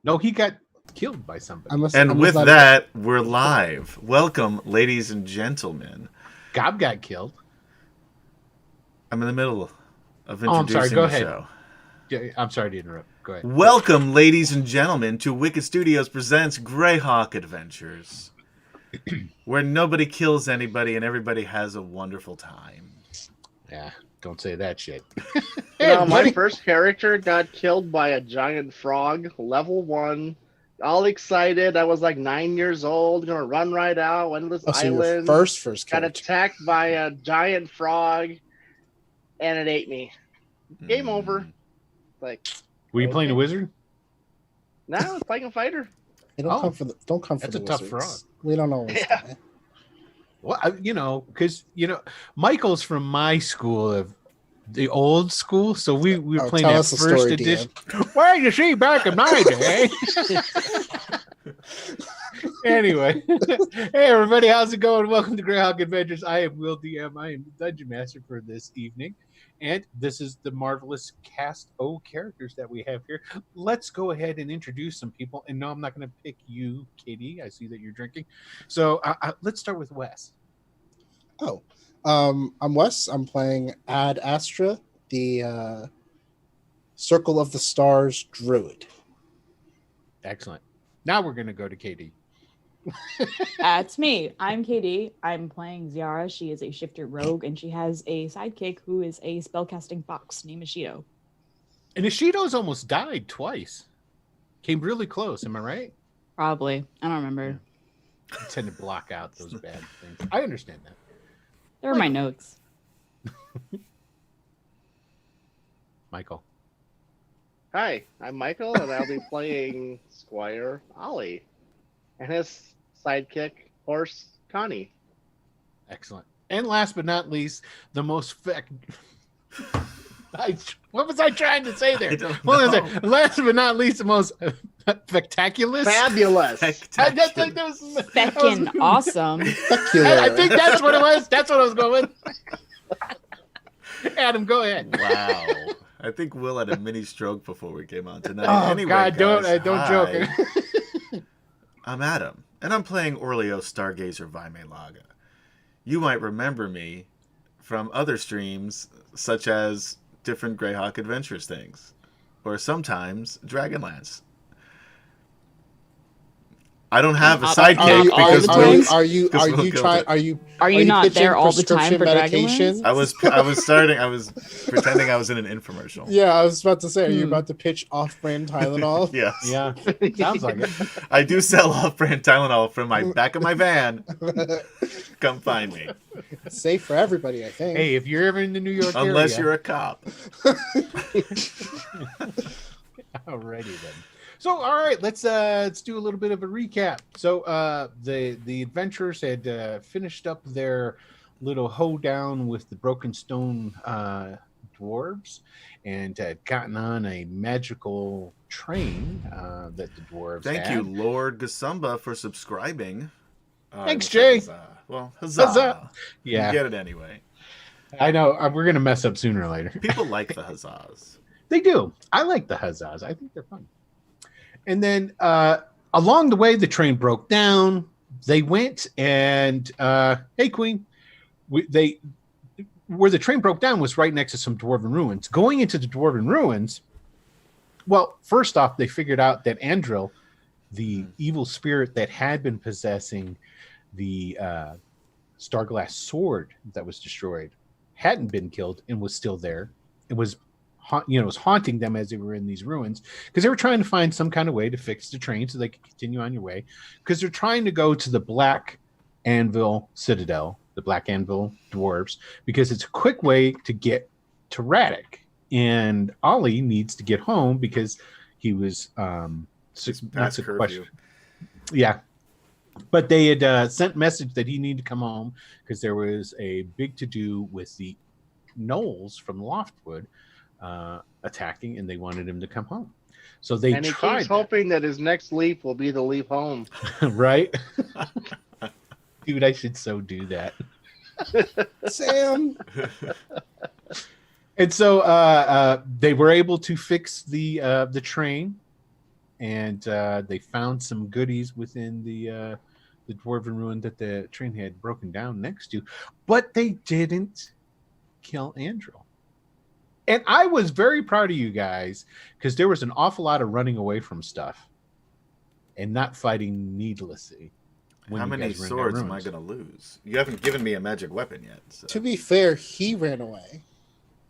No, he got killed by somebody. And with that, we're live. Welcome, ladies and gentlemen. Gob got killed. I'm in the middle of introducing I'm sorry. Go the ahead. show. Yeah, I'm sorry to interrupt. Go ahead. Welcome, ladies and gentlemen, to Wicked Studios presents Greyhawk Adventures, where nobody kills anybody and everybody has a wonderful time. Yeah, don't say that shit. My first character got killed by a giant frog, level 1. All excited. I was like 9 years old, gonna run right out, went to this island. Your first got character. attacked by a giant frog, and it ate me. Game over. Like, were you playing a wizard? No, I was playing a fighter. Hey, don't come for the That's a wizards. tough frog. We don't always die. Well, because Michael's from my school of the old school, so we were playing that first edition. Well, you see, back in my day. Anyway, hey everybody, how's it going? Welcome to Greyhawk Adventures. I am Will DM. I am the Dungeon Master for this evening, and this is the marvelous cast of characters that we have here. Let's go ahead and introduce some people. And no, I'm not going to pick you, Katie. I see that you're drinking. So let's start with Wes. I'm Wes. I'm playing Ad Astra, the Circle of the Stars druid. Excellent. Now we're going to go to Katie. That's me. I'm Katie. I'm playing Ziara. She is a shifter rogue, and she has a sidekick who is a spellcasting fox named Ishido. And Ishido's almost died twice. Came really close. Am I right? Probably. I don't remember. I tend to block out those bad things. I understand that. There are my notes. Michael. Hi, I'm Michael, and I'll be playing Squire Ollie and his sidekick, horse Connie. Excellent. And last but not least, the most what was I trying to say there? Last but not least, the most spectaculous. Fabulous. Feckin' awesome. I think that's what it was. That's what I was going with. Adam, go ahead. Wow. I think Will had a mini stroke before we came on tonight. Oh, anyway, God, guys, don't joke. I'm Adam, and I'm playing Orleo Stargazer Vaime Laga. You might remember me from other streams, such as different Greyhawk Adventures things, or sometimes Dragonlance. I don't have a sidekick because are you not there all the time for medication? I was pretending I was in an infomercial. Yeah, I was about to say, are you about to pitch off-brand Tylenol? Yes. Yeah. Sounds like it. I do sell off-brand Tylenol from my back of my van. Come find me. It's safe for everybody, I think. Hey, if you're ever in the New York area. Unless you're a cop. Alrighty then. So, all right, let's do a little bit of a recap. So, the adventurers had finished up their little hoedown with the Broken Stone dwarves, and had gotten on a magical train that the dwarves. Thank you, Lord Gasumba, for subscribing. Thanks, Jay. Huzzah. Well, huzzah! Huzzah. Yeah, you get it anyway. I know we're gonna mess up sooner or later. People like the huzzahs. They do. I like the huzzahs. I think they're fun. And then along the way, the train broke down. They went and, hey, Queen, where the train broke down was right next to some dwarven ruins. Going into the dwarven ruins, well, first off, they figured out that Andril, the evil spirit that had been possessing the Starglass sword that was destroyed, hadn't been killed and was still there. It was was haunting them as they were in these ruins because they were trying to find some kind of way to fix the train so they could continue on your way, because they're trying to go to the Black Anvil Citadel, the Black Anvil dwarves, because it's a quick way to get to Radek. And Ollie needs to get home because he was that's a question. Yeah. But they had sent message that he needed to come home because there was a big to-do with the gnolls from Loftwood attacking, and they wanted him to come home. So they and he tried keeps hoping that his next leap will be the leap home. Right? Dude, I should so do that. Sam. And so they were able to fix the train, and they found some goodies within the dwarven ruin that the train had broken down next to, but they didn't kill Andrew. And I was very proud of you guys because there was an awful lot of running away from stuff and not fighting needlessly. How many swords am I going to lose? You haven't given me a magic weapon yet. So. To be fair, he ran away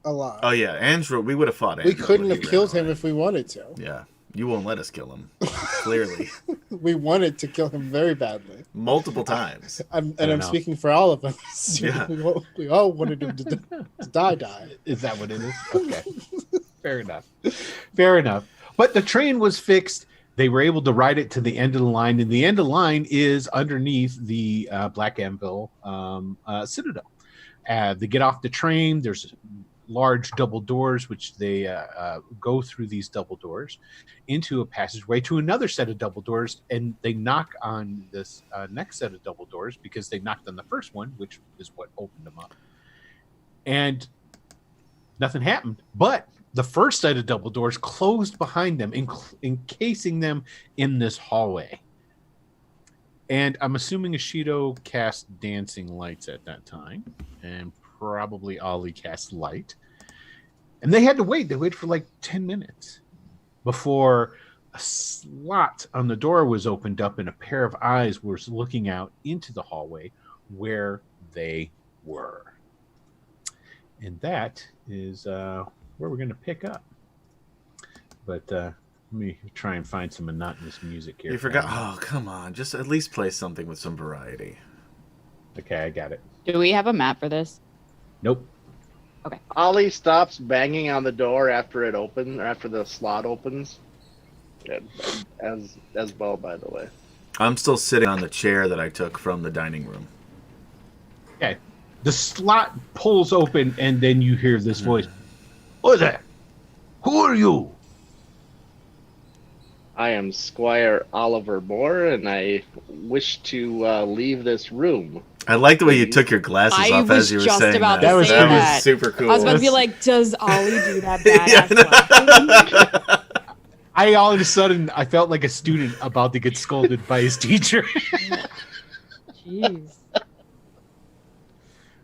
a lot. Oh, yeah. Andrew, we would have fought Andrew. We couldn't have killed him if we wanted to. Yeah. You won't let us kill him. Clearly. We wanted to kill him very badly. Multiple times. I'm speaking for all of us. Yeah. We all wanted him to die. Is that what it is? Okay. Fair enough. Fair enough. But the train was fixed. They were able to ride it to the end of the line, and the end of the line is underneath the Black Anvil Citadel. They get off the train. There's large double doors, which they go through these double doors into a passageway to another set of double doors, and they knock on this next set of double doors because they knocked on the first one, which is what opened them up. And nothing happened, but the first set of double doors closed behind them, encasing them in this hallway. And I'm assuming Ashido cast dancing lights at that time, and probably Ollie cast light. And they had to wait. They waited for like 10 minutes before a slot on the door was opened up and a pair of eyes was looking out into the hallway where they were. And that is where we're going to pick up. But let me try and find some monotonous music here. You forgot. Oh, come on. Just at least play something with some variety. Okay, I got it. Do we have a map for this? Nope. Okay. Ollie stops banging on the door after it opens, or after the slot opens. Yeah, as well, by the way. I'm still sitting on the chair that I took from the dining room. Okay. The slot pulls open, and then you hear this voice. Who's there? Who are you? I am Squire Oliver Moore, and I wish to leave this room. I like the way you took your glasses off as you were saying that. That was super cool. I was about to be like, does Ollie do that badass laugh? I all of a sudden, I felt like a student about to get scolded by his teacher. Jeez.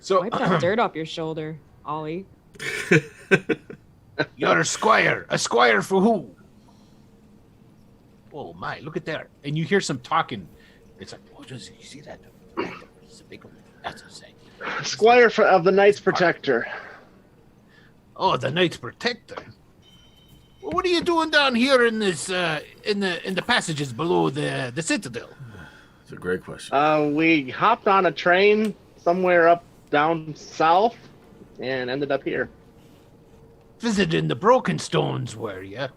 So Wipe that dirt off your shoulder, Ollie. You're a squire. A squire for who? Oh my, look at there. And you hear some talking. It's like, oh, does you see that? It's a big one. That's insane. Squire of the Knights Protector. Oh, the Knights Protector. Well, what are you doing down here in this in the passages below the citadel? It's a great question. We hopped on a train somewhere up down south and ended up here. Visiting the Broken Stones, were you?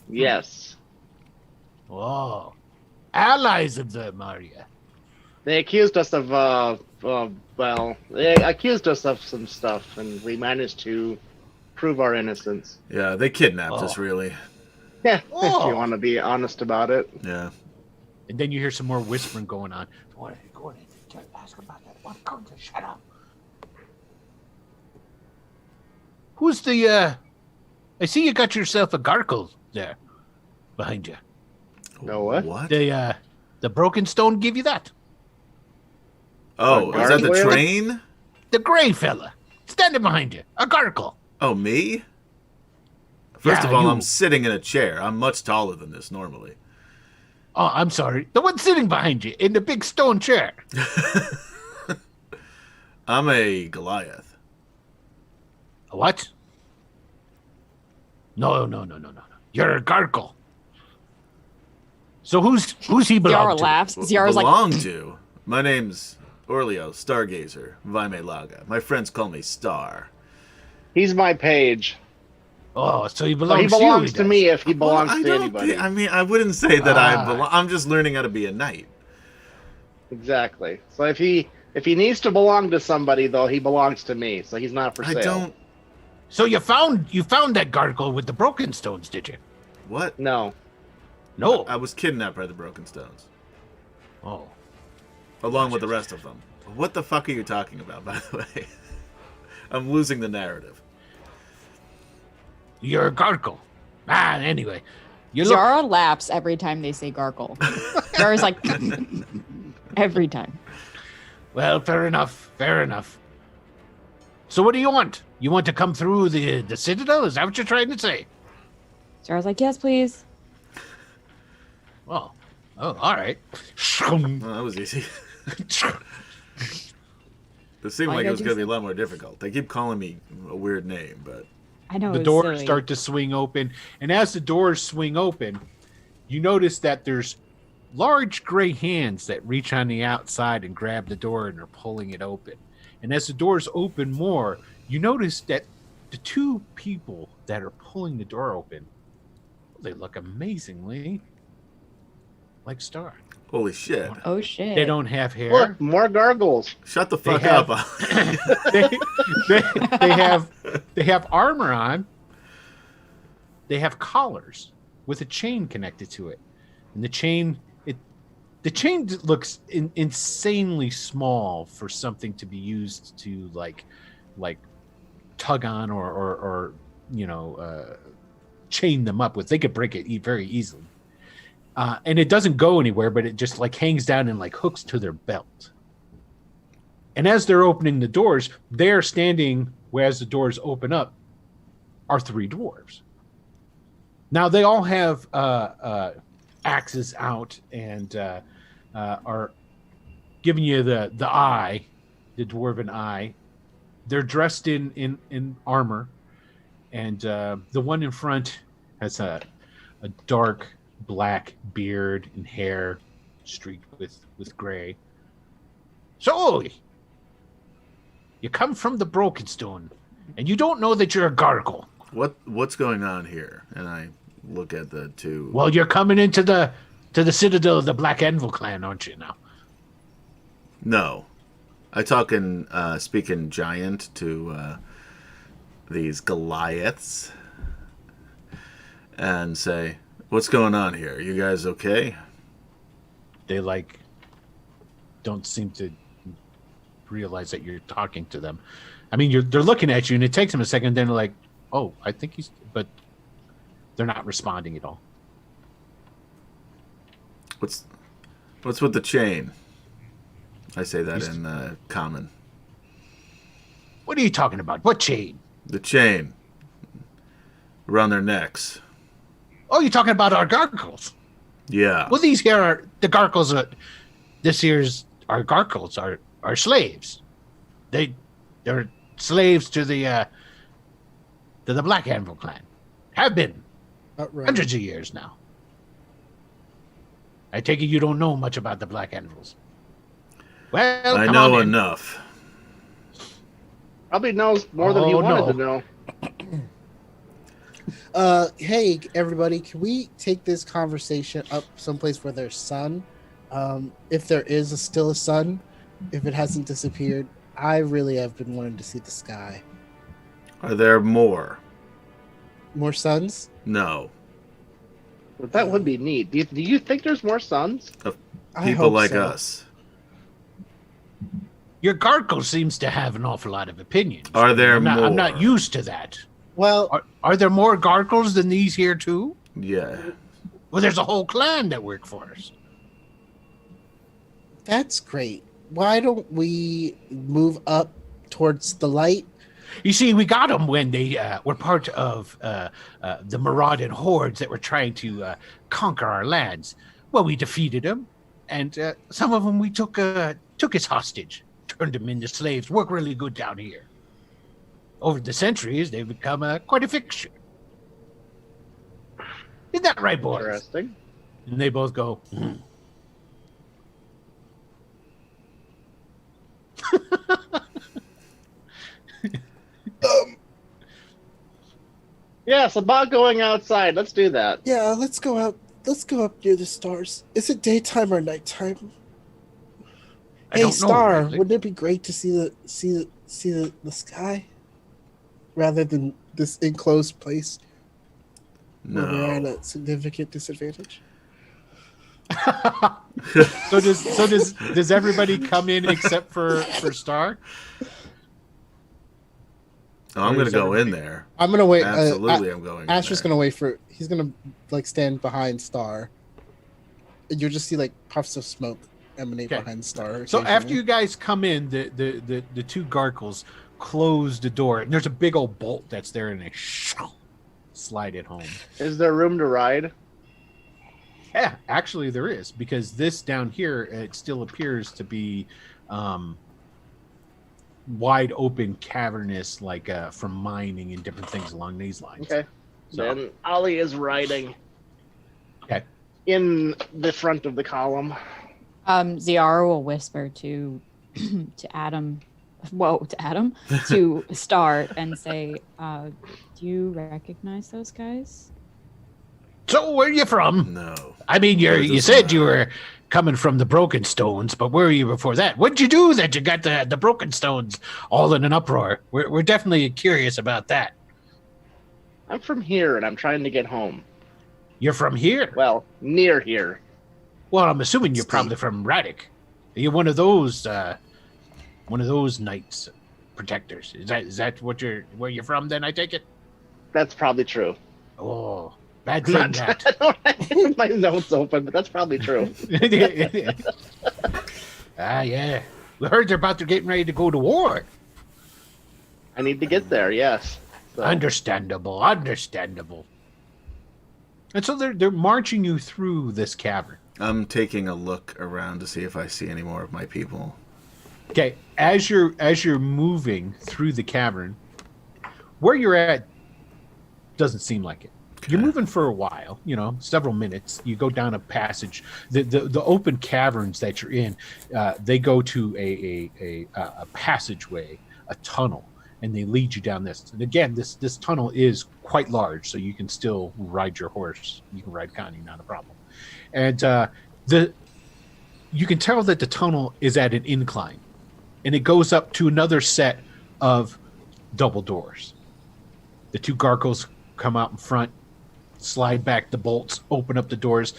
Yes. Oh, allies of them, are you? They accused us of, they accused us of some stuff, and we managed to prove our innocence. Yeah, they kidnapped us, really. Yeah, if you want to be honest about it. Yeah. And then you hear some more whispering going on. Go ahead, ask about that. What? Come to shut up. Who's the, I see you got yourself a gargle there behind you. No what? What? The Broken Stone give you that? Oh, is that the gargoyle? train? The gray fella. Standing behind you. A gargle. Oh, me? First Yeah, of all, you. I'm sitting in a chair. I'm much taller than this normally. Oh, I'm sorry. The one sitting behind you in the big stone chair. I'm a Goliath. A what? No. You're a gargle. So who's he belong Ziara to? laughs. Ziara's like, Belong to? My name's Orleo, Stargazer, Vaime Laga. My friends call me Star. He's my page. Oh, so he So belongs he to you. belongs he to does. me if he belongs Well, I to don't anybody. think- I mean, I wouldn't say that I Ah. belong. I'm just learning how to be a knight. Exactly. So if he needs to belong to somebody, though, he belongs to me. So he's not for I sale. don't. So you found that gargle with the broken stones, did you? What? No. No. I was kidnapped by the Broken Stones, Oh. along with the rest of them. What the fuck are you talking about, by the way? I'm losing the narrative. You're a gargle. Anyway. You look. Zara laughs every time they say gargle. Zara's like every time. Well, fair enough. Fair enough. So what do you want? You want to come through the citadel? Is that what you're trying to say? Zara's like, yes, please. Oh, all right. Well, that was easy. It seemed Why like you it was gotta going to do be a lot more difficult. They keep calling me a weird name, but I know The it's doors silly. start to swing open, and as the doors swing open, you notice that there's large gray hands that reach on the outside and grab the door and are pulling it open. And as the doors open more, you notice that the two people that are pulling the door open, they look amazingly like Star. holy shit. Oh shit. They don't have hair. Look, more gargles. Shut the They fuck have- up. they have armor on. They have collars with a chain connected to it, and the chain looks insanely small for something to be used to like tug on or chain them up with. They could break it very easily, and it doesn't go anywhere, but it just like hangs down and like hooks to their belt. And as they're opening the doors, they're standing whereas the doors open up are three dwarves. Now they all have axes out and are giving you the eye, the dwarven eye. They're dressed in armor, and the one in front has a dark black beard and hair streaked with gray. So, you come from the Brokenstone, and you don't know that you're a gargle. What's going on here? And I look at the two. Well, you're coming into the citadel of the Black Anvil clan, aren't you now? No. I talk in speaking giant to these Goliaths and say, what's going on here? You guys okay? They don't seem to realize that you're talking to them. I mean, they're looking at you, and it takes them a second. Then they're like, "Oh, I think he's," but they're not responding at all. What's with the chain? I say that in common. What are you talking about? What chain? The chain around their necks. Oh, you're talking about our gargles. Yeah. Well, these here are the gargles. Our gargles are slaves. They're slaves to the Black Anvil clan. Have been Right. hundreds of years now. I take it you don't know much about the Black Anvils. Well, I come know on in. enough. Probably knows more than he Oh, wanted no. to know. Hey everybody, can we take this conversation up someplace where there's sun? If there is still a sun, if it hasn't disappeared, I really have been wanting to see the sky. Are there more? More suns? No. But that would be neat. Do you think there's more suns? I People hope like so. us. Your gargle seems to have an awful lot of opinions. Are there I'm not more? used to that. Well, Are there more gargles than these here too? Yeah. Well, there's a whole clan that work for us. that's great. Why don't we move up towards the light? You see, we got them when they were part of the marauding hordes that were trying to conquer our lands. Well, we defeated them, and some of them we took as hostage, turned them into slaves. Work really good down here. Over the centuries, they've become quite a fixture. Isn't that right, boys? Interesting. And they both go, Yes, about going outside. Let's do that. Yeah, let's go out. Let's go up near the stars. Is it daytime or nighttime? I Hey, don't know, Star, really. wouldn't it be great to see the sky rather than this enclosed place where we're at No. a significant disadvantage? So does everybody come in except for Star? Oh, I'm Or going to is go in everybody- there. I'm gonna wait. Absolutely, I'm going. Asher's in there. gonna wait for. He's gonna like stand behind Star. And you'll just see like puffs of smoke emanate Okay. behind Star. So after occasionally. you guys come in, the two gargles close the door, and there's a big old bolt that's there, and they slide it home. Is there room to ride? Yeah, actually there is, because this down here, it still appears to be wide open, cavernous, like from mining and different things along these lines. Okay. So, Then Ollie is riding. Okay. In the front of the column. Ziara will whisper to Adam, to Star and say, "Do you recognize those guys?" so where are you from? No. I mean, It you doesn't said you matter. were coming from the Broken Stones, but where were you before that? What'd you do that you got the Broken Stones all in an uproar? We're definitely curious about that. I'm from here and I'm trying to get home. You're from here? Well, near here. Well, I'm assuming you're Steve. probably from Raddick. Are you one of those knights protectors? Is that where you're from? Then I take it. That's probably true. Oh, bad thing that. I don't have my notes open, but that's probably true. Yeah. We heard they're about to getting ready to go to war. I need to get there, yes. So, Understandable. And so they're marching you through this cavern. I'm taking a look around to see if I see any more of my people. Okay, as you're moving through the cavern, where you're at doesn't seem like it. You're Okay. moving for a while, several minutes. You go down a passage. The open caverns that you're in, they go to a passageway, a tunnel, and they lead you down this. And again, this tunnel is quite large, so you can still ride your horse. You can ride Connie, not a problem. And you can tell that the tunnel is at an incline, and it goes up to another set of double doors. The two gargles come out in front, slide back the bolts, open up the doors,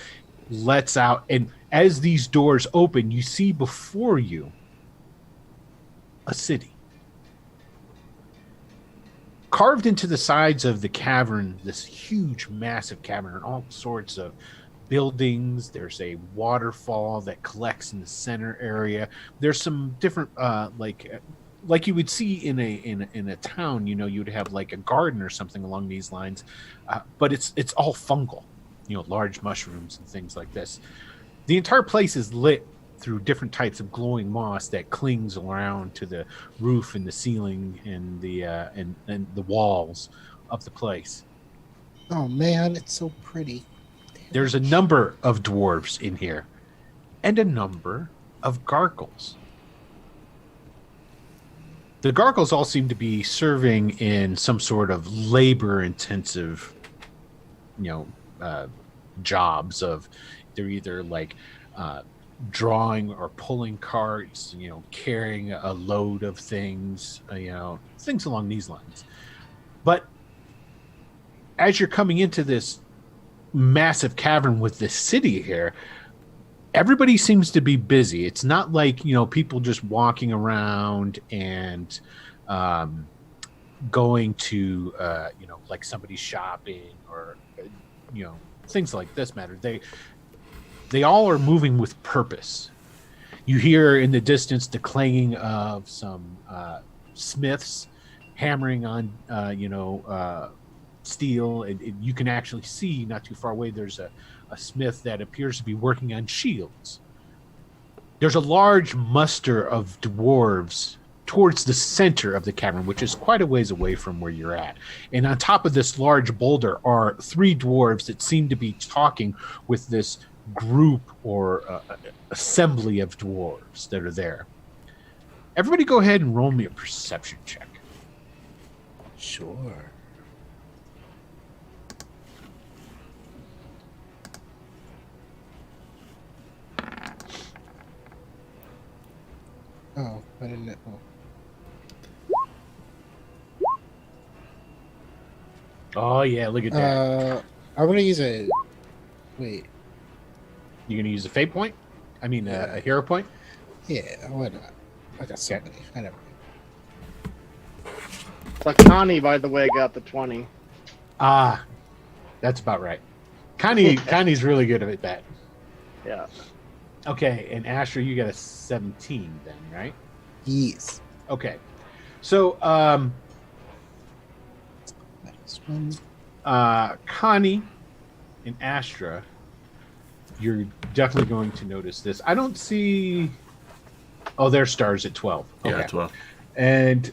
lets out, and as these doors open, you see before you a city. Carved into the sides of the cavern, this huge, massive cavern, and all sorts of buildings. There's a waterfall that collects in the center area. There's some different, like you would see in a town. You would have like a garden or something along these lines, but it's all fungal. Large mushrooms and things like this. The entire place is lit through different types of glowing moss that clings around to the roof and the ceiling and the walls of the place. Oh man, it's so pretty. There's a number of dwarves in here, and a number of gargles. The gargles all seem to be serving in some sort of labor-intensive, jobs of they're either like drawing or pulling carts, carrying a load of things, things along these lines. But as you're coming into this massive cavern with this city here, everybody seems to be busy. It's not like, people just walking around and going to, like somebody's shopping or, things like this matter. They all are moving with purpose. You hear in the distance the clanging of some smiths hammering on, steel. And you can actually see not too far away, there's a smith that appears to be working on shields. There's a large muster of dwarves towards the center of the cavern, which is quite a ways away from where you're at. And on top of this large boulder are three dwarves that seem to be talking with this group or assembly of dwarves that are there. Everybody go ahead and roll me a perception check. Sure. Oh, I didn't know. Oh yeah, look at that. I'm gonna use a. Wait. You're gonna use a fate point? I mean, a hero point? Yeah, why not? I got so Okay. many. I never. But Connie, by the way, got the 20. Ah, that's about right. Connie's really good at that. Yeah. Okay, and Asher, you got a 17 then, right? Yes. Okay. So, Next one. Connie and Astra, you're definitely going to notice this. I don't see. Oh, their stars at 12. Okay. Yeah, 12. And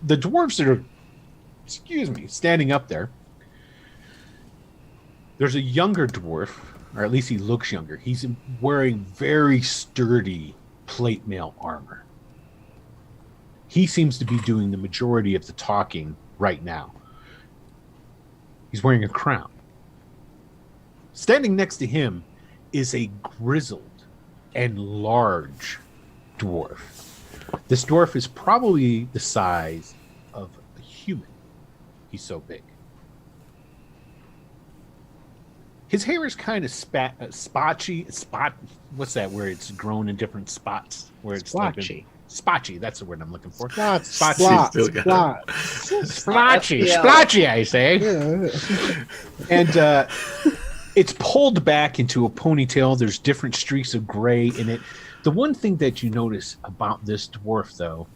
the dwarves that are, standing up there. There's a younger dwarf, or at least he looks younger. He's wearing very sturdy plate mail armor. He seems to be doing the majority of the talking right now. He's wearing a crown. Standing next to him is a grizzled and large dwarf. This dwarf is probably the size of a human. He's so big. His hair is kind of spotchy. What's that where it's grown in different spots? Where it's Splotchy. Spotchy. That's the word I'm looking for. Splotch. Spotchy. Splotchy. Yeah. Splotchy, I say. Yeah. And it's pulled back into a ponytail. There's different streaks of gray in it. The one thing that you notice about this dwarf, though,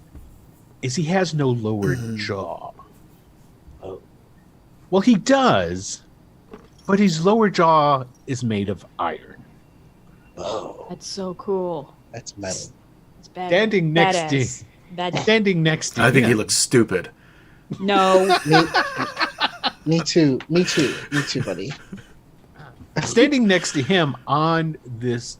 is he has no lower jaw. Oh. Well, he does, but his lower jaw is made of iron. Oh, That's so cool. that's metal. It's bad. Standing next to I think he him. looks stupid. No. Me too, buddy. Standing next to him on this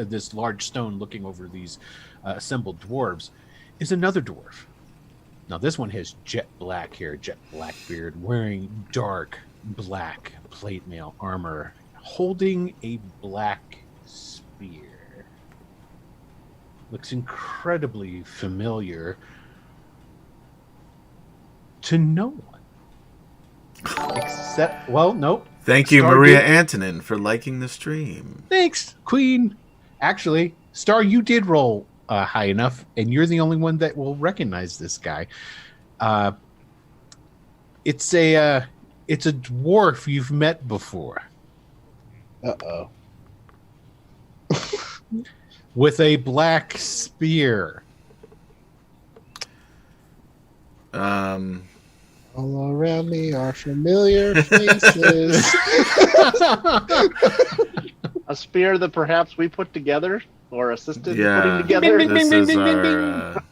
this large stone looking over these assembled dwarves is another dwarf. Now this one has jet black hair, jet black beard, wearing dark black plate mail armor, holding a black spear. Looks incredibly familiar to no one. Except, well, nope. Thank you, Stargate- Maria Antonin, for liking the stream. Thanks, Queen. Actually, Star, you did roll high enough, and you're the only one that will recognize this guy. It's a dwarf you've met before Uh-oh. with a black spear. All around me are familiar faces. A spear that perhaps we put together or assisted in Yeah. putting together. Bing, This bing, is bing, bing, our,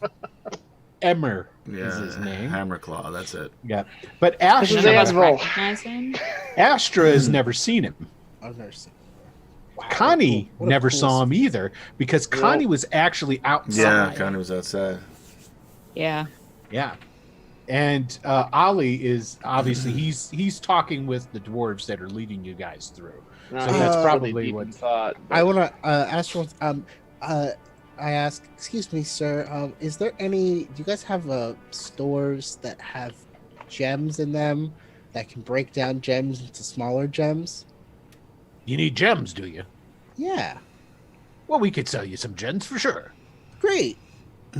Emmer yeah, is his name. Hammerclaw, that's it. Yeah, but This is None of us Asshole. recognize him. Astra has never seen him. I've never seen it. Wow, Connie what a never cool saw him either because Connie was actually outside. Yeah, Connie was outside. Yeah. Yeah. And Ollie is obviously he's talking with the dwarves that are leading you guys through. No, So he's that's really probably deep what- in thought. I want to ask for I ask, excuse me, sir, is there any, do you guys have stores that have gems in them that can break down gems into smaller gems? You need gems, do you? Yeah, Well, we could sell you some gems for sure. great.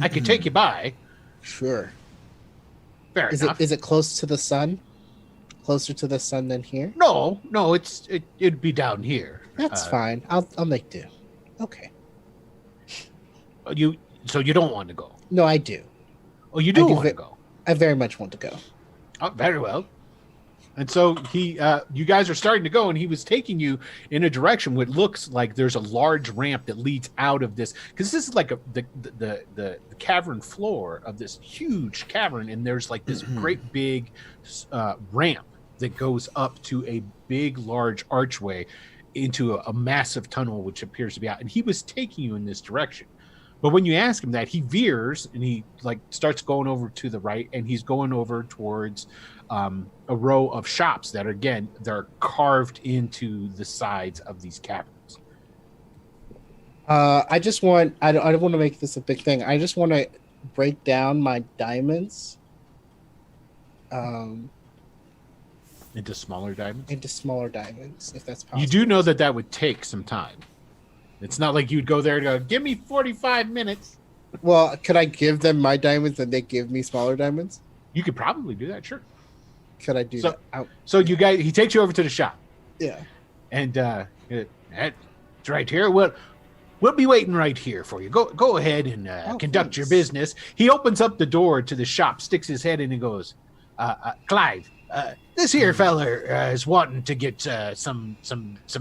I could take you by. Sure. Fair Is enough. it close to the sun? Closer to the sun than here? No, it'd be down here. That's fine. I'll make do. Okay. So you don't want to go. No, I do. Oh, you do do want to ve- go. I very much want to go. Oh, very well. And so you guys are starting to go, and he was taking you in a direction what looks like there's a large ramp that leads out of this, because this is like the cavern floor of this huge cavern, and there's like this great big ramp that goes up to a big large archway into a massive tunnel which appears to be out. And he was taking you in this direction. But when you ask him that, he veers and he like starts going over to the right, and he's going over towards a row of shops that again they're carved into the sides of these caverns. I just want, I don't want to make this a big thing. I just want to break down my diamonds Into smaller diamonds. into smaller diamonds, if that's possible. You do know that would take some time. It's not like you'd go there and go, give me 45 minutes. Well, could I give them my diamonds and they give me smaller diamonds? You could probably do that, sure. Could I do that? So you guys, he takes you over to the shop. Yeah. And that's right here. We'll be waiting right here for you. Go ahead and conduct your business. He opens up the door to the shop, sticks his head in, and goes, Clive, this here feller is wanting to get some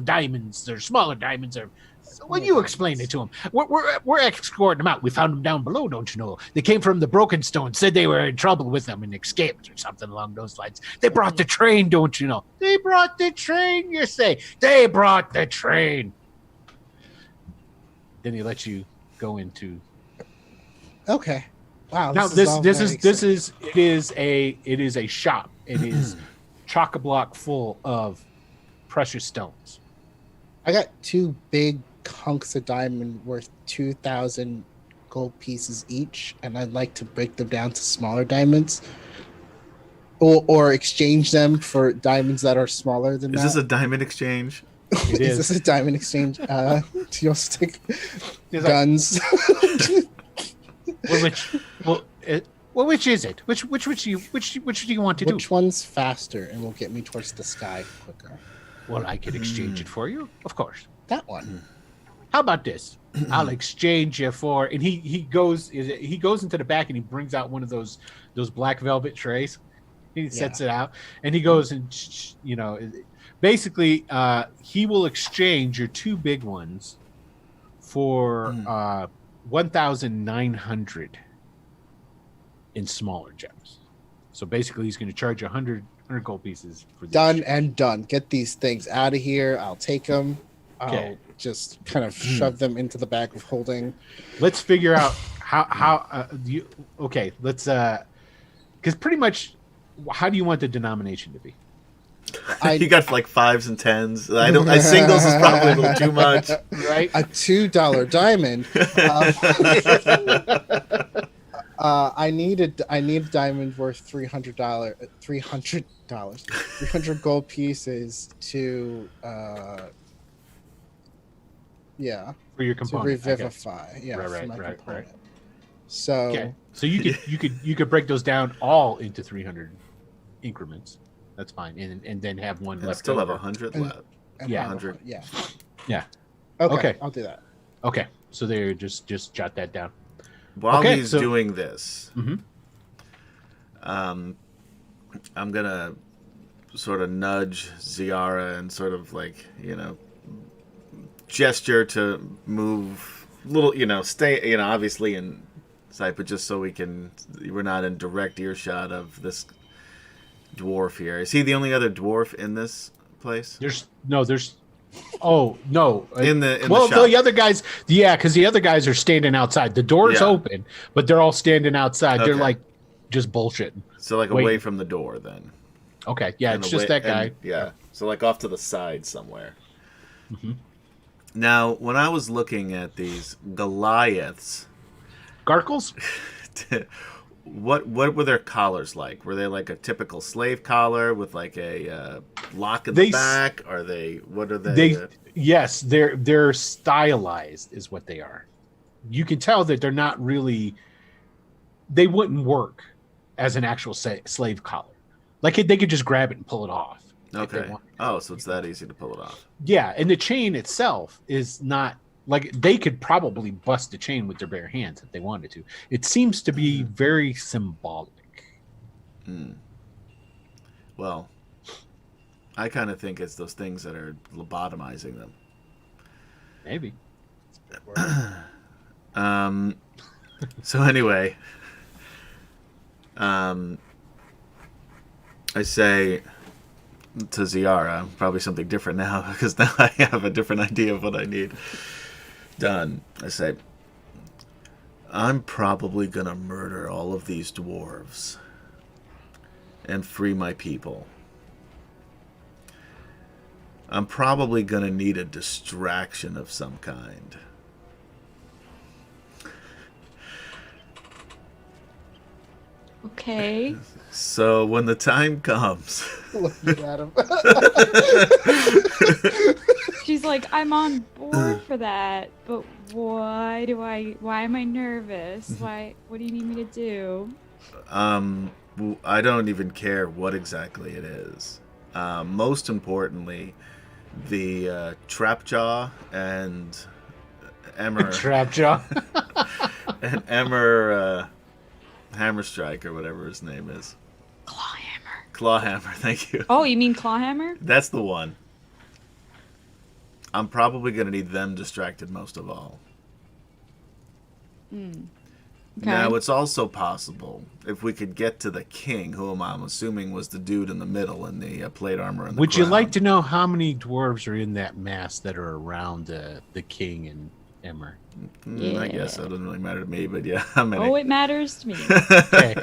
diamonds. They're smaller diamonds. When you explain it to him, we're escorting them out. We found them down below, don't you know? They came from the Broken Stone, said they were in trouble with them and escaped or something along those lines. They brought the train, don't you know? They brought the train, you say? They brought the train. Then he lets you go into. Okay. Wow. Now it is a shop. It is chock-a-block full of precious stones. I got 2 big hunks of diamond worth 2,000 gold pieces each, and I'd like to break them down to smaller diamonds, or exchange them for diamonds that are smaller than that. Is this a diamond exchange? It is this a diamond exchange? Do you also take guns? Which is it? Which do you want to do? Which one's faster and will get me towards the sky quicker? Well, I could exchange it for you, of course. That one. How about this? I'll exchange you for. And he goes into the back and he brings out one of those black velvet trays. He sets it out and he goes and basically he will exchange your 2 big ones for 1,900 in smaller gems. So basically, he's going to charge 100 gold pieces for the done and done. Get these things out of here. I'll take them. Okay. I'll just kind of shove them into the bag of holding. Let's figure out how okay, let's because pretty much how do you want the denomination to be? You got like 5s and 10s. I singles is probably a little too much, right? A $2 diamond. I need a diamond worth $300. $300 gold pieces to for your component to revivify. Right. So okay. So you could break those down all into 300 increments. That's fine, and then have one left. Still over. have 100 left. Yeah, 100. Yeah. Okay. I'll do that. Okay, so there, just jot that down. While he's doing this, I'm gonna sort of nudge Ziara and sort of gesture to move a little, stay, obviously in sight, but just so we're not in direct earshot of this dwarf here. Is he the only other dwarf in this place? Oh no! In the shop. The other guys, because the other guys are standing outside. The door's open, but they're all standing outside. Okay. They're just bullshitting. So away from the door, then. Okay, yeah, it's just that guy. So off to the side somewhere. Mm-hmm. Now, when I was looking at these Goliaths, Garkles. What were their collars like? Were they a typical slave collar with a lock in the back? What are they? Yes, they're stylized is what they are. You can tell that they're not really. They wouldn't work as an actual slave collar. They could just grab it and pull it off. Okay. Oh, so it's that easy to pull it off. Yeah, and the chain itself is not. They could probably bust the chain with their bare hands if they wanted to. It seems to be very symbolic. Well, I kind of think it's those things that are lobotomizing them. Maybe. So anyway, I say to Ziara, probably something different now, because now I have a different idea of what I need done. I say, I'm probably gonna murder all of these dwarves and free my people. I'm probably gonna need a distraction of some kind. Okay. So when the time comes, Looking at him. She's like, I'm on board for that, but why am I nervous? What do you need me to do? I don't even care what exactly it is. Most importantly, the Trapjaw and Emmer Trapjaw. and Emmer Hammerstrike or whatever his name is. Clawhammer. Clawhammer, thank you. Oh, you mean Clawhammer? That's the one. I'm probably going to need them distracted most of all. Okay. Now, it's also possible if we could get to the king, whom I'm assuming was the dude in the middle in the plate armor and the Would you crown. like to know how many dwarves are in that mass that are around the king and Emmer? I guess that doesn't really matter to me, but yeah, how many? Oh, it matters to me. Okay.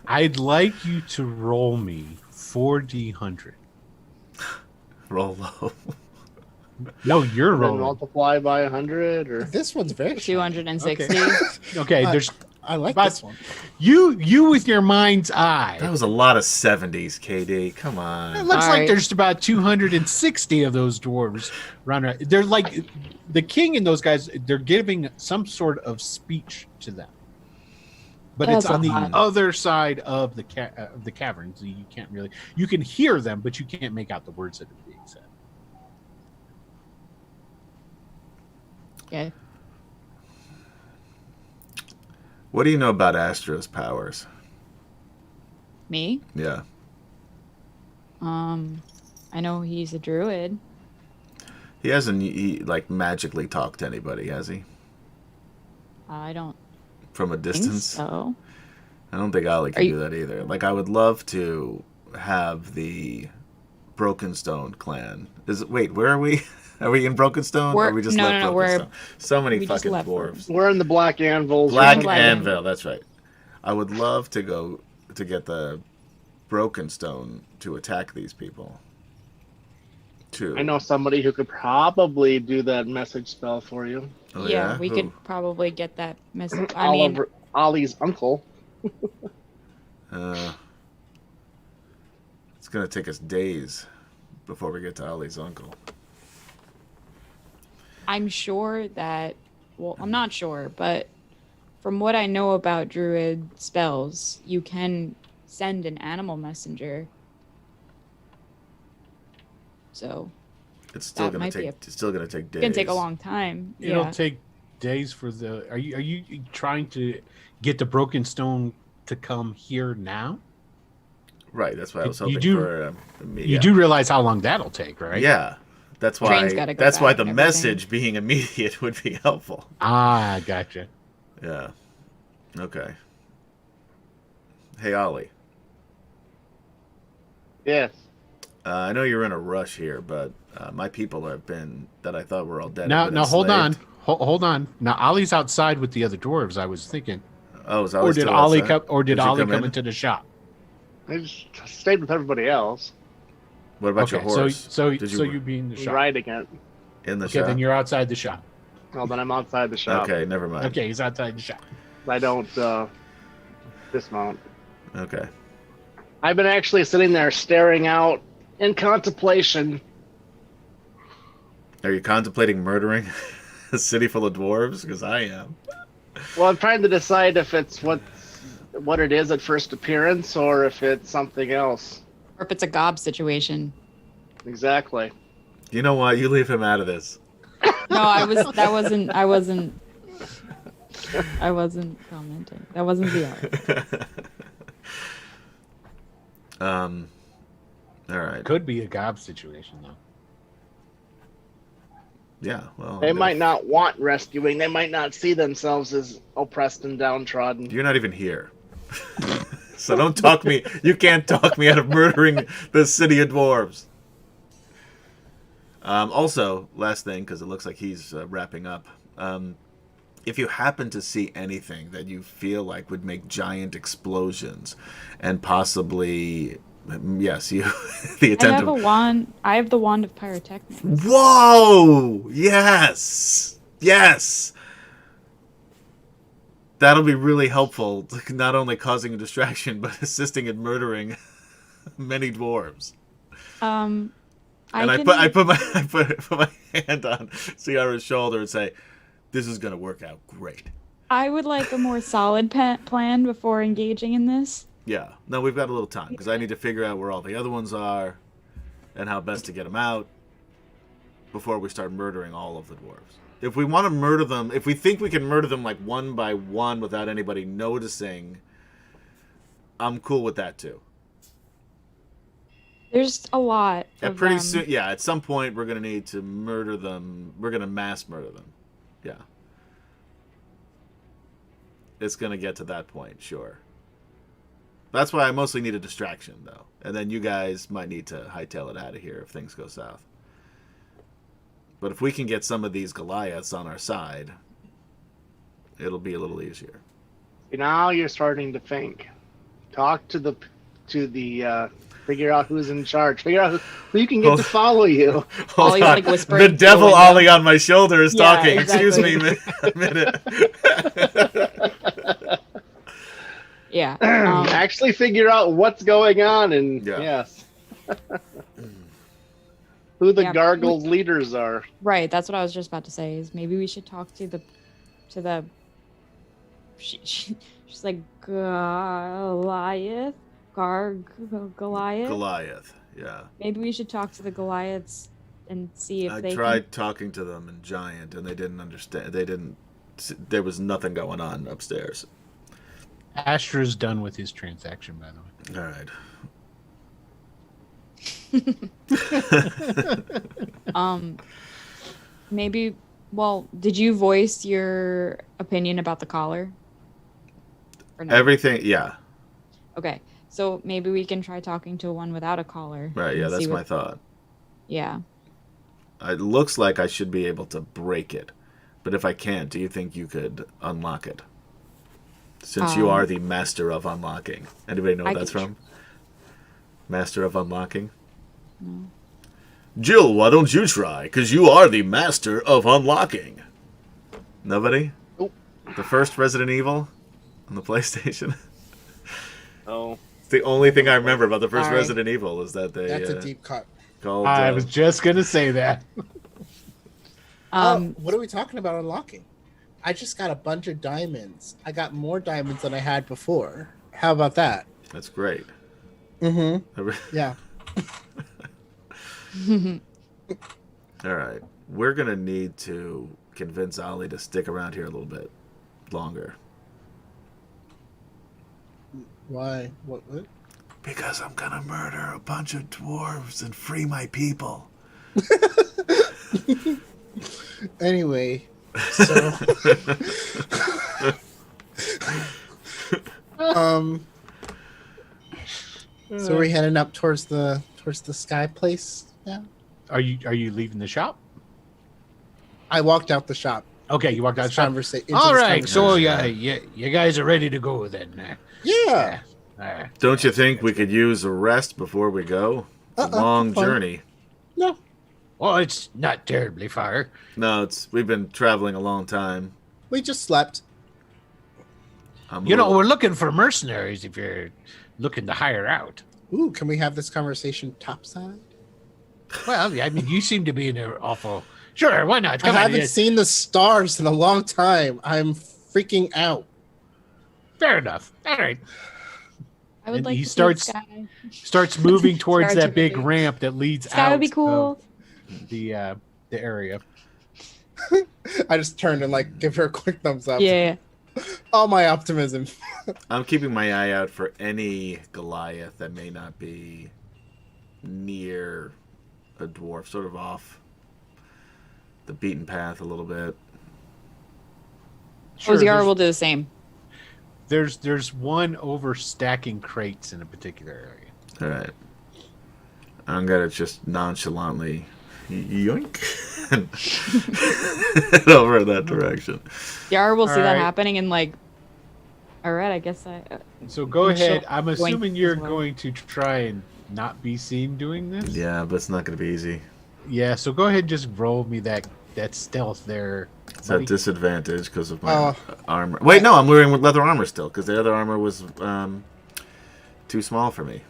I'd like you to roll me 4d100. Roll low. No, you're Then rolling. multiply by 100, or This one's very shiny. 260. Okay, there's I like But- this one. you with your mind's eye. That was a lot of 70s, KD. Come on. It looks All like right. there's about 260 of those dwarves running around. They're like the king and those guys. They're giving some sort of speech to them, but it's That's on the odd. other side of the cavern. So you can't really. You can hear them, but you can't make out the words that are being said. Okay. What do you know about Astro's powers? Me? Yeah. I know he's a druid. He hasn't like magically talked to anybody, has he? I don't From a think distance? so. I don't think Ollie Are can you- do that either. Like, I would love to have the Brokenstone clan. Wait, where are we? Are we in Brokenstone? Or We're- we just no, left no, no, we're- Brokenstone? So many we just fucking left dwarves. we're in the Black Anvils. Black Black Anvil, that's right. I would love to go to get the Brokenstone to attack these people. Too. I know somebody who could probably do that message spell for you. Oh, yeah, we Who? could probably get that message. I mean, Oliver, Ollie's uncle. It's gonna take us days before we get to Ollie's uncle. I'm sure that, well, I'm not sure, but from what I know about druid spells, you can send an animal messenger. So It's still That gonna might be take. It's still gonna take days. it can take a long time. It'll Yeah. take days for the. Are you trying to get the Broken Stone to come here now? Right. That's why I was You hoping do- for. You do realize how long that'll take, right? Yeah. That's why. Train's gotta go That's why back the and everything. message being immediate would be helpful. Ah, gotcha. Yeah. Okay. Hey Ollie. Yes. I know you're in a rush here, but my people have been that I thought were all dead. Now, have been now, hold on, enslaved. hold on. Now, Ollie's outside with the other dwarves. I was thinking, Oh, is or Ollie did still Ollie outside? come? Or did you Ollie come come in? into the shop? I just stayed with everybody else, What about your Okay, horse? so Did you be in the shop. riding it. in the Okay, shop? then you're outside the shop. Well, then I'm outside the shop. Okay, never mind. Okay, he's outside the shop. I don't dismount. Okay. I've been actually sitting there staring out in contemplation. Are you contemplating murdering a city full of dwarves? Because I am. Well, I'm trying to decide if it's what it is at first appearance or if it's something else. Or if it's a gob situation. Exactly. You know what? You leave him out of this. No, I wasn't commenting. That wasn't VR. All right. Could be a gob situation though. Yeah. Well, They might not want rescuing. They might not see themselves as oppressed and downtrodden. You're not even here. So don't talk me. You can't talk me out of murdering the city of dwarves. Also, last thing, because it looks like he's wrapping up. If you happen to see anything that you feel like would make giant explosions, and possibly, yes, you, the I attempt have a wand. I have the wand of pyrotechnics. Whoa! Yes! Yes! That'll be really helpful, not only causing a distraction, but assisting in murdering many dwarves. And I put my hand on Ciara's shoulder and say, "This is gonna work out great." I would like a more solid plan before engaging in this. Yeah. No, we've got a little time because I need to figure out where all the other ones are and how best to get them out before we start murdering all of the dwarves. If we want to murder them, if we think we can murder them like one by one without anybody noticing, I'm cool with that too. There's a lot. And pretty soon, yeah, at some point we're going to need to murder them. We're going to mass murder them. Yeah. It's going to get to that point, sure. That's why I mostly need a distraction, though. And then you guys might need to hightail it out of here if things go south. But if we can get some of these Goliaths on our side, it'll be a little easier. Now you're starting to think. Talk to the figure out who's in charge. Figure out who you can get to follow you. Ollie's like whispering. The devil to Ollie on my shoulder is Yeah, talking. exactly. Excuse me a minute. Yeah. Actually figure out what's going on and yes. Who the gargoyle leaders are. Right, that's what I was just about to say. Is maybe we should talk to the. She's like Goliath, Goliath. Goliath, yeah. Maybe we should talk to the Goliaths and see if I they. tried talking to them in Giant, and they didn't understand. They didn't. There was nothing going on upstairs. Astra's done with his transaction, by the way. All right. Maybe. Well, did you voice your opinion about the collar? Or no? Everything, yeah. Okay, so maybe we can try talking to one without a collar. Right, yeah, that's my thought. Yeah. It looks like I should be able to break it. But if I can't, do you think you could unlock it? Since you are the master of unlocking. Anybody know what that's from? Master of unlocking? No. Jill, why don't you try? Because you are the master of unlocking. Nobody? Nope. The first Resident Evil on the PlayStation? Oh. It's the only thing I remember about the first Sorry. Resident Evil is that they... That's a deep cut. Called, I was just going to say that. What are we talking about unlocking? I just got a bunch of diamonds. I got more diamonds than I had before. How about that? That's great. Mm-hmm. Yeah. All right. We're going to need to convince Ollie to stick around here a little bit longer. Why? What? Because I'm going to murder a bunch of dwarves and free my people. Anyway, so so we're heading up towards the sky place now. Are you leaving the shop? I walked out the shop. Okay, you walked out the shop. All right, so you guys are ready to go then. Yeah. Don't you think we could use a rest before we go? It's a long fine. journey. No. Well, it's not terribly far. No, we've been traveling a long time. We just slept. We're looking for mercenaries if you're looking to hire out. Ooh, can we have this conversation topside? Well, I mean, you seem to be in there awful. Sure, why not? I Come on, haven't seen the stars in a long time. I'm freaking out. Fair enough. All right. I would And like he to starts see the sky. starts moving towards Starts that big moving. ramp that leads Sky out would be cool. of the area. I just turned and give her a quick thumbs up. Yeah. All my optimism. I'm keeping my eye out for any Goliath that may not be near a dwarf, sort of off the beaten path a little bit. Sure, Oziara will do the same. There's one over stacking crates in a particular area. All right. I'm going to just nonchalantly yoink and head over in that direction. Yara will see that Alright. happening and all right, I guess So go And she'll ahead. I'm yoink assuming as you're well. going to try and not be seen doing this. Yeah, but it's not going to be easy. Yeah, so go ahead and just roll me that stealth there. It's buddy. at disadvantage because of my Oh. armor. Wait, no, I'm wearing leather armor still because the other armor was too small for me.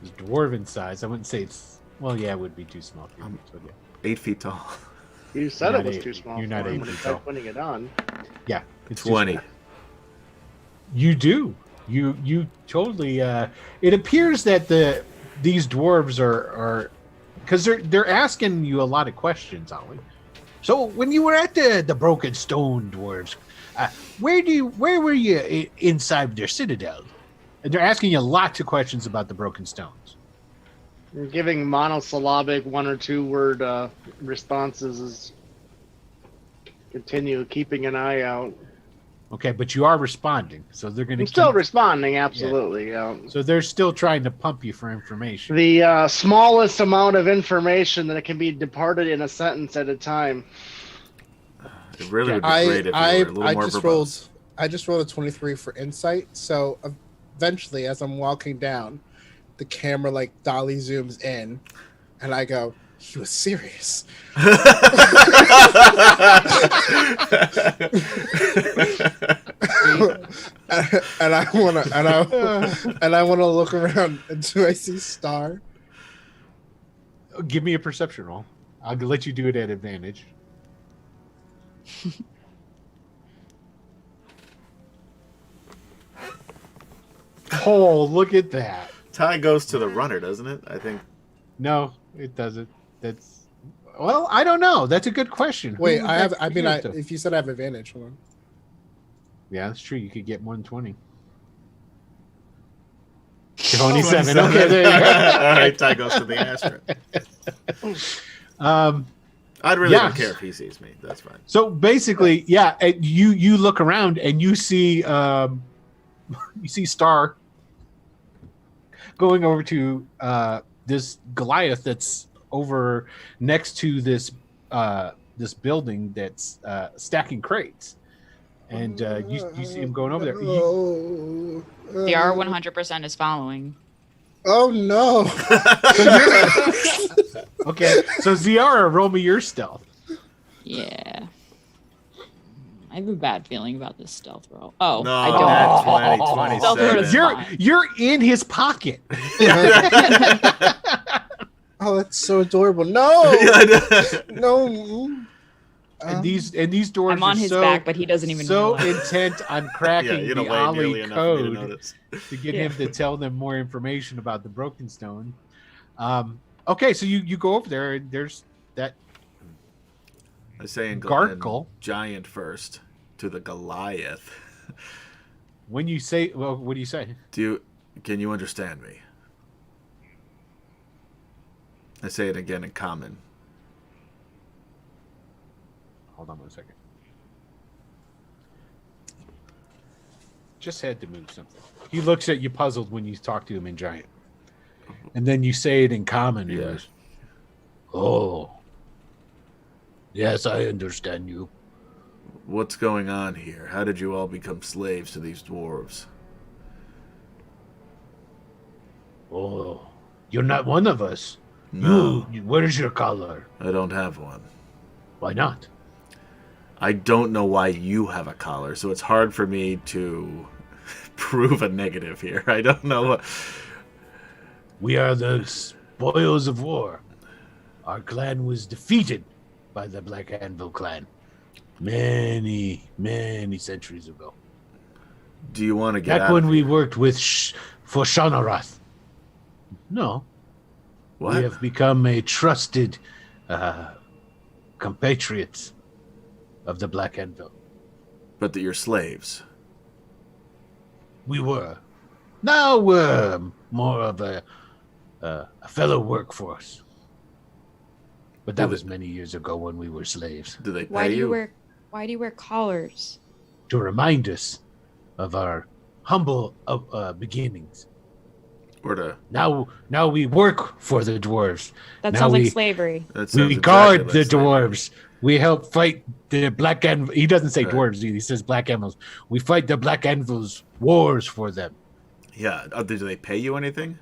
It's dwarven size. I wouldn't say it's Well, yeah, it would be too small for you. So, yeah. 8 feet tall. You said You're it not was eight- too small. you're not for him 8 when he feet started tall. putting it on. Yeah, it's too 20. small. You do. You totally. It appears that these dwarves are because they're asking you a lot of questions, Ollie. So when you were at the Broken Stone dwarves, where were you inside their citadel? And they're asking you lots of questions about the Broken Stones. Giving monosyllabic 1 or 2 word responses is continue keeping an eye out. Okay, but you are responding, so they're going to I'm still responding, absolutely. Yeah. So they're still trying to pump you for information. The smallest amount of information that can be departed in a sentence at a time. It really would be great if you were a little more verbose. I just rolled a 23 for insight. So eventually, as I'm walking down, the camera like dolly zooms in, and I go, "He was serious." and I wanna look around. Do I see Star? Give me a perception roll. I'll let you do it at advantage. Oh, look at that. Tie goes to the runner, doesn't it? I think. No, it doesn't. That's well, I don't know. That's a good question. Who Wait, would I have. that I mean, compare to? if you said I have advantage, hold on. Yeah, that's true. You could get 120. 27. Okay, there you go. All right, tie goes to the Astra. I'd really don't care if he sees me. That's fine. So basically, yeah, you look around and you see Star going over to this Goliath that's over next to this building that's stacking crates, and you see him going over there. The R 100% is following. Oh no! Okay, so Ziara, roll me your stealth. Yeah. I have a bad feeling about this stealth roll. Oh, No, I don't. not 20, Stealth roll is 27. fine. You're in his pocket. Oh, that's so adorable. No, no. And these doors I'm on are his so, back, but he doesn't even so realize. intent on Yeah, cracking you don't the weigh nearly Ollie enough for me to code notice. to get Yeah. him to tell them more information about the Broken Stone. Okay, so you go over there and there's that. I say in Gargle. giant first to the Goliath. When you say, well, what do you say? Can you understand me? I say it again in common. Hold on 1 second. Just had to move something. He looks at you puzzled when you talk to him in giant. And then you say it in common. He Yeah. goes, oh. Yes, I understand you. What's going on here? How did you all become slaves to these dwarves? Oh, you're not one of us. No, Where's your collar? I don't have one. Why not? I don't know why you have a collar, so it's hard for me to prove a negative here. I don't know. We are the spoils of war. Our clan was defeated by the Black Anvil clan many, many centuries ago. Do you want to get Back out when of we here? worked with for Shannarath. No, What? we have become a trusted compatriots of the Black Anvil. But that you're slaves. We were. Now we're more of a fellow workforce. But that was many years ago when we were slaves. Do they pay Why do you you? why do you wear collars? To remind us of our humble beginnings. Or to Now we work for the dwarves. That Now sounds we- like slavery. that sounds We exactly guard like the slavery. dwarves. We help fight the Black Anvil. He doesn't say Right. dwarves. He says Black Anvils. We fight the Black Anvils' wars for them. Yeah. Do they pay you anything?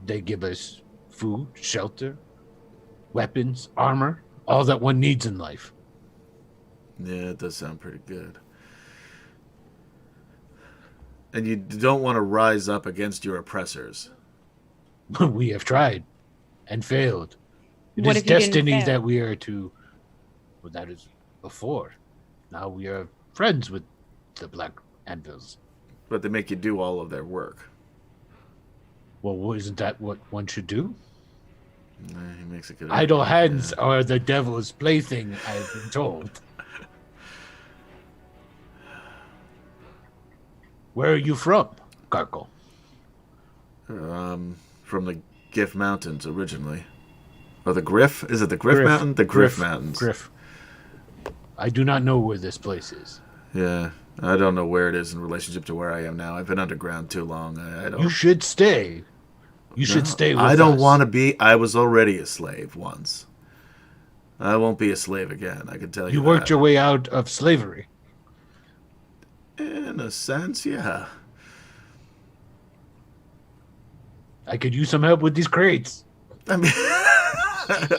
They give us food, shelter, weapons, armor, all that one needs in life. Yeah, it does sound pretty good. And you don't want to rise up against your oppressors. We have tried. and failed. It What is if you didn't destiny fail? that we are to. Well, that is before. Now we are friends with the Black Anvils. But they make you do all of their work. Well, isn't that what one should do? He makes it good. Idle hands are the devil's plaything, I've been told. Where are you from, Garkle? From the Giff Mountains originally. Or the Griff? Is it the Griff Mountain? The Griff Mountains. Griff. I do not know where this place is. Yeah. I don't know where it is in relationship to where I am now. I've been underground too long. I don't. You should stay. You should stay with us. I don't want to be. I was already a slave once. I won't be a slave again. I can tell you. You worked your way out of slavery. In a sense, yeah. I could use some help with these crates. I mean,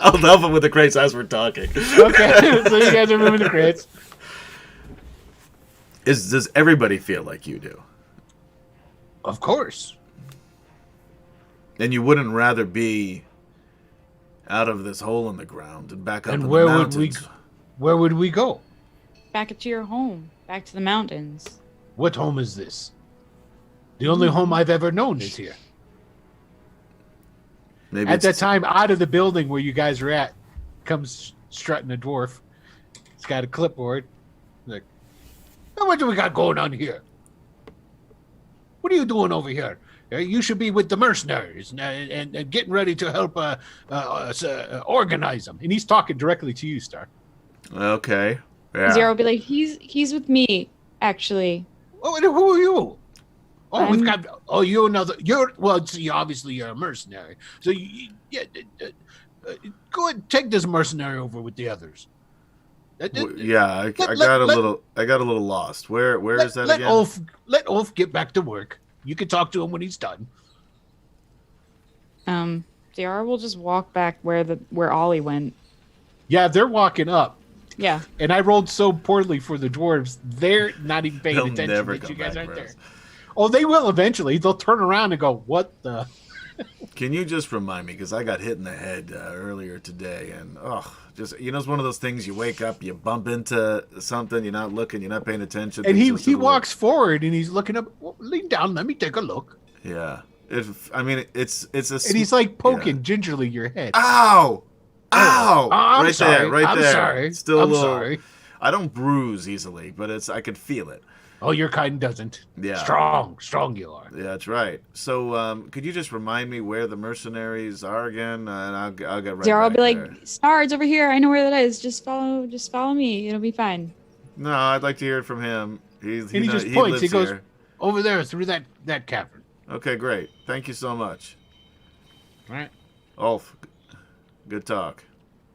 I'll help him with the crates as we're talking. Okay, so you guys are moving the crates. Does everybody feel like you do? Of course. And you wouldn't rather be out of this hole in the ground and back up And in where the would mountains? where would we go? Back to your home. Back to the mountains. What home is this? The only home I've ever known is here. Maybe At that it's- time, out of the building where you guys are at, comes strutting a dwarf. He's got a clipboard. Like, "Now what do we got going on here? What are you doing over here? You should be with the mercenaries and getting ready to help organize them." And he's talking directly to you, Star. Okay. Yeah. Zero will be like, he's with me, actually. Oh, and who are you? Oh, we've I'm- got. Oh, you another. You're well. See, obviously, you're a mercenary. So yeah, go ahead, take this mercenary over with the others. Yeah, I got a little lost. Where is that let again? Let Ulf get back to work. You can talk to him when he's done. Zara will just walk back where Ollie went. Yeah, they're walking up, Yeah. and I rolled so poorly for the dwarves. They're not even paying They'll attention never that you come guys back aren't for there. us. Oh, they will eventually. They'll turn around and go, "What the?" Can you just remind me, because I got hit in the head earlier today, and it's one of those things. You wake up, you bump into something, you're not looking, you're not paying attention. And things he just sort of walks forward and he's looking up. "Well, lean down, let me take a look." Yeah, it's a. And he's like poking gingerly your head. Ow! Ow! I'm right sorry. there, right I'm there. sorry. Still a I'm little. sorry. I don't bruise easily, but I could feel it. Oh, your kind doesn't. Yeah. Strong you are. Yeah, that's right. So, could you just remind me where the mercenaries are again? And I'll get right Zara will back be like, there. Snards over here. I know where that is. Just follow me. It'll be fine. No, I'd like to hear it from him. He just points. He lives goes, here. "Over there, through that cavern." Okay, great. Thank you so much. All right. Ulf, good talk.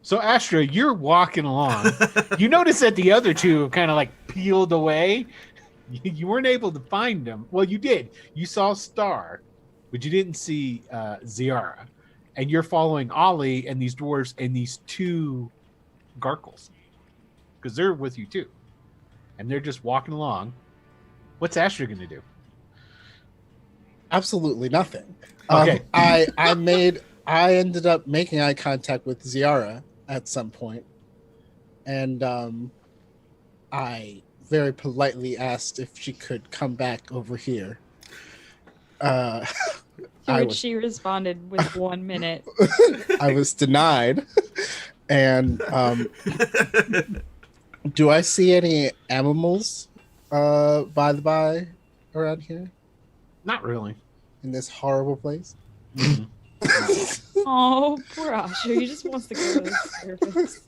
So, Astra, you're walking along. You notice that the other two kind of like peeled away. You weren't able to find them. Well, you did. You saw Star, but you didn't see Ziara. And you're following Ollie and these dwarves and these two Garkles. Because they're with you too. And they're just walking along. What's Astra going to do? Absolutely nothing. Okay. I ended up making eye contact with Ziara at some point, and I very politely asked if she could come back over here. To which she responded with 1 minute. I was denied. And do I see any animals by the by around here Not really. in this horrible place? Oh, poor Asher. He just wants to go to the surface.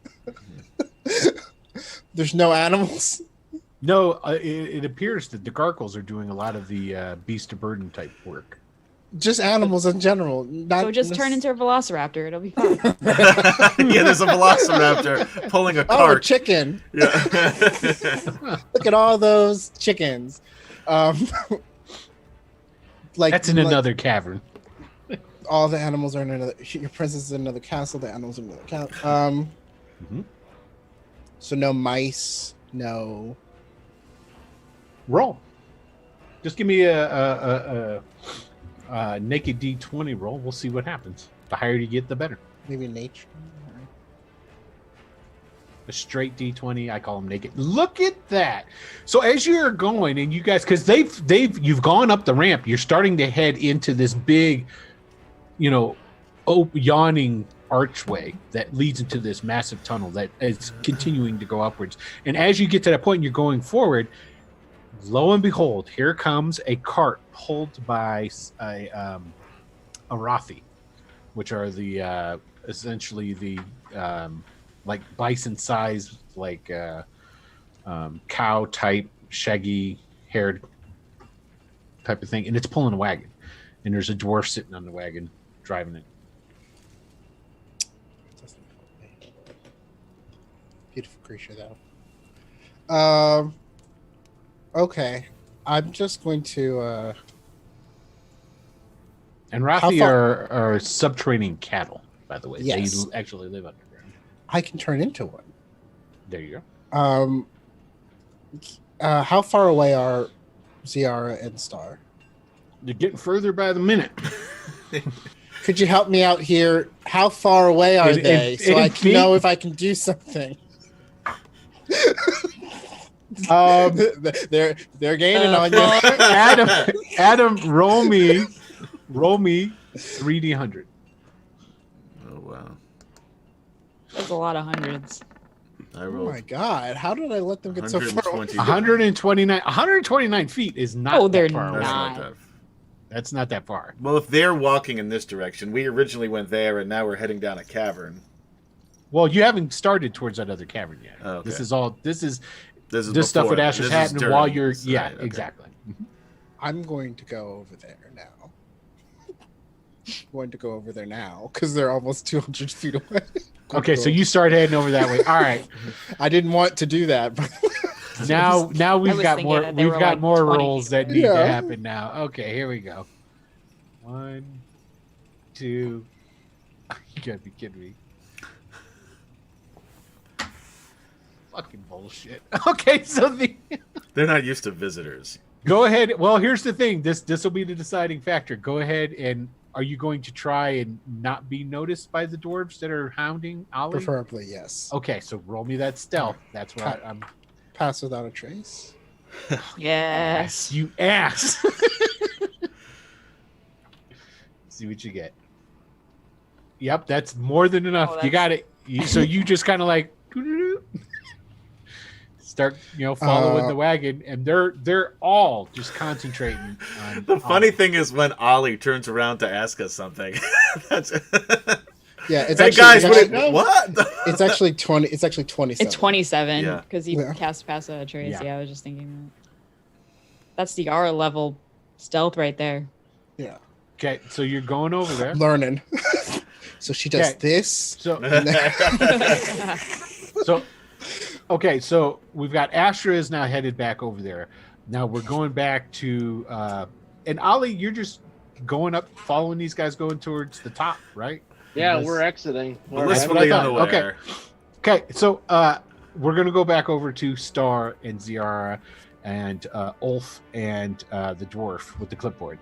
There's no animals. No, it appears that the Garkles are doing a lot of the beast of burden type work. Just animals in general. Not So just turn into a velociraptor. It'll be fine. Yeah, there's a velociraptor pulling a a cart. chicken. Yeah. Look at all those chickens. Like That's in another cavern. all the animals are in another. Your princess is in another castle. The animals are in another castle. Mhm. So no mice. No. Roll. Just give me a naked D20 roll. We'll see what happens. The higher you get, the better. Maybe nature. A straight D20. I call them naked. Look at that. So as you're going, and you guys, because you've gone up the ramp, you're starting to head into this big, yawning archway that leads into this massive tunnel that is continuing to go upwards. And as you get to that point, and you're going forward. Lo and behold, here comes a cart pulled by a Arathi, which are the essentially the like bison-sized, like cow type, shaggy haired type of thing, and it's pulling a wagon. And there's a dwarf sitting on the wagon driving it. Beautiful creature, though. Okay, I'm just going to. And Rathi are subterranean cattle, by the way. Yes. They actually live underground. I can turn into one. There you go. How far away are Ziara and Star? They're getting further by the minute. Could you help me out here? How far away are they, so I can know if I can do something? They're gaining on you. Adam, roll me 3D100. Oh wow, That's a lot of hundreds. I Oh rolled my god! How did I let them get so far? 129 feet is not. Oh, they're that far away. not. That's not that far. Well, if they're walking in this direction, we originally went there, and now we're heading down a cavern. Well, you haven't started towards that other cavern yet. Oh, okay. This is this before, stuff with Asher's this is Hat, and while during you're this, yeah, right, okay. exactly. I'm going to go over there now. Because they're almost 200 feet away. Okay, so you start heading over that way. All right. I didn't want to do that, but Now we've was got thinking more. that they We've were got like more 20 rolls feet that away. need to Yeah. happen now. Okay, here we go. 1, 2. You gotta be kidding me. Fucking bullshit. Okay, so They're not used to visitors. go ahead. Well, here's the thing. This will be the deciding factor. Go ahead and are you going to try and not be noticed by the dwarves that are hounding Ollie? preferably yes. Okay, so roll me that stealth. That's what I'm. Pass without a trace. Yes. You ass. See what you get. Yep, that's more than enough. Oh, You got it. So you just kind of like start, following the wagon, and they're all just concentrating on. The funny thing is when Ollie turns around to ask us something. That's Yeah, it's hey actually, guys, it's actually, what? it's actually 20. It's actually 27. It's 27 Yeah. because you Yeah. cast pass a trace. Yeah. Yeah. I was just thinking that. That's the R level stealth right there. Yeah, Okay, so you're going over there. learning. So she does Okay. this. So okay, so we've got Astra is now headed back over there. Now we're going back to and Ollie, you're just going up, following these guys going towards the top, right? Yeah, Because- we're exiting. We're Blissfully thought. unaware. Okay, so we're gonna go back over to Star and Ziara and Ulf and the dwarf with the clipboard.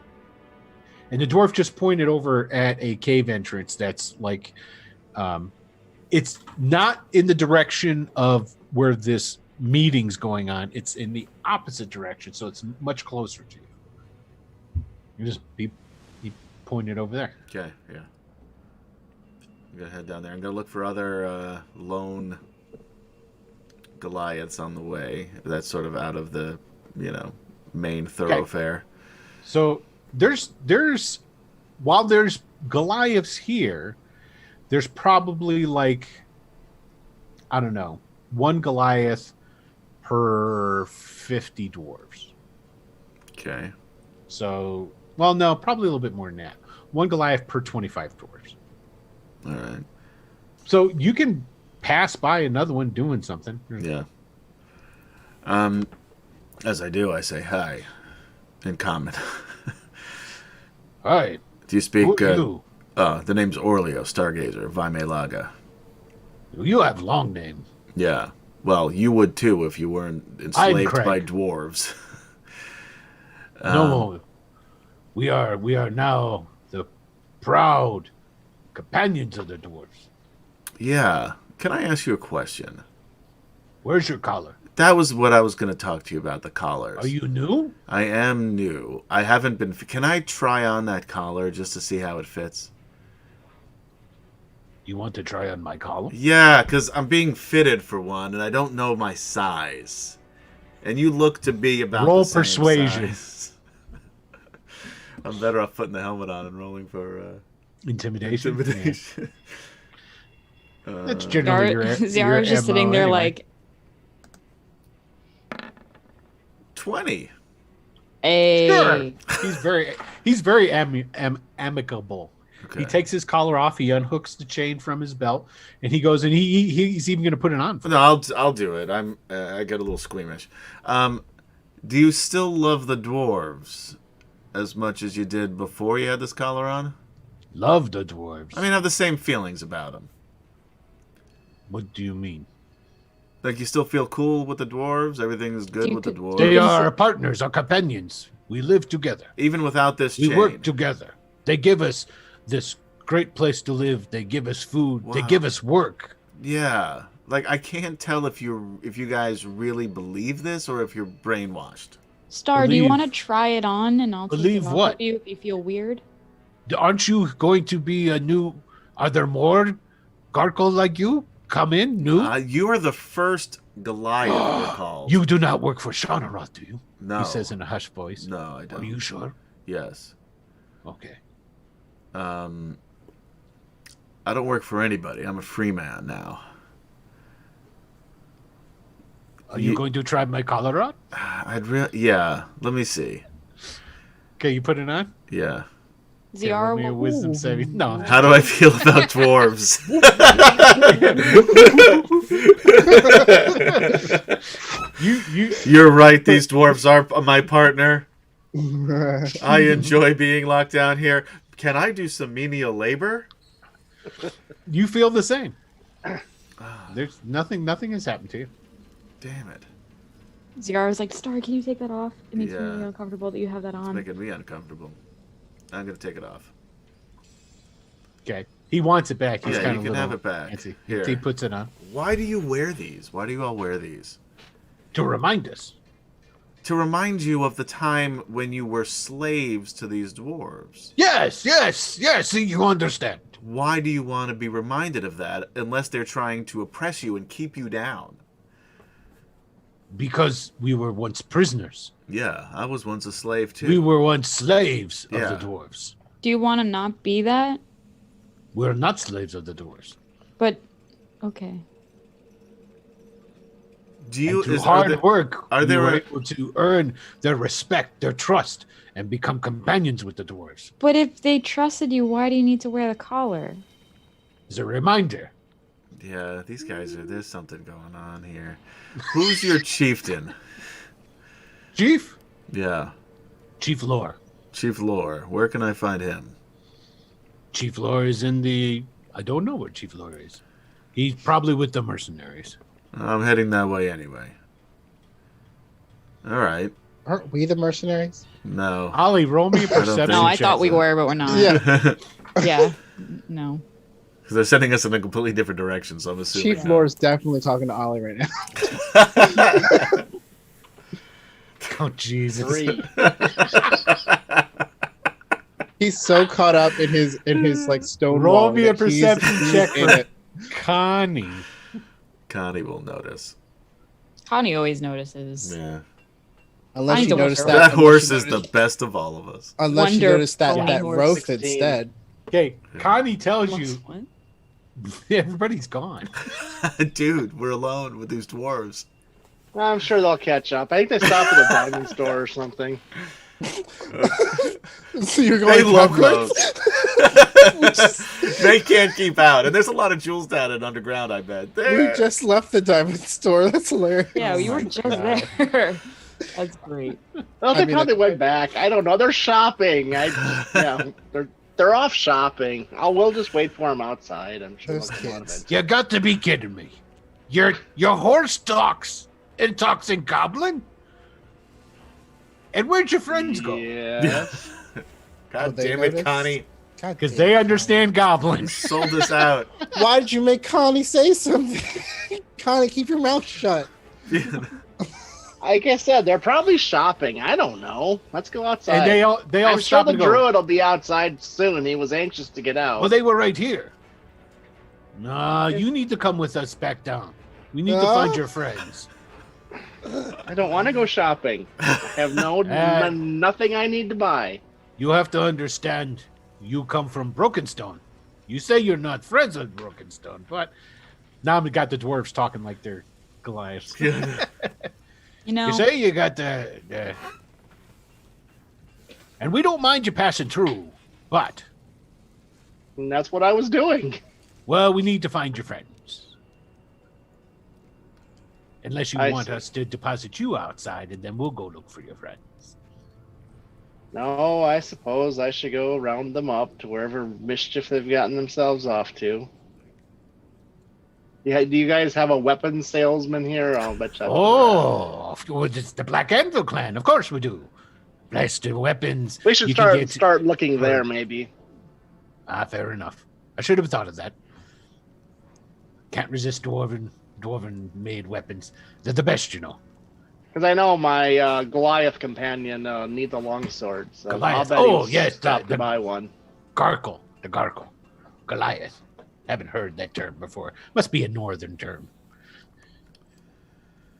And the dwarf just pointed over at a cave entrance that's like it's not in the direction of where this meeting's going on. It's in the opposite direction, so it's much closer to you. You just be pointed over there. Okay, yeah. I'm gonna head down there. I'm gonna look for other lone Goliaths on the way. That's sort of out of the, main thoroughfare. So there's while there's Goliaths here, there's probably like, I don't know, one Goliath per 50 dwarves. Okay. So, well, no, probably a little bit more than that. One Goliath per 25 dwarves. All right. So you can pass by another one doing something. Yeah. As I do, I say hi in common. All right. Do you speak? You The name's Orleo, Stargazer, Vaime Laga. you have long name. Yeah. Well, you would too if you weren't enslaved Craig. by dwarves. No, we are now the proud companions of the dwarves. Yeah. Can I ask you a question? Where's your collar? That was what I was going to talk to you about, the collars. Are you new? I am new. I haven't been... Can I try on that collar just to see how it fits? You want to try on my collar? Yeah, because I'm being fitted for one, and I don't know my size. And you look to be about Roll the same persuasion. size. I'm better off putting the helmet on and rolling for Intimidation. intimidation. That's generally your Ziara's just MO sitting there anyway. like, 20. hey. Sure. He's very amicable. Okay. He takes his collar off. He unhooks the chain from his belt, and he goes and he's even going to put it on. No, I'll do it. I get a little squeamish. Do you still love the dwarves as much as you did before you had this collar on? Love the dwarves. I mean, I have the same feelings about them. What do you mean? Like, you still feel cool with the dwarves? Everything is good You with the could- dwarves? They are our partners, our companions. We live together. Even without this We chain? work together. They give us this great place to live. They give us food. They Wow. give us work. Yeah. Like, I can't tell if you guys really believe this or if you're brainwashed. Star, do you Believe- want to try it on and I'll take Believe it off what? of you if you feel weird? Aren't you going to be a new? Are there more Garkle like you? Come in, new. You are the first Goliath we're called. You do not work for Shaunaroth, do you? No. He says in a hushed voice. No, I don't. Are you sure? Yes. Okay. I don't work for anybody. I'm a free man now. Are you going to try my collar on? Yeah. Let me see. Okay, you put it on. Yeah. Okay, Ziara, roll me a wisdom saving. No. How do I feel about dwarves? You're right. These dwarves are my partner. I enjoy being locked down here. Can I do some menial labor? You feel the same. There's nothing has happened to you. Damn it. Ziara's like, Star, can you take that off? It makes me Yeah. really uncomfortable that you have that It's on. making me uncomfortable. I'm gonna take it off. Okay. He wants it back. He's Yeah, kind you of can little have it back. antsy. Here. He puts it on Why do you wear these? Why do you all wear these? to remind us. To remind you of the time when you were slaves to these dwarves. Yes. You understand. Why do you want to be reminded of that unless they're trying to oppress you and keep you down? Because we were once prisoners. Yeah, I was once a slave too. We were once slaves of Yeah. the dwarves. Do you want to not be that? We're not slaves of the dwarves. But, okay. Do you? And through Are hard there- work, are we there were a- able to earn their respect, their trust, and become companions with the dwarves. But if they trusted you, why do you need to wear the collar? As a reminder, Yeah, these guys are. There's something going on here. Who's your chieftain? Chief Yeah, Lore. Chief Lore. Where can I find him? Chief Lore is in the. I don't know where Chief Lore is. He's probably with the mercenaries. I'm heading that way anyway. All right. Aren't we the mercenaries? No. Ollie, roll me a don't think perception No, I check. thought we were, but we're not. Yeah. Yeah. No. Because they're sending us in a completely different direction, so I'm assuming. Chief no. Lore is definitely talking to Ollie right now. Oh Jesus! 3. He's so caught up in his like stone Roll wall me a that perception check in for it. Connie. Connie will notice. Connie always notices. Yeah. Unless I you don't notice care. that. That unless horse you is the notice- best of all of us. Unless you Wonder notice that pony that horse. Roth 16. instead. Okay, Connie tells you What? everybody's gone. Dude, we're alone with these dwarves. I'm sure they'll catch up. I think they stop at a diamond store or something. So you're They going love popcorn? those. They can't keep out. And there's a lot of jewels down in underground, I bet. We There. just left the diamond store. That's hilarious. Yeah, you Oh were my just God. there. That's great. Well, they I mean, probably went back. I don't know. They're shopping. They're off shopping. We'll just wait for them outside. I'm sure Those they'll come out kids. eventually. You got to be kidding me! Your horse talks and talks in Goblin. And where'd your friends go? Yeah. God Oh, they damn it, noticed? Connie. God Because damn they it, understand He goblins. sold us out. Colin. Why did you make Connie say something? Connie, keep your mouth shut. Like I said, they're probably shopping. I don't know. Let's go outside. And they all I'm sure stop the and go, druid will be outside soon. He was anxious to get out. well, they were right here. Nah, you need to come with us back down. We need to find your friends. I don't want to go shopping. I have nothing I need to buy. You have to understand, you come from Brokenstone. You say you're not friends with Brokenstone, but now we got the dwarves talking like they're Goliaths. You know, You say you got the... And we don't mind you passing through, but, And that's what I was doing. well, we need to find your friends. Unless you I want see. us to deposit you outside, and then we'll go look for your friends. No, I suppose I should go round them up to wherever mischief they've gotten themselves off to. Yeah, do you guys have a weapons salesman here? I'll bet you. Oh, it's the Black Anvil clan. Of course we do. Blessed weapons. We should you can start get- looking there, maybe. Fair enough. I should have thought of that. Can't resist dwarven made weapons. They're the best, you know. Because I know my Goliath companion needs a longsword. So Goliath. I'll bet Oh, he's yes, stopped the- to buy one. Gargle. The Gargle. Goliath. Haven't heard that term before. Must be a northern term.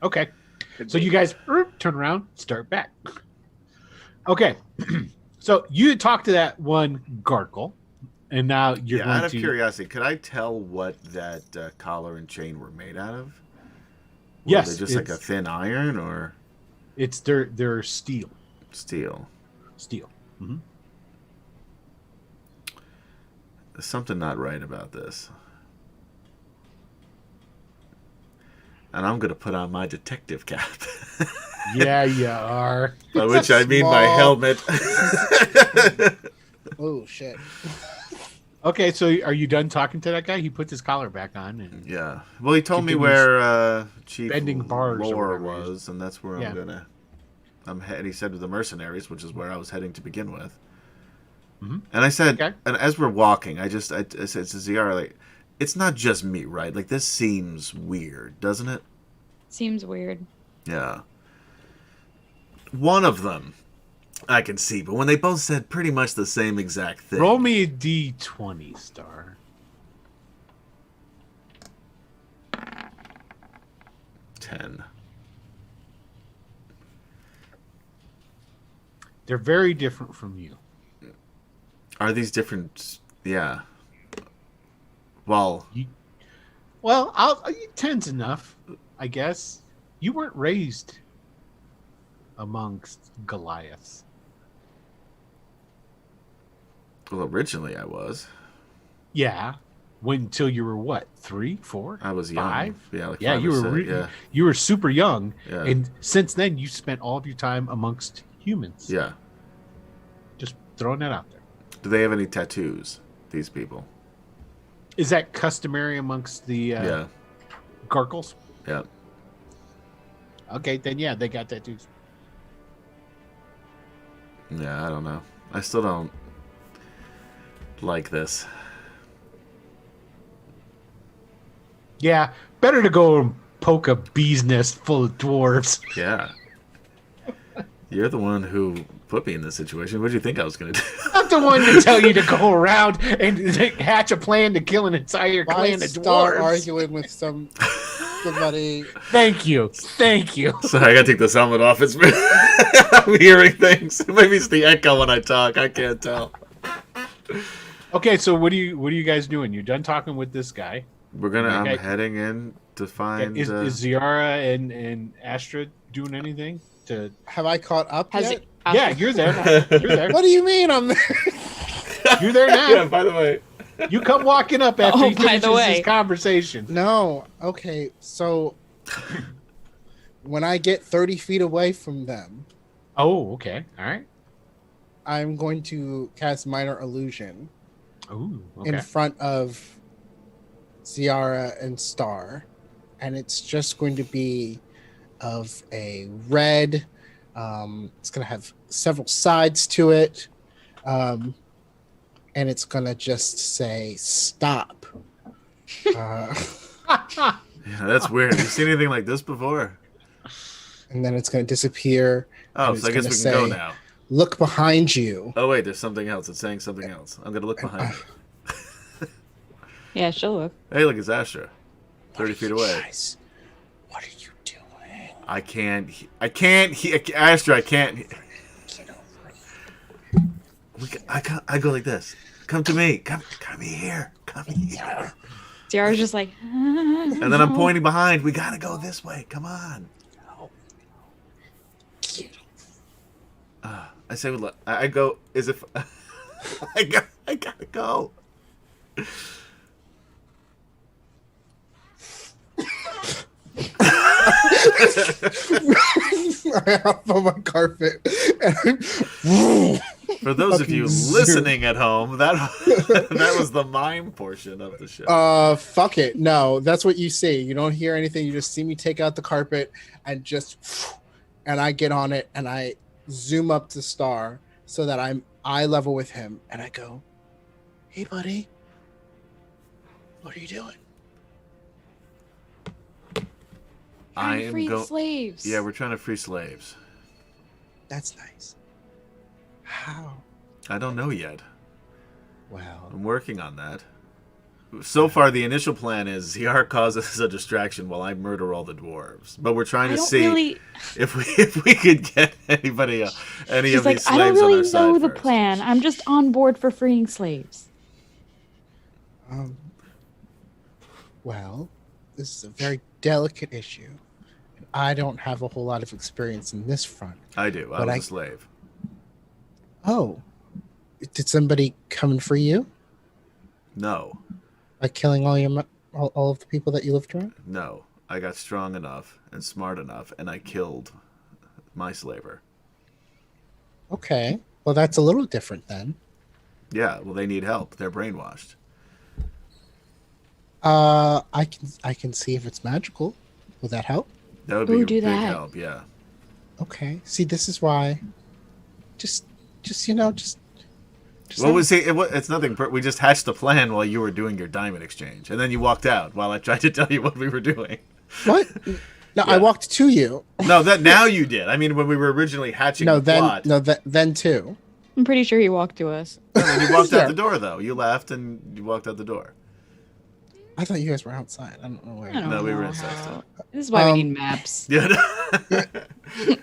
Okay. Could So be. you guys turn around, start back. Okay. So you talked to that one Gargle, and now you're Yeah, going out of to... curiosity, could I tell what that collar and chain were made out of? Were Yes, they just like a it's- thin iron or It's their steel. steel? Steel. Mhm. There's something not right about this. And I'm going to put on my detective cap. Yeah, you are. By It's which a I mean my small- helmet. Oh shit. Okay, so are you done talking to that guy? He puts his collar back on. And Yeah. Well, he told me Continues where Chief bending bars or Lore whatever it is. was, and that's where Yeah. I'm gonna. And he said to the mercenaries, which is where I was heading to begin with. Mhm. And I said, Okay. and as we're walking, I said to Ziara, like, it's not just me, right? Like, this seems weird, doesn't it? seems weird. Yeah. One of them I can see, but when they both said pretty much the same exact thing. roll me a d20, Star. 10. They're very different from you. Are these different? Yeah. Well, Well, 10's enough, I guess. You weren't raised amongst Goliaths. originally I was. Yeah. Until you were what? 3, 4? I was young. 5? Yeah, like Yeah, 5 you or were 6, yeah. you were super young, Yeah. and since then you spent all of your time amongst humans. Yeah. Just throwing that out there. Do they have any tattoos? These people. Is that customary amongst the Yeah. Gargles? Yeah. Okay, then yeah, they got tattoos. Yeah. I don't know. I still don't like this. Yeah, better to go and poke a bee's nest full of dwarves. Yeah. You're the one who put me in this situation. What did you think I was going to do? I'm the one to tell you to go around and hatch a plan to kill an entire Why clan of start dwarves. arguing with somebody? Thank you. Thank you. So I got to take this helmet off. It's I'm hearing things. Maybe it's the echo when I talk. I can't tell. Okay, so what are you guys doing? You're done talking with this guy. We're gonna. Okay. I'm heading in to find. Is Ziara and Astra doing anything to? Have I caught up Has yet? it? Yeah, you're there. You're there. What do you mean I'm there? You're there now. yeah. By the way. You come walking up after Oh, he by finishes the way. this conversation. No. Okay, so when I get 30 feet away from them, Oh, okay. All right. I'm going to cast Minor Illusion Ooh, in okay. front of Ziara and Star, and it's just going to be of a red. It's going to have several sides to it, and it's gonna just say stop. Yeah, that's weird. Have you seen anything like this before? And then it's gonna disappear. Oh, and so I it's guess we gonna can go say, now. Look behind you. Oh wait, there's something else. It's saying something else. I'm gonna look behind me. Yeah, she'll look. Hey, look, it's Astra. 30 feet away. Guys, what are you doing? I can't. Astra, I can't. Get over it. I go like this. Come to me. Come here. Come here. Tiara's just like, And then I'm pointing behind. We gotta go this way. Come on. I say, look, I go as if I gotta go. I hop on my carpet. And For those of you listening at home, that was the mime portion of the show. Fuck it. No, that's what you see. You don't hear anything. You just see me take out the carpet and and I get on it and I zoom up to Star so that I'm eye level with him, and I go, "Hey, buddy, what are you doing?" I am free slaves. Yeah, we're trying to free slaves. That's nice. How? I don't know yet. Well, I'm working on that. So far, the initial plan is Ziar causes a distraction while I murder all the dwarves. But we're trying to see if we could get anybody, any She's of like, these I slaves don't on really our side know the first. plan. I'm just on board for freeing slaves. well, this is a very delicate issue. I don't have a whole lot of experience in this front. I do. I But was I- a slave. Oh, did somebody come and free you No. by killing all of the people that you lived around? No. I got strong enough and smart enough, and I killed my slaver. Okay, well that's a little different then. Yeah, well, they need help. They're brainwashed. I can see if it's magical. Will that help? That would Ooh, be do big that. help, yeah. Okay. See, this is why. Just What was he? It's nothing. We just hatched a plan while you were doing your diamond exchange, and then you walked out while I tried to tell you what we were doing. What? No, I Yeah. walked to you. No, that now you did. I mean, when we were originally hatching the plot. Then too. I'm pretty sure he walked to us. And you walked Yeah. out the door, though. You left and you walked out the door. I thought you guys were outside. I don't know where. I don't No, we were know inside how- still. This is why we Um, need maps. Yeah.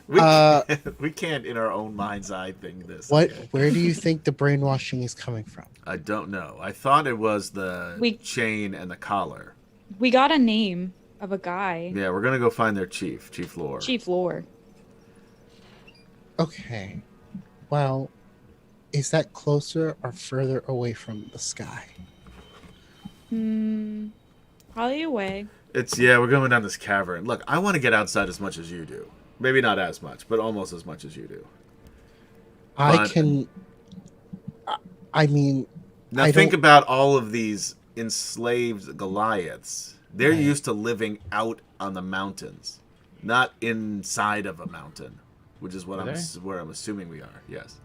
we, Uh, we can't, in our own mind's eye, think this. What? okay? Where do you think the brainwashing is coming from? I don't know. I thought it was the We- chain and the collar. We got a name of a guy. Yeah, we're gonna go find their chief, Chief Lore. Chief Lore. Okay. Well, is that closer or further away from the sky? Probably away. We're going down this cavern. Look, I want to get outside as much as you do. Maybe not as much, but almost as much as you do. I But- can. I mean, Now I think don't- about all of these enslaved Goliaths. They're Right. used to living out on the mountains, not inside of a mountain, which is what Are they? where I'm assuming we are. Yes.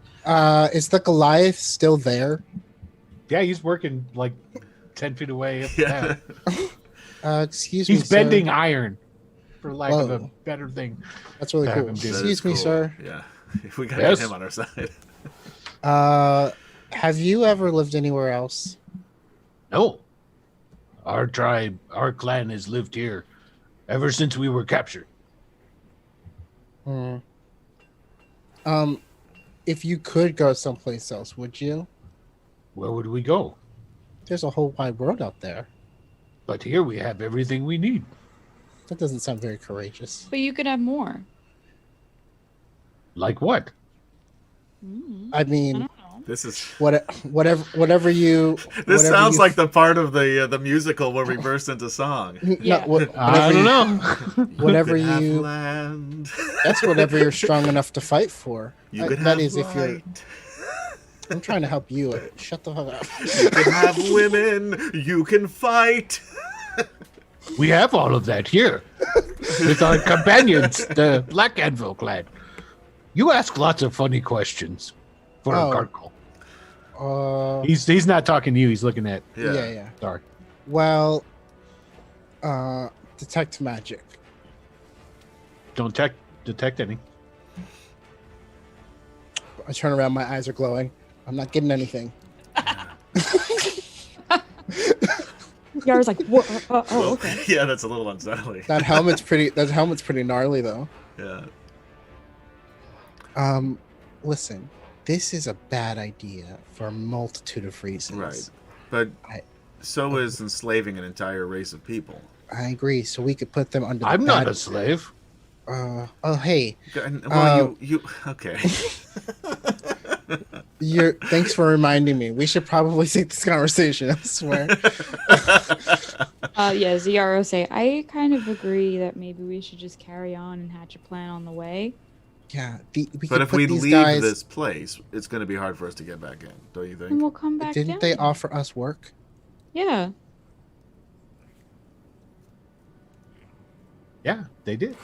is the Goliath still there? Yeah, he's working like 10 feet away. Up Yeah. Excuse me. He's bending Sir. iron, for lack of a Whoa. better thing. That's really to cool. have him do. That Excuse is me, cool. sir. Yeah. We gotta Yes. get him on our side. Have you ever lived anywhere else? No. Our tribe, our clan has lived here ever since we were captured. Hmm. If you could go someplace else, would you? Where would we go? There's a whole wide world out there. But here we have everything we need. That doesn't sound very courageous. But you could have more. Like what? I I mean, don't know. This is whatever you. this whatever sounds you- like the part of the musical where we burst into song. Yeah. I don't know. Whatever You could have you. land. That's whatever you're strong enough to fight for. You could That have is if you're. light. I'm trying to help you. Shut the fuck up. You can have women. You can fight. We have all of that here with our companions, the Black Anvil clan. You ask lots of funny questions for Oh. a Gargle. He's not talking to you. He's looking at Yeah. Star. Well, detect magic. Don't detect any. I turn around, my eyes are glowing. I'm not getting anything. Yara's like, what? Oh, okay. Yeah, that's a little unsettling. That helmet's pretty gnarly though. Yeah. Listen, this is a bad idea for a multitude of reasons. Right. But so is enslaving an entire race of people. I agree. So we could put them under. I'm not a slave. Hey. Well, you okay. Thanks for reminding me. We should probably take this conversation elsewhere. Yeah, ZRO say, I kind of agree that maybe we should just carry on and hatch a plan on the way. Yeah. But if we leave this place, it's going to be hard for us to get back in, don't you think? And we'll come back Didn't down. they offer us work? Yeah. Yeah, they did.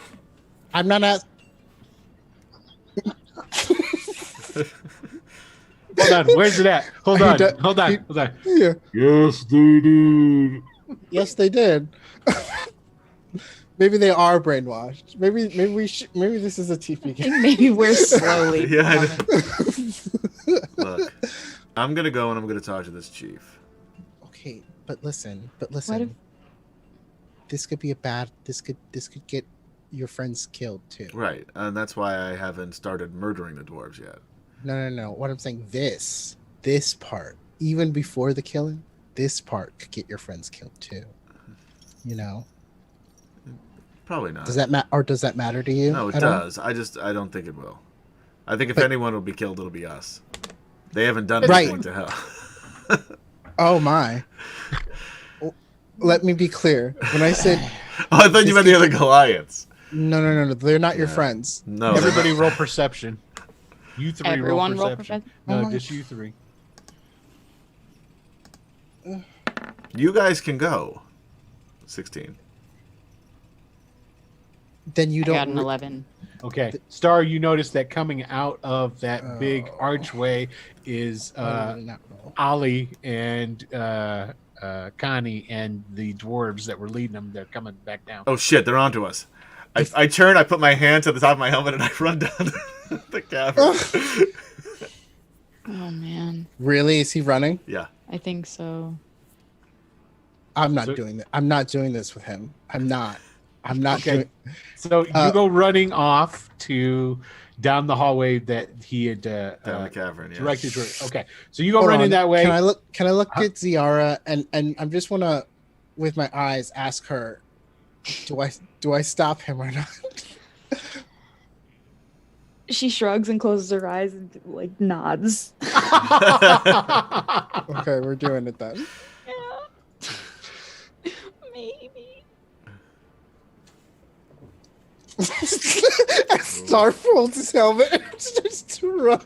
I'm not at. Hold on, where's it at? Hold on. Yeah. Yes, they did. Yes, they did. Maybe they are brainwashed. Maybe this is a TP I game. think maybe we're slowly. Yeah, I becoming- Look, I'm going to go and I'm going to talk to this chief. Okay, but listen. What if- This could be this could get your friends killed too. Right, and that's why I haven't started murdering the dwarves yet. No. What I'm saying, this part, even before the killing, this part could get your friends killed too. You know? Probably not. Does that matter to you? No, it at all? does. I don't think it will. I think if anyone will be killed, it'll be us. They haven't done Right. anything to hell. Oh my. Let me be clear. When I said Oh, I thought you meant the other Goliaths. no, they're not your friends. No, Everybody roll perception. You three Everyone roll roll perception. perception? No, Oh, just you three. you guys can go. 16. Then you I got don't. an 11. Okay. Star, you notice that coming out of that big archway is not roll. Ollie and Connie and the dwarves that were leading them. They're coming back down. Oh shit, they're onto us. I turn, I put my hand to the top of my helmet, and I run down the cavern. Oh, man. Really? Is he running? Yeah. I think so. I'm not So- doing that. I'm not doing this with him. I'm not Okay. doing. So you go running off to down the hallway that he had Down the cavern, yeah. directed toward. Okay. So you go Hold running on. that way. Can I look at Ziara and I'm just wanna, with my eyes, ask her, do I stop him or not? She shrugs and closes her eyes and like nods. Okay, we're doing it then. Yeah. Maybe. Star folds his helmet and starts to run.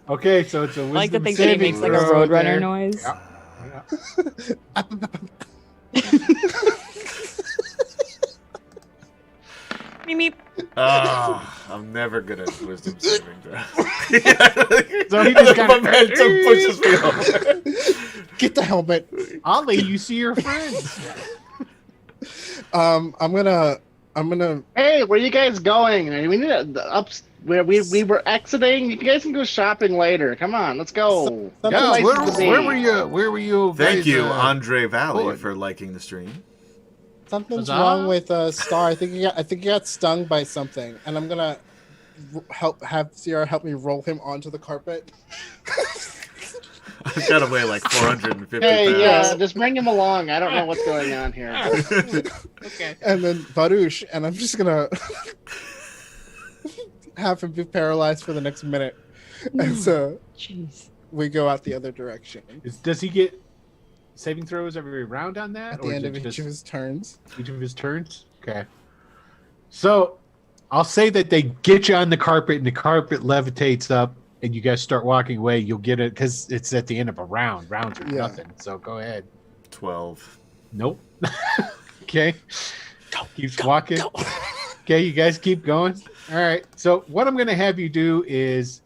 Okay, so it's a wisdom I like to think that he saving makes like a throw roadrunner there. noise. Yeah. Meep, meep. I'm never good at wisdom saving throw. So he just kinda- momentum pushes me over. Get the helmet. Ollie, you see your friends. I'm gonna. Hey, where you guys going? We need up where we were exiting. You guys can go shopping later. Come on, let's go. Something Yeah, places to be. where were you? Where were you? Thank guys, you, Andre Valley, Lord. for liking the stream. Something's Huzzah. wrong with Star. I think he got stung by something, and I'm gonna have Sierra help me roll him onto the carpet. I've got to weigh like 450 Hey, pounds. yeah, just bring him along. I don't know what's going on here. Okay. And then Baruch, and I'm just gonna have him be paralyzed for the next minute, and so Jeez. we go out the other direction Does he get saving throws every round on that? at the or end is of it each just of his turns. each of his turns? Okay. So I'll say that they get you on the carpet and the carpet levitates up and you guys start walking away. You'll get it because it's at the end of a round. Rounds are Yeah. nothing. So go ahead. 12. Nope. Okay. Keeps walking. Okay, you guys keep going. All right. So what I'm going to have you do is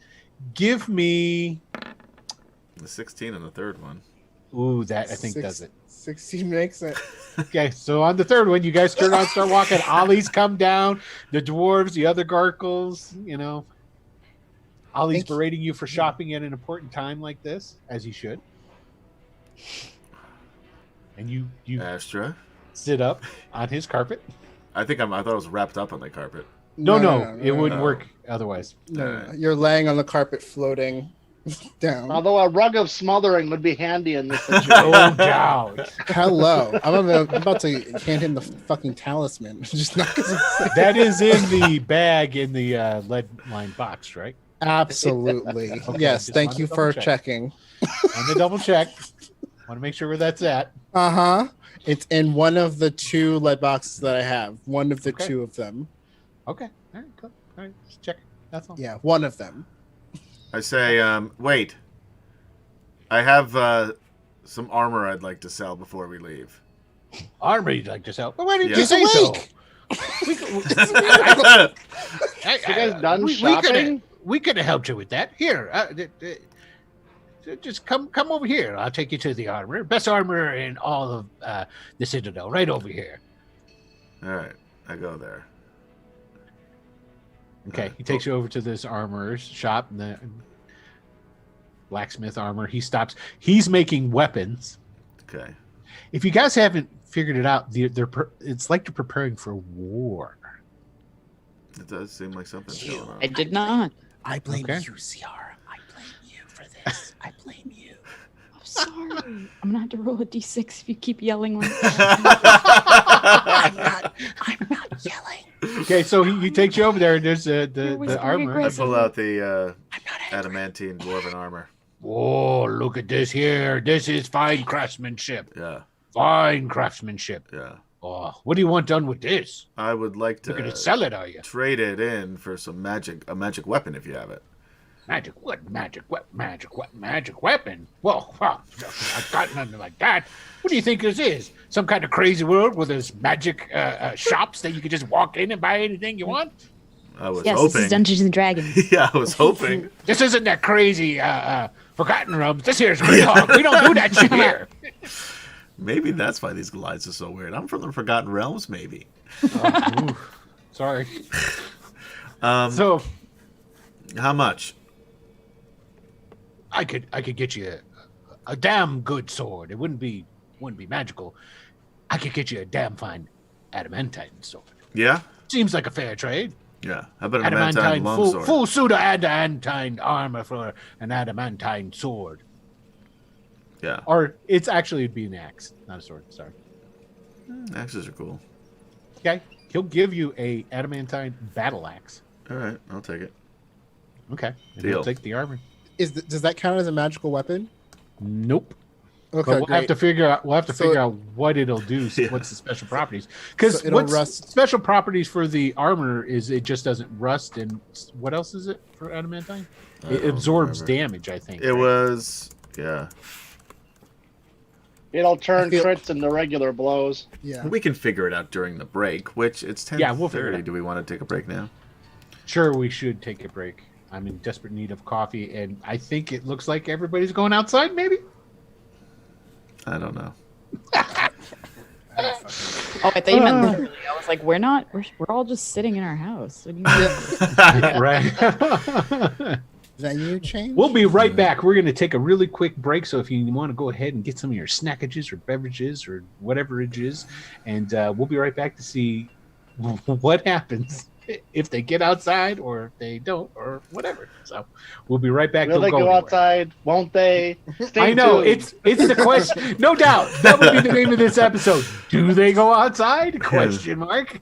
give me. The 16 on the third one. Ooh, that I think does it. 16 makes it. Okay, so on the third one, you guys turn on, start walking. Ollie's come down. The dwarves, the other gargles. Ollie's Thank you. berating you for shopping at an important time like this, as he should. And you Astra. sit up on his carpet. I thought it was wrapped up on the carpet. No, it wouldn't no. work otherwise. No. You're laying on the carpet, floating down. Although a rug of smothering would be handy in this situation. Oh, down. Hello. I'm about to hand him the fucking talisman. Just not 'cause I'm That is in the bag in the lead line box, right? Absolutely. Okay, Yes. just Thank wanted you to for double check. checking. On the double check. Want to make sure where that's at. Uh-huh. It's in one of the 2 lead boxes that I have. One of the Okay. 2 of them. Okay. All right, cool. All right, just check. That's all. Yeah, one of them. I say, wait. I have some armor I'd like to sell before we leave. Armor you'd like to sell. Well, why didn't you Yeah. say He's so? awake. You guys done shopping? We could have helped you with that. Here, just come over here. I'll take you to the armor. Best armor in all of the Citadel, right over here. All right, I go there. Okay, he takes you over to this armorer's shop, and the blacksmith armor. He stops. He's making weapons. Okay. If you guys haven't figured it out, it's like they're preparing for war. It does seem like something's going on. I did not. I blame Okay. you, Ciara. I blame you for this. I blame you. I'm sorry. I'm gonna have to roll a d6 if you keep yelling like that. I'm not yelling. Okay, so he takes you over there, and there's You're the whispering armor. I aggressive. pull out the I'm not angry. adamantine dwarven armor. Whoa, look at this here. This is fine craftsmanship. Yeah, Fine craftsmanship. yeah. Oh, what do you want done with this? I would like You're going to to sell it, are you? trade it in for a magic weapon if you have it. Magic what? Magic weapon? Whoa, I've got nothing like that. What do you think this is? Some kind of crazy world where there's magic shops that you can just walk in and buy anything you want? I was Yes, this hoping. is Dungeons and Dragons. Yeah, I was hoping. This isn't that crazy Forgotten Realms. This here's Greyhawk. We don't do that shit here. Maybe that's why these glides are so weird. I'm from the Forgotten Realms, maybe. Ooh, sorry. So How much? I could get you a damn good sword. It wouldn't be magical. I could get you a damn fine adamantine sword. Yeah? Seems like a fair trade. Yeah. How about an adamantine longsword? full suit of adamantine armor for an adamantine sword. Yeah. Or it'd be an axe, not a sword. Sorry. Axes are cool. Okay, he'll give you a adamantine battle axe. All right, I'll take it. Okay, and Deal. he'll take the armor. Does that count as a magical weapon? Nope. Okay, But we'll have great. to figure out. We'll have to So- figure out what it'll do. Yeah. What's the special properties? Because So it'll what's rust. special properties for the armor is it just doesn't rust, and what else is it for adamantine? I It don't absorbs remember. damage, I think. It right? was, yeah. It'll turn I feel- crits into regular blows. Yeah. We can figure it out during the break, which it's 10:30. Yeah, we'll figure it out. Do we want to take a break now? Sure, we should take a break. I'm in desperate need of coffee, and I think it looks like everybody's going outside. Maybe. I don't know. Oh, I thought you meant literally. I was like, we're not. We're all just sitting in our house. What do you mean? Right. Venue change? We'll be right back. We're going to take a really quick break. So if you want to go ahead and get some of your snackages or beverages or whatever it is, and we'll be right back to see what happens if they get outside or if they don't or whatever. So we'll be right back. Will Don't they go go anywhere. outside? Won't they? Stay I know tuned. it's the question. No doubt that would be the name of this episode. Do they go outside? Question mark.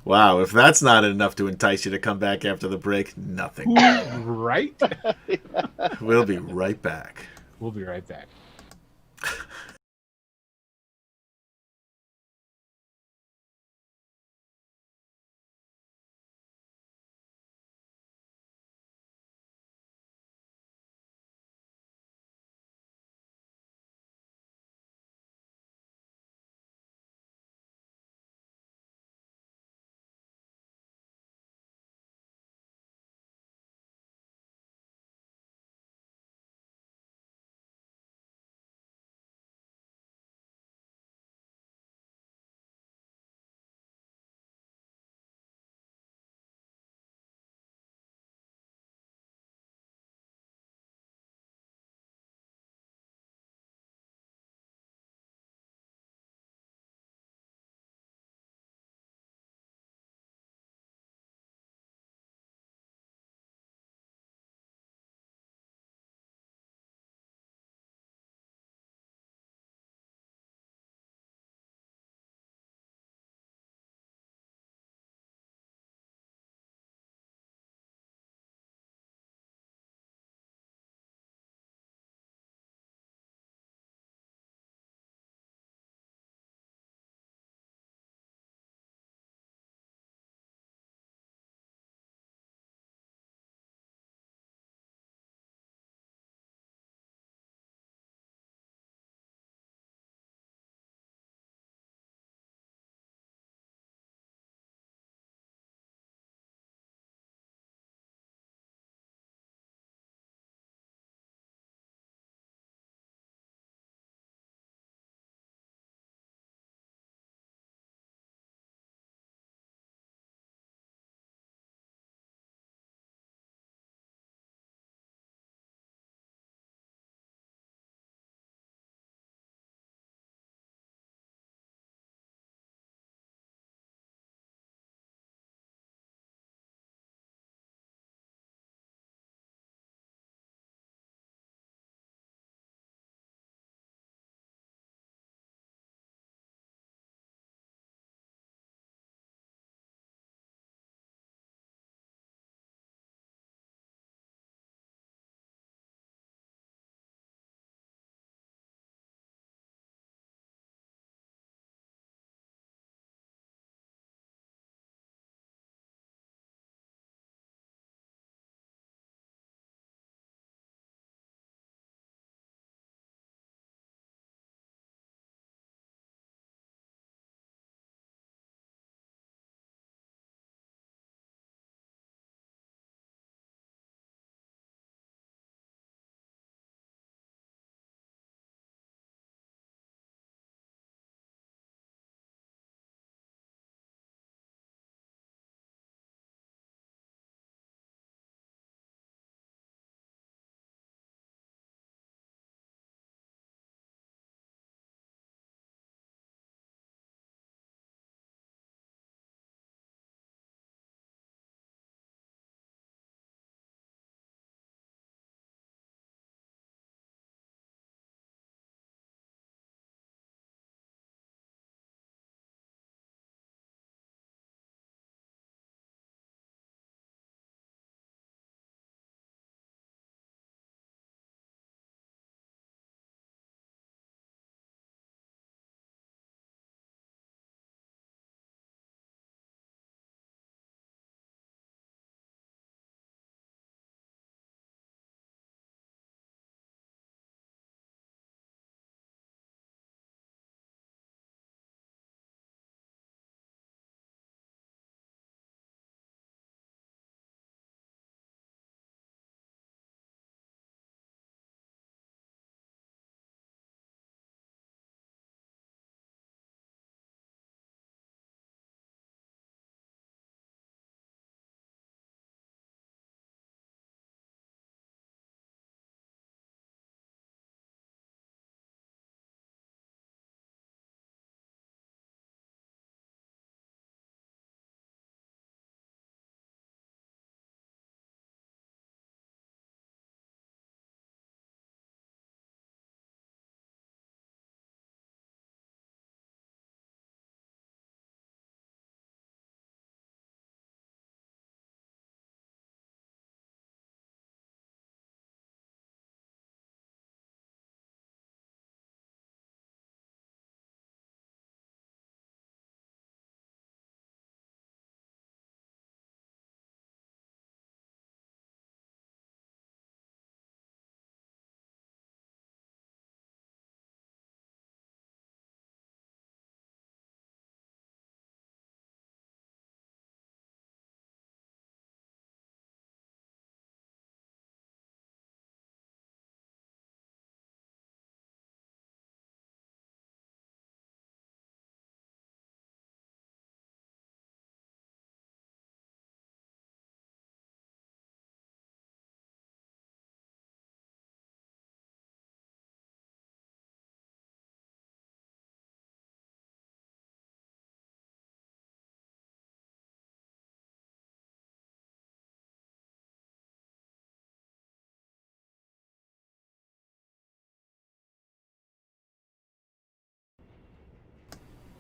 Wow, if that's not enough to entice you to come back after the break, nothing. Right. We'll be right back. We'll be right back.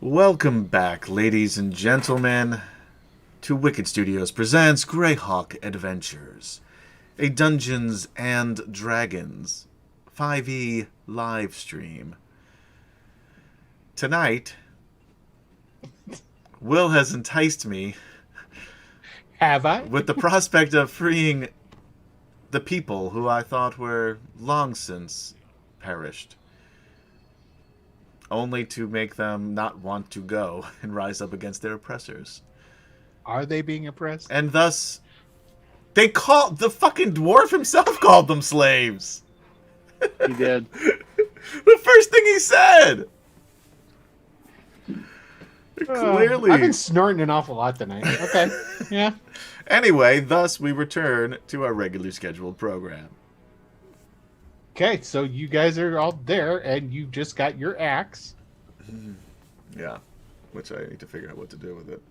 Welcome back, ladies and gentlemen, to Wicked Studios presents Greyhawk Adventures, a Dungeons and Dragons 5e live stream. Tonight, Will has enticed me Have I? with the prospect of freeing the people who I thought were long since perished, only to make them not want to go and rise up against their oppressors. Are they being oppressed? And thus, the fucking dwarf himself called them slaves. He did. The first thing he said. Clearly. I've been snorting an awful lot tonight. Okay. Yeah. Anyway, thus we return to our regularly scheduled program. Okay, so you guys are all there, and you just got your axe. Yeah, which I need to figure out what to do with it.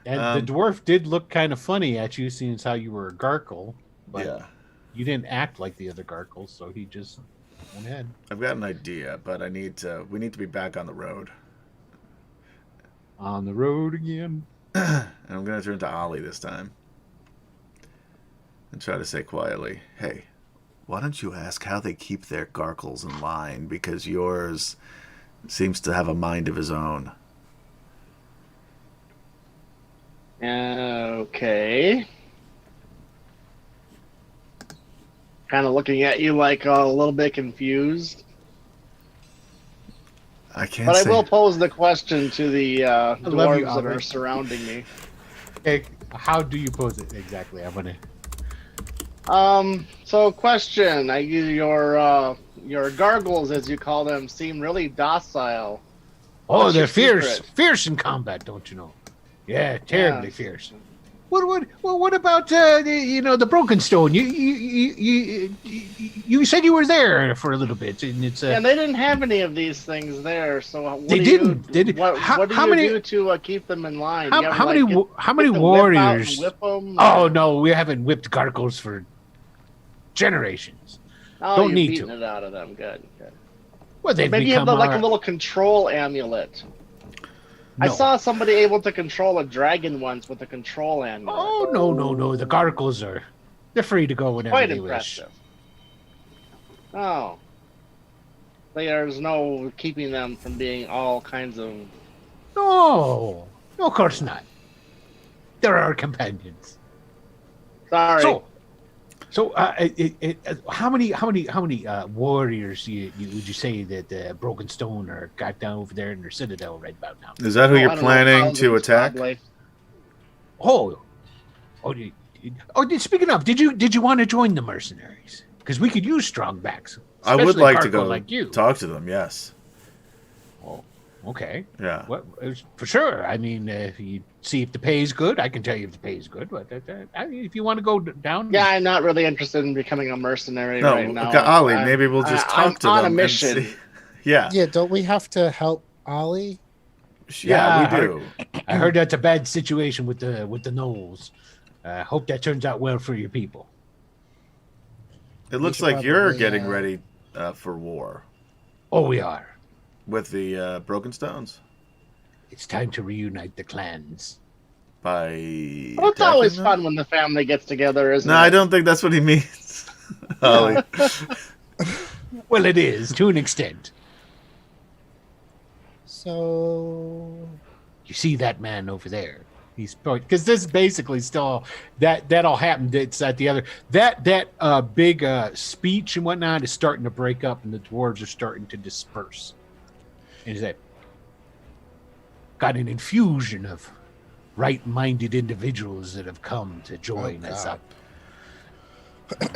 And the dwarf did look kind of funny at you, seeing as how you were a gargle. But Yeah. you didn't act like the other gargles, so he just went ahead. I've got an idea, but we need to be back on the road. On the road again. And I'm going to turn to Ollie this time. And try to say quietly, hey, why don't you ask how they keep their gargles in line? Because yours seems to have a mind of his own. Okay. Kind of looking at you like a little bit confused. I can't But say... I will pose the question to the love you, dwarves that Albert. are surrounding me. Okay, how do you pose it exactly? I'm gonna. So question, your gargles, as you call them, seem really docile. Oh, What's they're your fierce, secret? fierce in combat, don't you know? Yeah, terribly Yeah. fierce. What about the Broken Stone? You said you were there for a little bit, and it's And they didn't have any of these things there, so what They do didn't. You, They did- What, how- what do how you many- do to keep them in line? how, You have, how like, many get- how many get the whip out and warriors? whip 'em, Oh or- no, we haven't whipped gargles for generations. Oh, don't you're need beating to. it out of them. Good. Well, they've Maybe you have become like our- a little control amulet. I No. saw somebody able to control a dragon once with a control amulet. Oh no! The gargles they're free to go whenever Quite they impressive. Oh. There's no keeping them from being all kinds of... wish. No, of course not. They're our companions. Sorry. So, how many warriors would you say that Broken Stone are got down over there in their citadel right about now? Is that who Oh, I you're don't know, planning to thousands, attack? probably. Speaking of, did you want to join the mercenaries? Because we could use strong backs. I would especially like to Gargoyle go like you. talk to them, yes. Oh, okay. Yeah. What for sure? I mean, if you see if the pay is good, I can tell you if the pay is good. But if you want to go down, Yeah, I'm not really interested in becoming a mercenary No, right now. okay, Ollie, I- maybe we'll just I'm talk to on them a mission. and see. Yeah. Yeah, don't we have to help Ollie? Yeah, Yeah, we do. I heard that's a bad situation with the Knolls. Hope that turns out well for your people. It looks should like you're probably, getting ready for war Oh, we are. with the Broken Stones It's time to reunite the clans. by. Well, it's always attacking them? fun when the family gets together, isn't No, it? I don't think that's what he means. Ollie. Well, it is to an extent. So You see that man over there? He's because this is basically still that all happened. It's at the other that big speech and whatnot is starting to break up, and the dwarves are starting to disperse. And is that got an infusion of right-minded individuals that have come to join us God. up.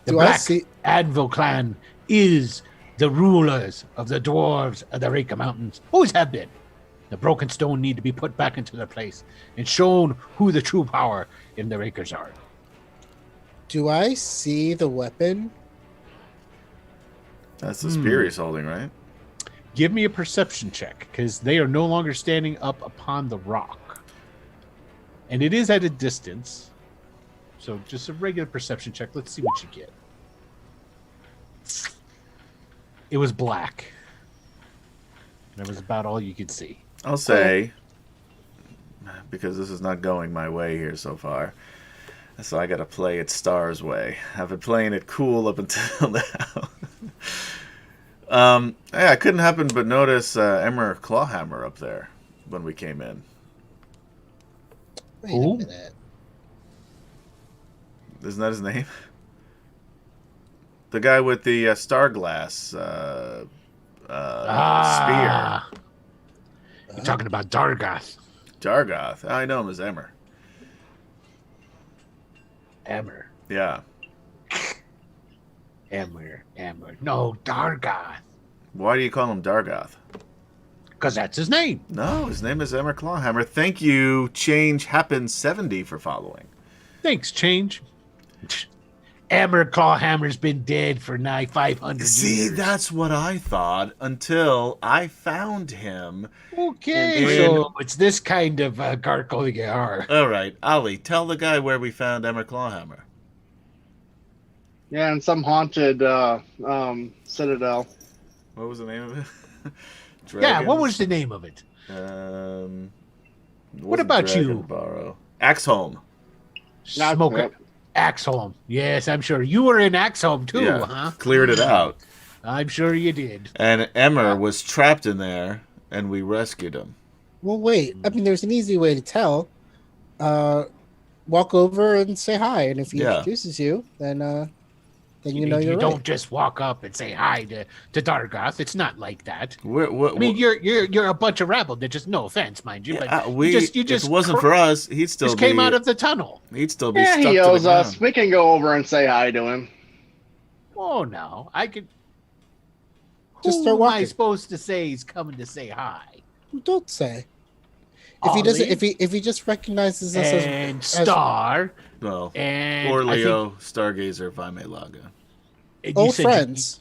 The Do I Black see- Anvil clan is the rulers of the dwarves of the Rika Mountains. Always have been. The Broken Stone need to be put back into their place and shown who the true power in the Rakers are. do I see the weapon? That's the spear he's holding, right? Give me a perception check, because they are no longer standing up upon the rock. And it is at a distance. So just a regular perception check. Let's see what you get. It was black. That was about all you could see. I'll say, because this is not going my way here so far, so I got to play it Star's way. I've been playing it cool up until now. Yeah, I couldn't happen but notice Emmer Clawhammer up there when we came in. Wait Who? a minute. Isn't that his name? The guy with the star glass spear. You're talking about Dargoth. Jargoth. I know him as Emmer. Emmer. Yeah. Emmer. No, Dargoth. Why do you call him Dargoth? Because that's his name. No, his name is Emmer Clawhammer. Thank you, Change Happens 70 for following. Thanks, Change. Emmer Clawhammer's been dead for nigh 500 See, years. that's what I thought until I found him. Okay, And- so it's this kind of gargoyle you are. All right, Ali, tell the guy where we found Emmer Clawhammer. Yeah, in some haunted citadel. What was the name of it? Yeah, what was the name of it? What about you? Axholm. Not Smoker. that. Axholm. Yes, I'm sure. You were in Axholm too, Yeah, huh? cleared it out. I'm sure you did. And Emmer was trapped in there, and we rescued him. Well, wait. I mean, there's an easy way to tell. Walk over and say hi, and if he Yeah. introduces you, then you know you're right. don't just walk up and say hi to Dargoth. It's not like that. I I mean, you're a bunch of rabble that just, no offense, mind you, but you if it wasn't for us, he'd still just be. came out of the tunnel. He'd still be Yeah, stuck he to owes the us. ground. We can go over and say hi to him. Oh no, I could. Just Who start am I walking. supposed to say he's coming to say hi? Don't say. If he doesn't, Ollie if he just recognizes us and as Star Well, and or I think- Leo, Stargazer, Vime Laga. and you old said friends,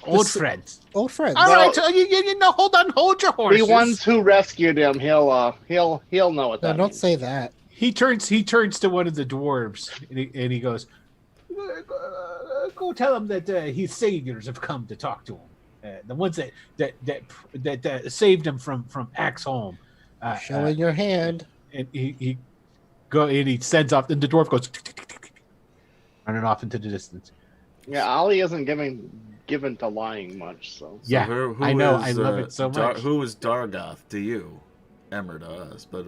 old This- friends. old friends. All No. right, so you know, hold your horses. The ones who rescued him, he'll know what No, that don't means. say that. He turns to one of the dwarves and he goes, "Go tell him that his saviors have come to talk to him. The ones that saved him from Axholm." Showing your hand. And he sends off, and the dwarf goes running off into the distance. Yeah, Ollie isn't given to lying much, so. Yeah, who I know. is, I love it so much. Who is Dargoth to you? Emmer to us, but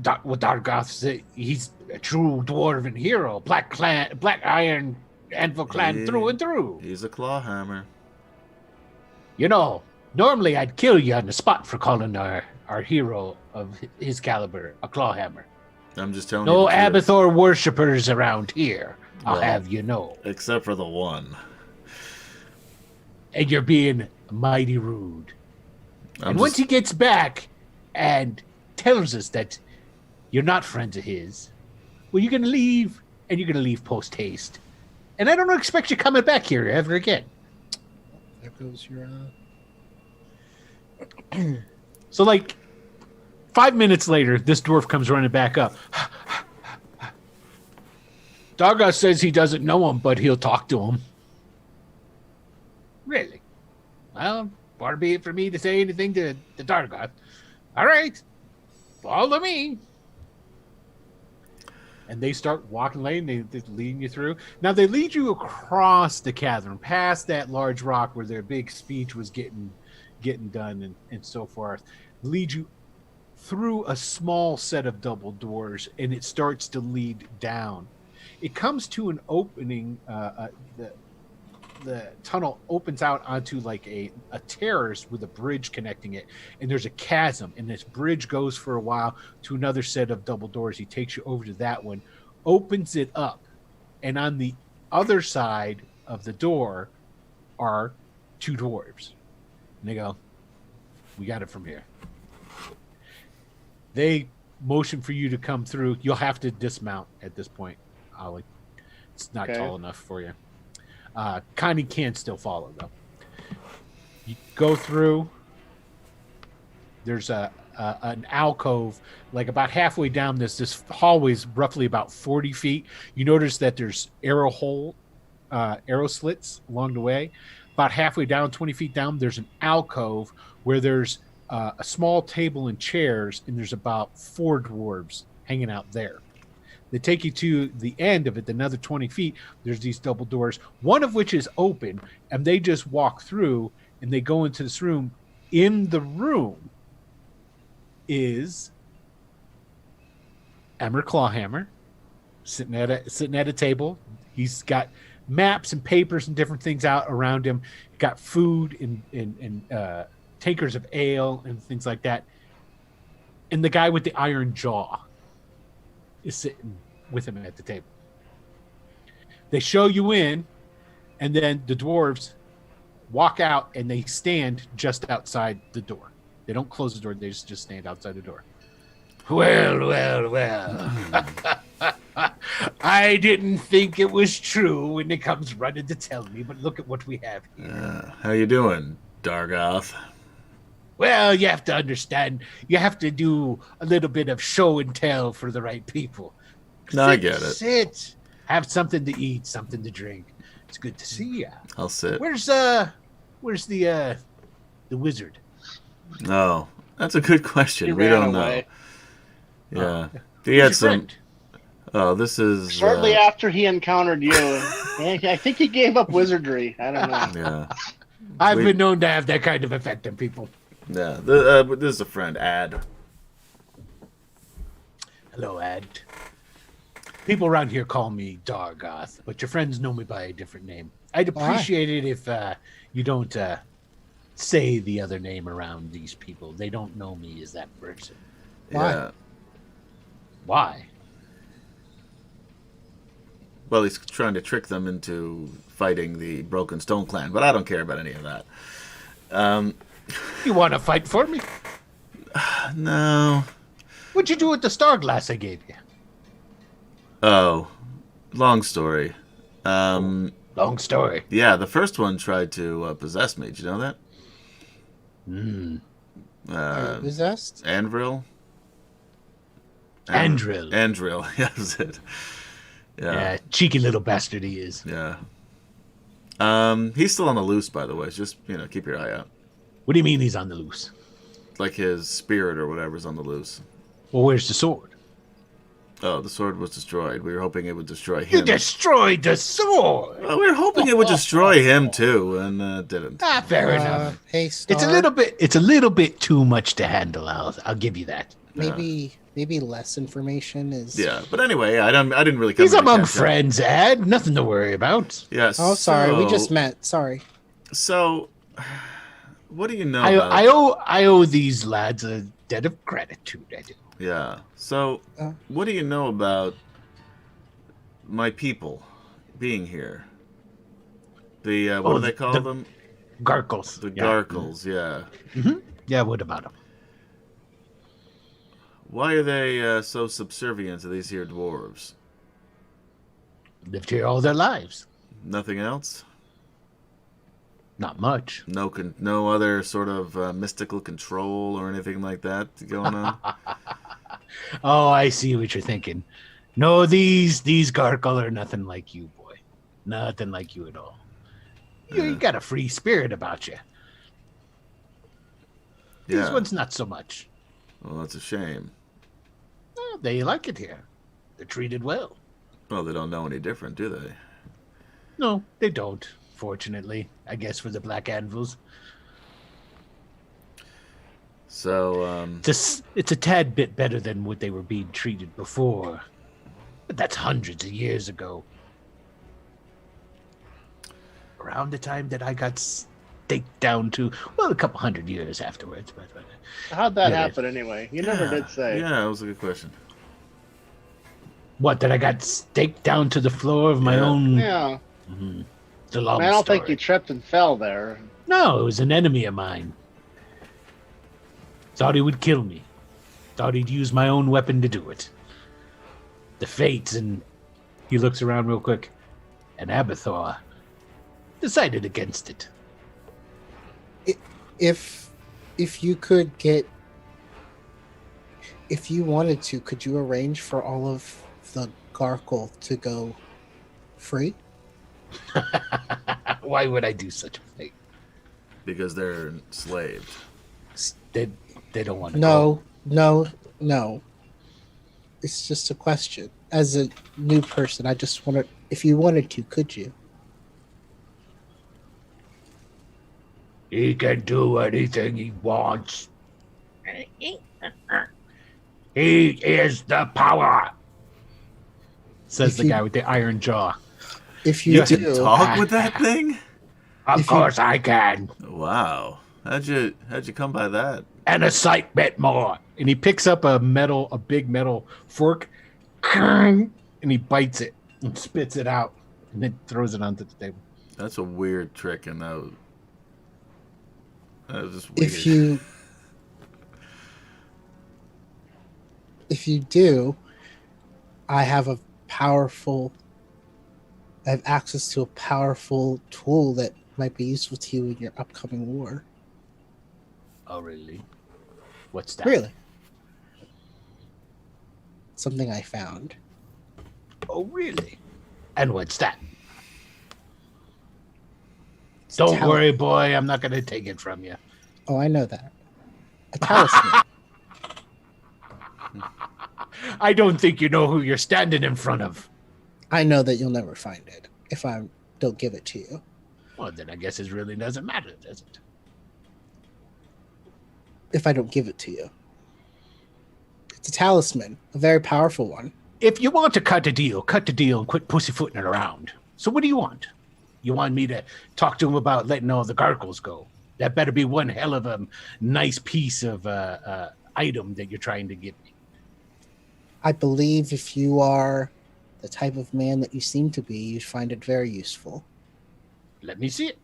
Dargoth, he's a true dwarven hero, black iron anvil clan Yeah. through and through. he's a clawhammer. You know, normally I'd kill you on the spot for calling our hero of his caliber a clawhammer. I'm just telling No you. the truth. Abathor worshippers around here. I'll Well. have you know. Except for the one. And you're being mighty rude. And once he gets back and tells us that you're not friends of his, well, you're going to leave, and you're going to leave post haste. And I don't expect you coming back here ever again. There goes your. So, like, 5 minutes later, this dwarf comes running back up. Dargoth says he doesn't know him, but he'll talk to him. Really? Well, far be it for me to say anything to Dargoth. All right, follow me. And they start walking lane. They're leading you through. Now, they lead you across the cavern, past that large rock where their big speech was getting done and so forth. Lead you through a small set of double doors, and it starts to lead down. It comes to an opening. The tunnel opens out onto like a terrace with a bridge connecting it, and there's a chasm, and this bridge goes for a while to another set of double doors. He takes you over to that one, opens it up, and on the other side of the door are two dwarves. And they go, "We got it from here." They motion for you to come through. You'll have to dismount at this point, Ollie. It's not Okay. tall enough for you. Connie can still follow, though. You go through. There's an alcove, like about halfway down this hallway is roughly about 40 feet. You notice that there's arrow slits along the way. About halfway down, 20 feet down, there's an alcove where there's a small table and chairs, and there's about 4 dwarves hanging out there. They take you to the end of it, another 20 feet. There's these double doors, one of which is open, and they just walk through and they go into this room. In the room is Emmer Clawhammer sitting at a table. He's got maps and papers and different things out around him. Got food and takers of ale and things like that. And the guy with the iron jaw is sitting with him at the table. They show you in, and then the dwarves walk out and they stand just outside the door. They don't close the door, they just stand outside the door. Well. I didn't think it was true when it comes running to tell me, but look at what we have here. How you doing, Dargoth? Well, you have to understand, you have to do a little bit of show and tell for the right people. No, I get it. Sit. Have something to eat, something to drink. It's good to see you. I'll sit. Where's the wizard? Oh, that's a good question. He We ran don't away. know. Yeah. He Who's had your some. friend? Oh, this is. Shortly after he encountered you, I think he gave up wizardry. I don't know. Yeah. I've been known to have that kind of effect on people. Yeah. This is a friend, Ad. Hello, Ad. People around here call me Dargoth, but your friends know me by a different name. I'd appreciate it if you don't say the other name around these people. They don't know me as that person. Yeah. Why? Well, he's trying to trick them into fighting the Broken Stone Clan, but I don't care about any of that. You want to fight for me? No. What'd you do with the star glass I gave you? Oh, long story. Long story. Yeah, the first one tried to possess me. Did you know that? Are you possessed? Andril? Andril. Andril, yeah, that's it. Yeah, cheeky little bastard he is. Yeah. He's still on the loose, by the way. Just, keep your eye out. What do you mean he's on the loose? Like his spirit or whatever's on the loose. Well, where's the sword? Oh, the sword was destroyed. We were hoping it would destroy You him. destroyed the sword! Well, we were hoping it would destroy him, too, and didn't. Fair enough. Hey, Star. It's a little bit too much to handle. I'll give you that. Maybe less information is. Yeah, but anyway, I didn't really come He's here to among catch up. friends, Ad. Nothing to worry about. Yes. Oh, sorry, we just met. Sorry. So, what do you know I about... I owe these lads a debt of gratitude. I do. Yeah. So, what do you know about my people being here? The what do they call them? Garkles. The Garkles. Yeah. Mm-hmm. Yeah. What about them? Why are they so subservient to these here dwarves? Lived here all their lives. Nothing else? Not much. No other sort of mystical control or anything like that going on? Oh, I see what you're thinking. No, these Garkle are nothing like you, boy. Nothing like you at all. You got a free spirit about you. These ones not so much. Well, that's a shame. Oh, they like it here. They're treated well. Well, they don't know any different, do they? No, they don't. Fortunately, I guess for the Black Anvils. So, It's a tad bit better than what they were being treated before. But that's hundreds of years ago. Around the time that I got staked down to, well, a couple hundred years afterwards. But How'd that Yeah. happen anyway? You never did say. yeah, that was a good question. what, that I got staked down to the floor of my Yeah. own... Yeah. Mhm. It's a long I don't story. think you tripped and fell there. No, it was an enemy of mine. Thought he would kill me. Thought he'd use my own weapon to do it. The fates, and he looks around real quick, and Abathor decided against it. If you could get, if you wanted to, could you arrange for all of the Garkle to go free? Why would I do such a thing? Because they're enslaved. they don't want to No, no. It's just a question. As a new person, I just want to. If you wanted to, could you? He can do anything he wants. He is the power, says If the you- guy with the iron jaw. If You you can do, talk with that thing? Of If you- course I can. Wow. How'd you come by that? And a sight bit more. And he picks up a big metal fork, and he bites it and spits it out, and then throws it onto the table. That's a weird trick, and that was just weird. if you do, I have access to a powerful tool that might be useful to you in your upcoming war. Oh, really? What's that? Really? Something I found. Oh, really? And what's that? It's Don't worry, boy. I'm not going to take it from you. Oh, I know that. A talisman. I don't think you know who you're standing in front of. I know that you'll never find it if I don't give it to you. Well, then I guess it really doesn't matter, does it? If I don't give it to you. It's a talisman, a very powerful one. If you want to cut the deal and quit pussyfooting it around. So what do you want? You want me to talk to him about letting all the gargles go? That better be one hell of a nice piece of item that you're trying to give me. I believe if you are the type of man that you seem to be, you'd find it very useful. Let me see it.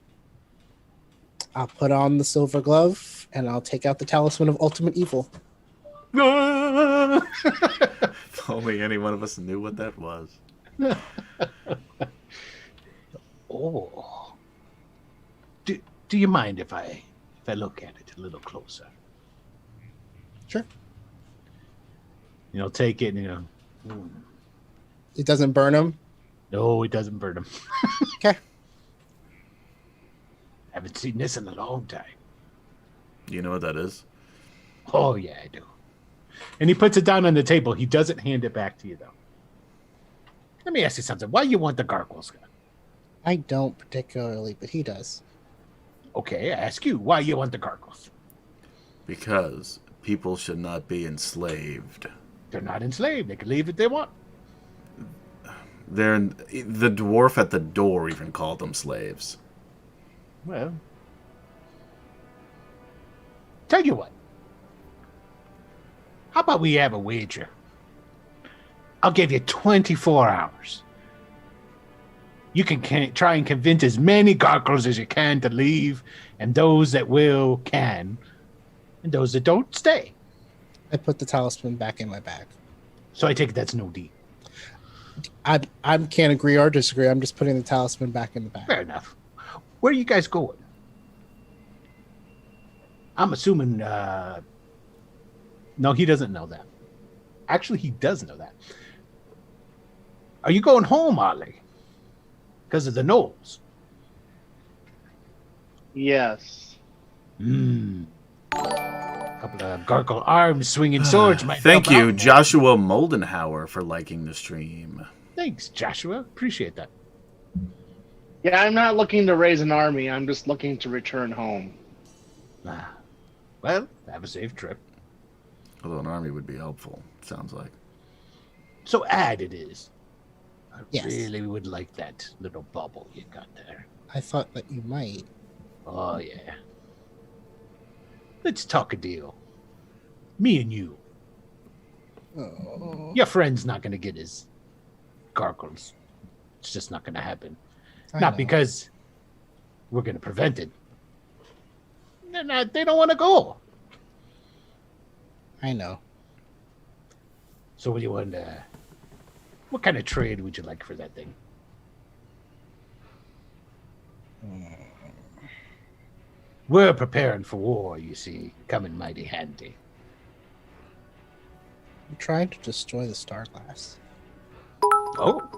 I'll put on the silver glove and I'll take out the talisman of ultimate evil. If only any one of us knew what that was. Oh. Do you mind if I look at it a little closer? Sure. Take it and It doesn't burn him. no, it doesn't burn him. Okay. Haven't seen this in a long time. You know what that is? Oh, yeah, I do. And he puts it down on the table. He doesn't hand it back to you, though. Let me ask you something. Why you want the gargoyles? I don't particularly, but he does. Okay, I ask you. Why you want the gargoyles? Because people should not be enslaved. They're not enslaved. They can leave if they want. The dwarf at the door even called them slaves. Well, tell you what. How about we have a wager? I'll give you 24 hours. You can try and convince as many gargoyles as you can to leave, and those that will can, and those that don't stay. I put the talisman back in my bag. So I take it that's no deal. I can't agree or disagree. I'm just putting the talisman back in the bag. Fair enough. Where are you guys going? I'm assuming. No, he doesn't know that. Actually, he does know that. Are you going home, Ollie? Because of the gnolls? Yes. Couple of gargoyle arms swinging swords might Thank help you, out. Joshua Moldenhauer, for liking the stream. Thanks, Joshua. Appreciate that. Yeah, I'm not looking to raise an army. I'm just looking to return home. Well, have a safe trip. Although an army would be helpful, sounds like. So add it is. I Yes. really would like that little bubble you got there. I thought that you might. Oh, yeah. Let's talk a deal. Me and you. Oh, Your friend's not going to get his gargles. It's just not going to happen. I Not know. because we're going to prevent it. They don't want to go. I know. So what do you want? What kind of trade would you like for that thing? We're preparing for war, you see. Coming mighty handy. I'm trying to destroy the star glass. Oh,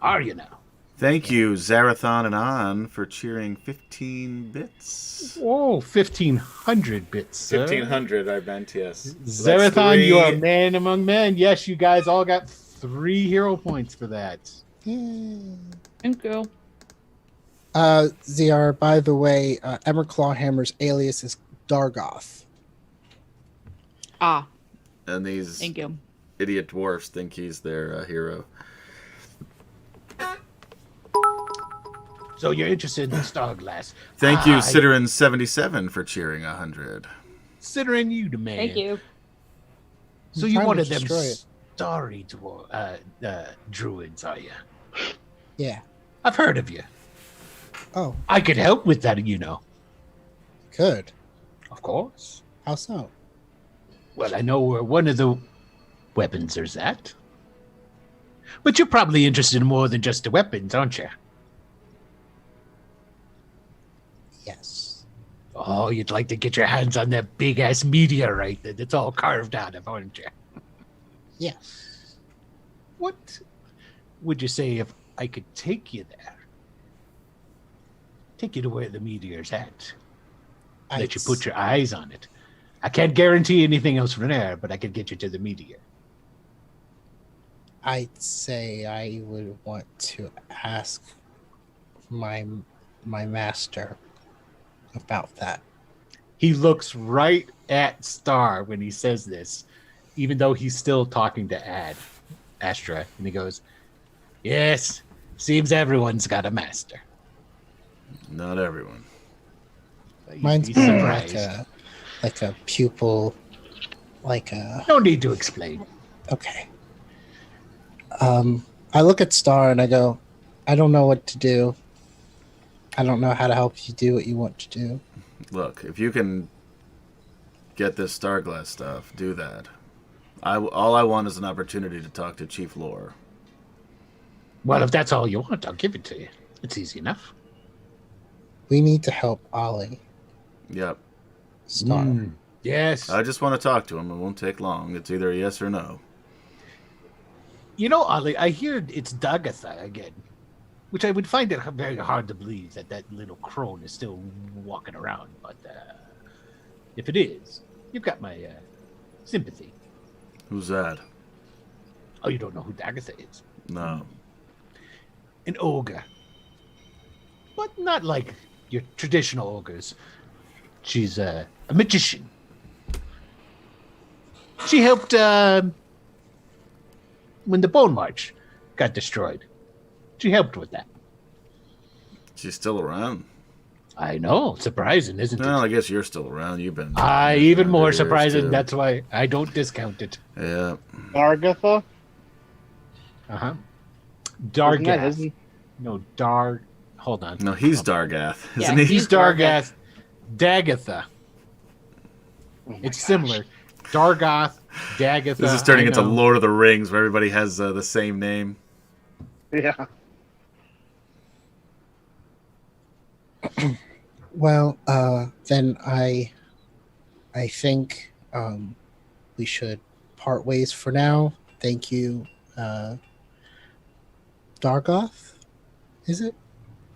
are you now? Thank you, Zarathon and On, for cheering 15 bits. Whoa, 1,500 bits, sir. 1,500, I meant, yes. So that's Zarathon, you are a three. man among men. Yes, you guys all got 3 hero points for that. Yay. Thank you. ZR, by the way, Emmer Clawhammer's alias is Dargoth. Ah, And these thank you. idiot dwarfs think he's their hero. So you're interested in Starglass. Thank you, Ciderin77, for cheering 100. Considering you the man. Thank you. So I'm you're trying one to of them destroy it. starry druids, are you? Yeah. I've heard of you. Oh, I could help with that, you know. good. Of course. How so? Well, I know where one of the weapons is at. But you're probably interested in more than just the weapons, aren't you? Yes. Oh, you'd like to get your hands on that big-ass meteorite that it's all carved out of, aren't you? Yes. What would you say if I could take you there? Take you to where the meteor's at. Let you put your eyes on it. I can't guarantee anything else from there, but I could get you to the meteor. I'd say I would want to ask my master about that. He looks right at Star when he says this, even though he's still talking to Astra, and he goes, "Yes, seems everyone's got a master." Not everyone. Mine's He's more surprised. like a pupil, like a No need to explain. okay. I look at Star and I go, I don't know what to do. I don't know how to help you do what you want to do. Look, if you can get this Starglass stuff, do that. All I want is an opportunity to talk to Chief Lore. Well, if that's all you want, I'll give it to you. It's easy enough. We need to help Ollie. Yep. Star. Yes. I just want to talk to him. It won't take long. It's either a yes or no. You know, Ollie, I hear it's Dagatha again, which I would find it very hard to believe that little crone is still walking around. But if it is, you've got my sympathy. Who's that? Oh, you don't know who Dagatha is? No. An ogre. But not like your traditional ogres. She's a magician. She helped when the Bone March got destroyed. She helped with that. She's still around. I know. Surprising, isn't Well, it? I guess you're still around. You've been... Even more years, surprising. too. That's why I don't discount it. Yeah. Argatha? Uh-huh. Isn't that Dargath. his- No, Hold on. No, he's Dargath, Yeah, isn't he? He's Dargath. Dagatha. Oh my It's gosh. similar. Dargoth, Dagatha. This is turning I into know. Lord of the Rings, where everybody has the same name. Yeah. Well, then I think we should part ways for now. Thank you, Dargoth. Is it?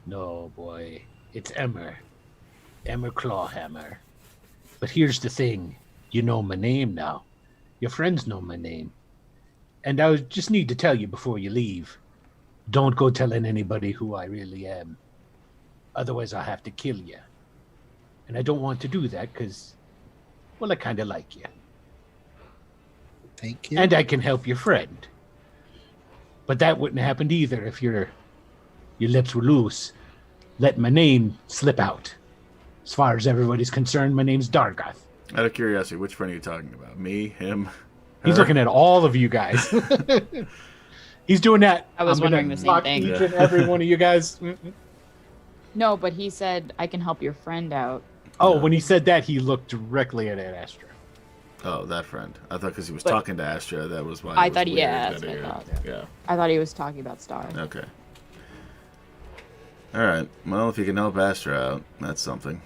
No, boy. It's Emmer. Emmer Clawhammer. But here's the thing. You know my name now. Your friends know my name. And I just need to tell you before you leave. Don't go telling anybody who I really am. Otherwise, I'll have to kill you. And I don't want to do that because, well, I kind of like you. Thank you. And I can help your friend. But that wouldn't have happened either if your lips were loose. Let my name slip out. As far as everybody's concerned, my name's Dargoth. Out of curiosity, which friend are you talking about? Me, him, He's her? looking at all of you guys. He's doing that. I was I'm gonna wondering the same block thing. Each and every one of you guys. No, but he said I can help your friend out. Oh, when he said that, he looked directly at Astra. Oh, that friend. I thought because he was But- talking to Astra, that was why. I it was thought- weird yeah, that that's what I he- thought. Yeah. I thought he was talking about Star. Okay. All right. Well, if you can help Astra out, that's something.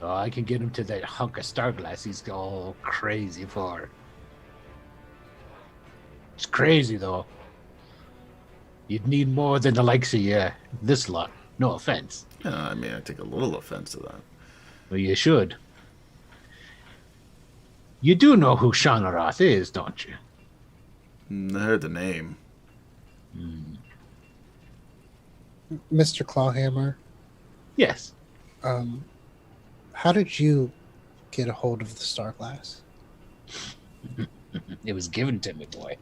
Oh, I can get him to that hunk of Starglass he's all crazy for. It's crazy, though. You'd need more than the likes of this lot. No offense. Yeah, I mean, I take a little offense to that. Well, you should. You do know who Shanaroth is, don't you? I heard the name. Mr. Clawhammer, Yes. how did you get a hold of the Star Glass? It was given to me, boy.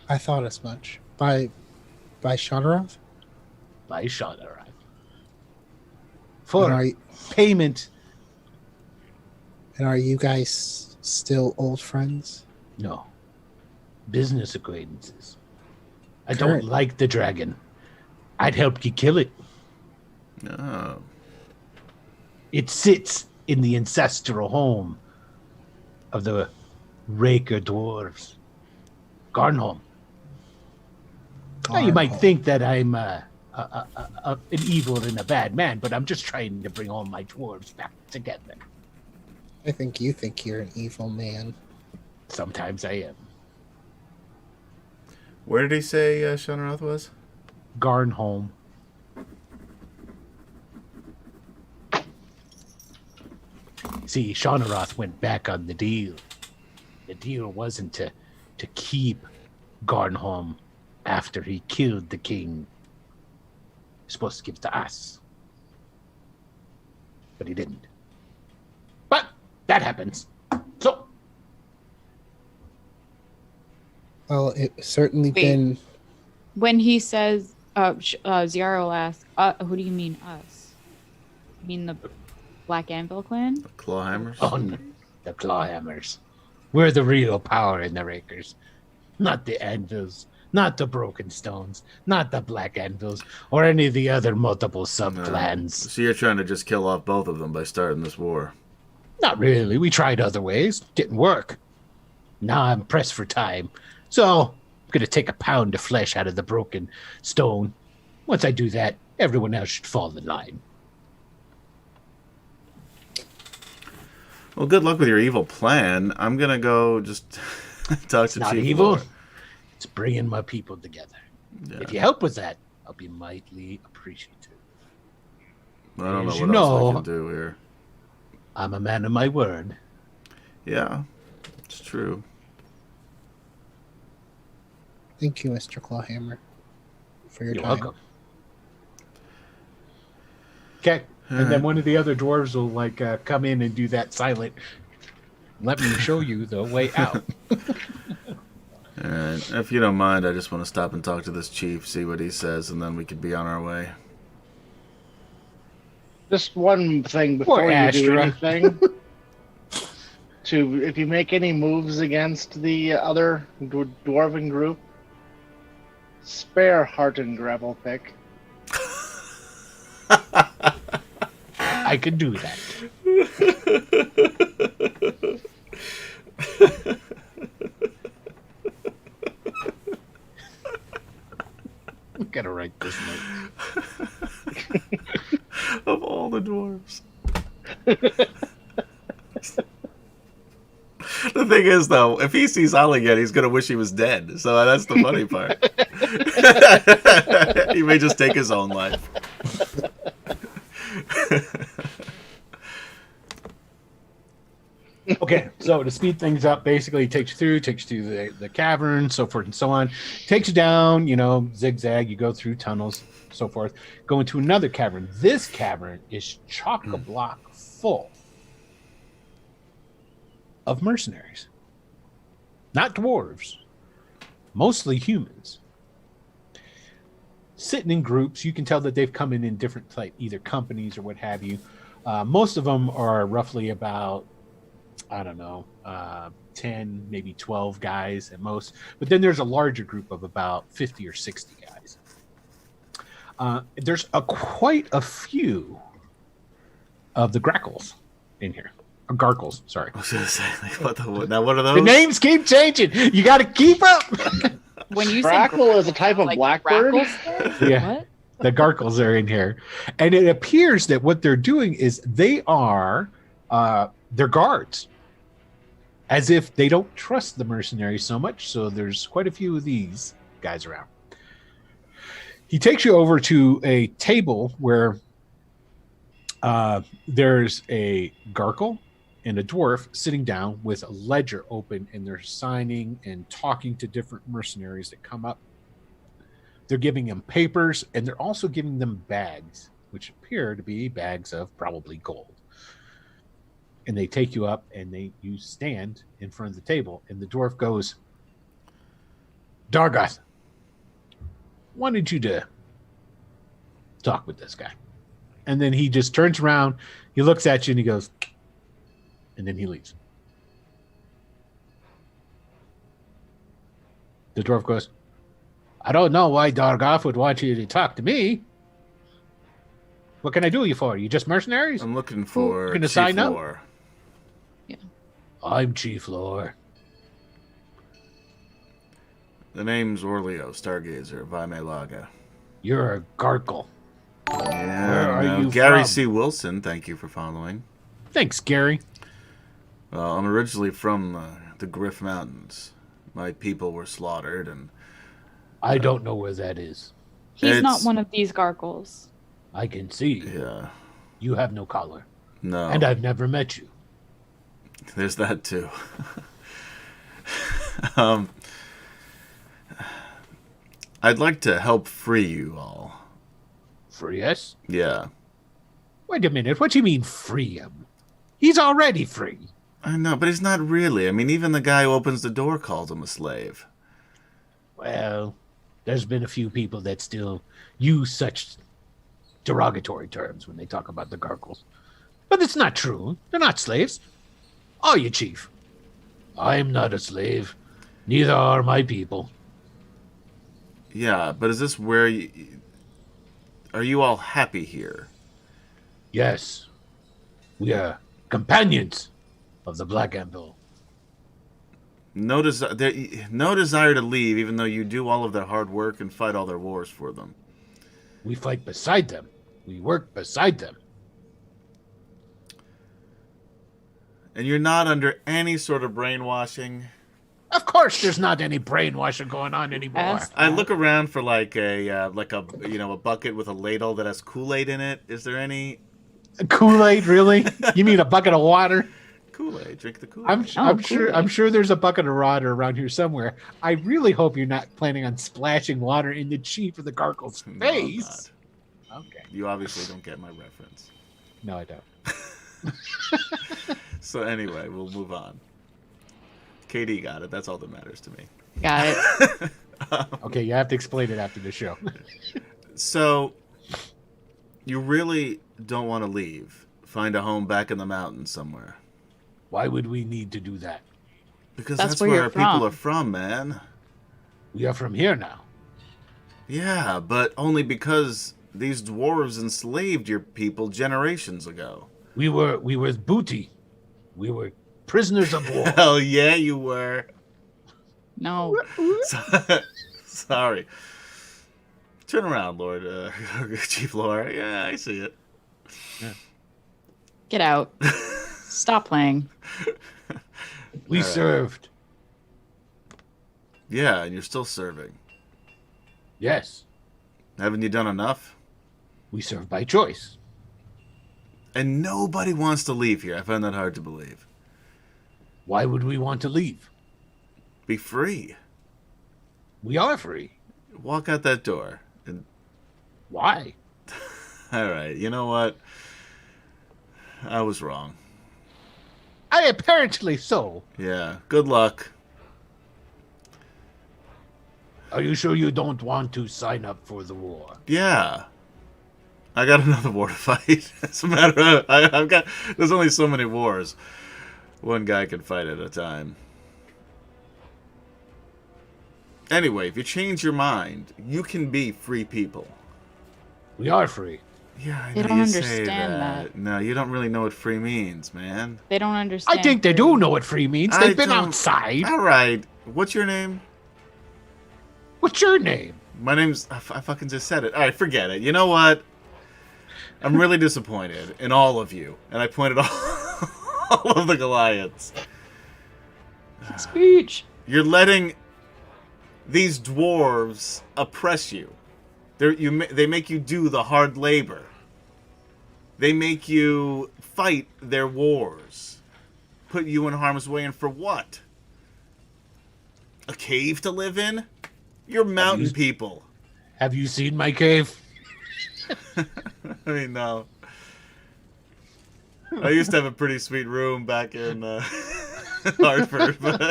I thought as much. By Shanaroth? By Shanaroth. And For are, payment. and are you guys still old friends? No. Business acquaintances. I Current. don't like the dragon. I'd help you kill it. Oh. It sits in the ancestral home of the Raker dwarves. Garnholm. Now, you might Garnholm. think that I'm an evil and a bad man, but I'm just trying to bring all my dwarves back together. I think you think you're an evil man. Sometimes I am. Where did he say Shanaroth was? Garnholm. See, Shanaroth went back on the deal. The deal wasn't to keep Garnholm after he killed the king. He's supposed to give it to us. But he didn't. But that happens. So, Well, it's certainly Wait. been. When he says, Ziara will ask, who do you mean us? You mean the Black Anvil clan? The Clawhammers? oh, no, the Clawhammers. We're the real power in the Rakers. Not the Anvils. Not the Broken Stones. Not the Black Anvils. Or any of the other multiple sub-clans. So you're trying to just kill off both of them by starting this war? Not really. We tried other ways. Didn't work. Now I'm pressed for time. So, I'm going to take a pound of flesh out of the Broken Stone. Once I do that, everyone else should fall in line. Well, good luck with your evil plan. I'm going to go just talk It's to not Chief evil. Lore. It's bringing my people together. Yeah. If you help with that, I'll be mightily appreciative. I don't know As what you else I know- can do here. I'm a man of my word. Yeah, it's true. Thank you, Mr. Clawhammer, for your You're time. welcome. Okay. And then one of the other dwarves will come in and do that silent. Let me show you the way out. And if you don't mind, I just want to stop and talk to this chief, see what he says, and then we could be on our way. Just one thing before Poor you do Astra. anything. If you make any moves against the other dwarven group, spare Heart and Gravel pick. I could do that. I'm gonna write this note. Of all the dwarves. The thing is, though, if he sees Ollie again, he's going to wish he was dead. So that's the funny part. He may just take his own life. Okay, so to speed things up, basically takes you to the cavern, so forth and so on. Takes you down, zigzag, you go through tunnels, so forth. Go into another cavern. This cavern is chock-a-block full of mercenaries. Not dwarves. Mostly humans. Sitting in groups, you can tell that they've come in different either companies or what have you. Most of them are roughly about 10, maybe 12 guys at most. But then there's a larger group of about 50 or 60 guys. There's quite a few of the grackles in here. Or garkles, sorry. I was going to say, what are those? The names keep changing. You got to keep up. When you Grackle is a type of blackbird? Yeah. What? The garkles are in here. And it appears that what they're doing is they're guards. As if they don't trust the mercenaries so much. So there's quite a few of these guys around. He takes you over to a table where there's a gargle and a dwarf sitting down with a ledger open, and they're signing and talking to different mercenaries that come up. They're giving them papers, and they're also giving them bags, which appear to be bags of probably gold. And they take you up, and you stand in front of the table, and the dwarf goes, Dargoth, wanted you to talk with this guy. And then he just turns around, he looks at you, and he goes, and then he leaves. The dwarf goes, I don't know why Dargoth would want you to talk to me. What can I do you for? You just mercenaries? I'm looking for Gonna Chief sign up? Lore. Yeah. I'm Chief Lore. The name's Orleo, Stargazer, Vaimelaga. You're a gargle. Yeah, Where are no, you Gary from? C. Wilson, thank you for following. Thanks, Gary. Well, I'm originally from the Griff Mountains. My people were slaughtered, and I don't know where that is. He's not It's- one of these gargles. I can see. yeah, You have no collar. no. And I've never met you. There's that too. I'd like to help free you all. Free us? Yeah, Wait a minute. What do you mean free him? He's already free. I know, but he's not really. I mean, even the guy who opens the door calls him a slave. Well, there's been a few people that still use such derogatory terms when they talk about the gargles. But it's not true. They're not slaves. Are you, Chief? I'm not a slave. Neither are my people. Yeah, but is this where you... Are you all happy here? Yes, we are companions of the Black Anvil. No desire to leave, even though you do all of their hard work and fight all their wars for them. We fight beside them. We work beside them. And you're not under any sort of brainwashing. Of course, there's not any brainwashing going on anymore. Ask I that. look around for like a bucket with a ladle that has Kool-Aid in it. Is there any Kool-Aid, really? You mean a bucket of water? Kool-Aid? Drink the Kool-Aid. I'm Kool-Aid. sure there's a bucket of water around here somewhere. I really hope you're not planning on splashing water in the Chief of the Gargle's No, I'm face. not. Okay. You obviously don't get my reference. No, I don't. So anyway, we'll move on. KD got it. That's all that matters to me. Got it. Okay, you have to explain it after the show. So, you really don't want to leave. Find a home back in the mountains somewhere. Why would we need to do that? Because That's that's where where you're our people from. are from, man. We are from here now. Yeah, but only because these dwarves enslaved your people generations ago. We were booty. We were prisoners of war. Hell yeah, you were. No. Sorry. Turn around, Lord, Chief Lore. Yeah, I see it. Get out. Stop playing. We All right. served. Yeah, and you're still serving. Yes, Haven't you done enough? we served by choice. And nobody wants to leave here. I find that hard to believe. Why would we want to leave? Be free. We are free. Walk out that door. And Why? all right, you know what? I was wrong. Apparently so. Yeah. Good luck. Are you sure you don't want to sign up for the war? Yeah. I got another war to fight. As a matter of, I've got. There's only so many wars one guy can fight at a time. Anyway, if you change your mind, you can be free people. We are free. Yeah, I They know don't you say understand that. that. No, you don't really know what free means, man. They don't understand. I think they do know what free means. I They've been don't- outside. All right. What's your name? What's your name? My name's. I fucking just said it. All right, forget it. You know what? I'm really disappointed in all of you, and I pointed all of the Goliaths. Speech. You're letting these dwarves oppress you. They make you do the hard labor. They make you fight their wars. Put you in harm's way, and for what? A cave to live in? You're mountain people. Have you seen my cave? I mean, no. I used to have a pretty sweet room back in Hartford, but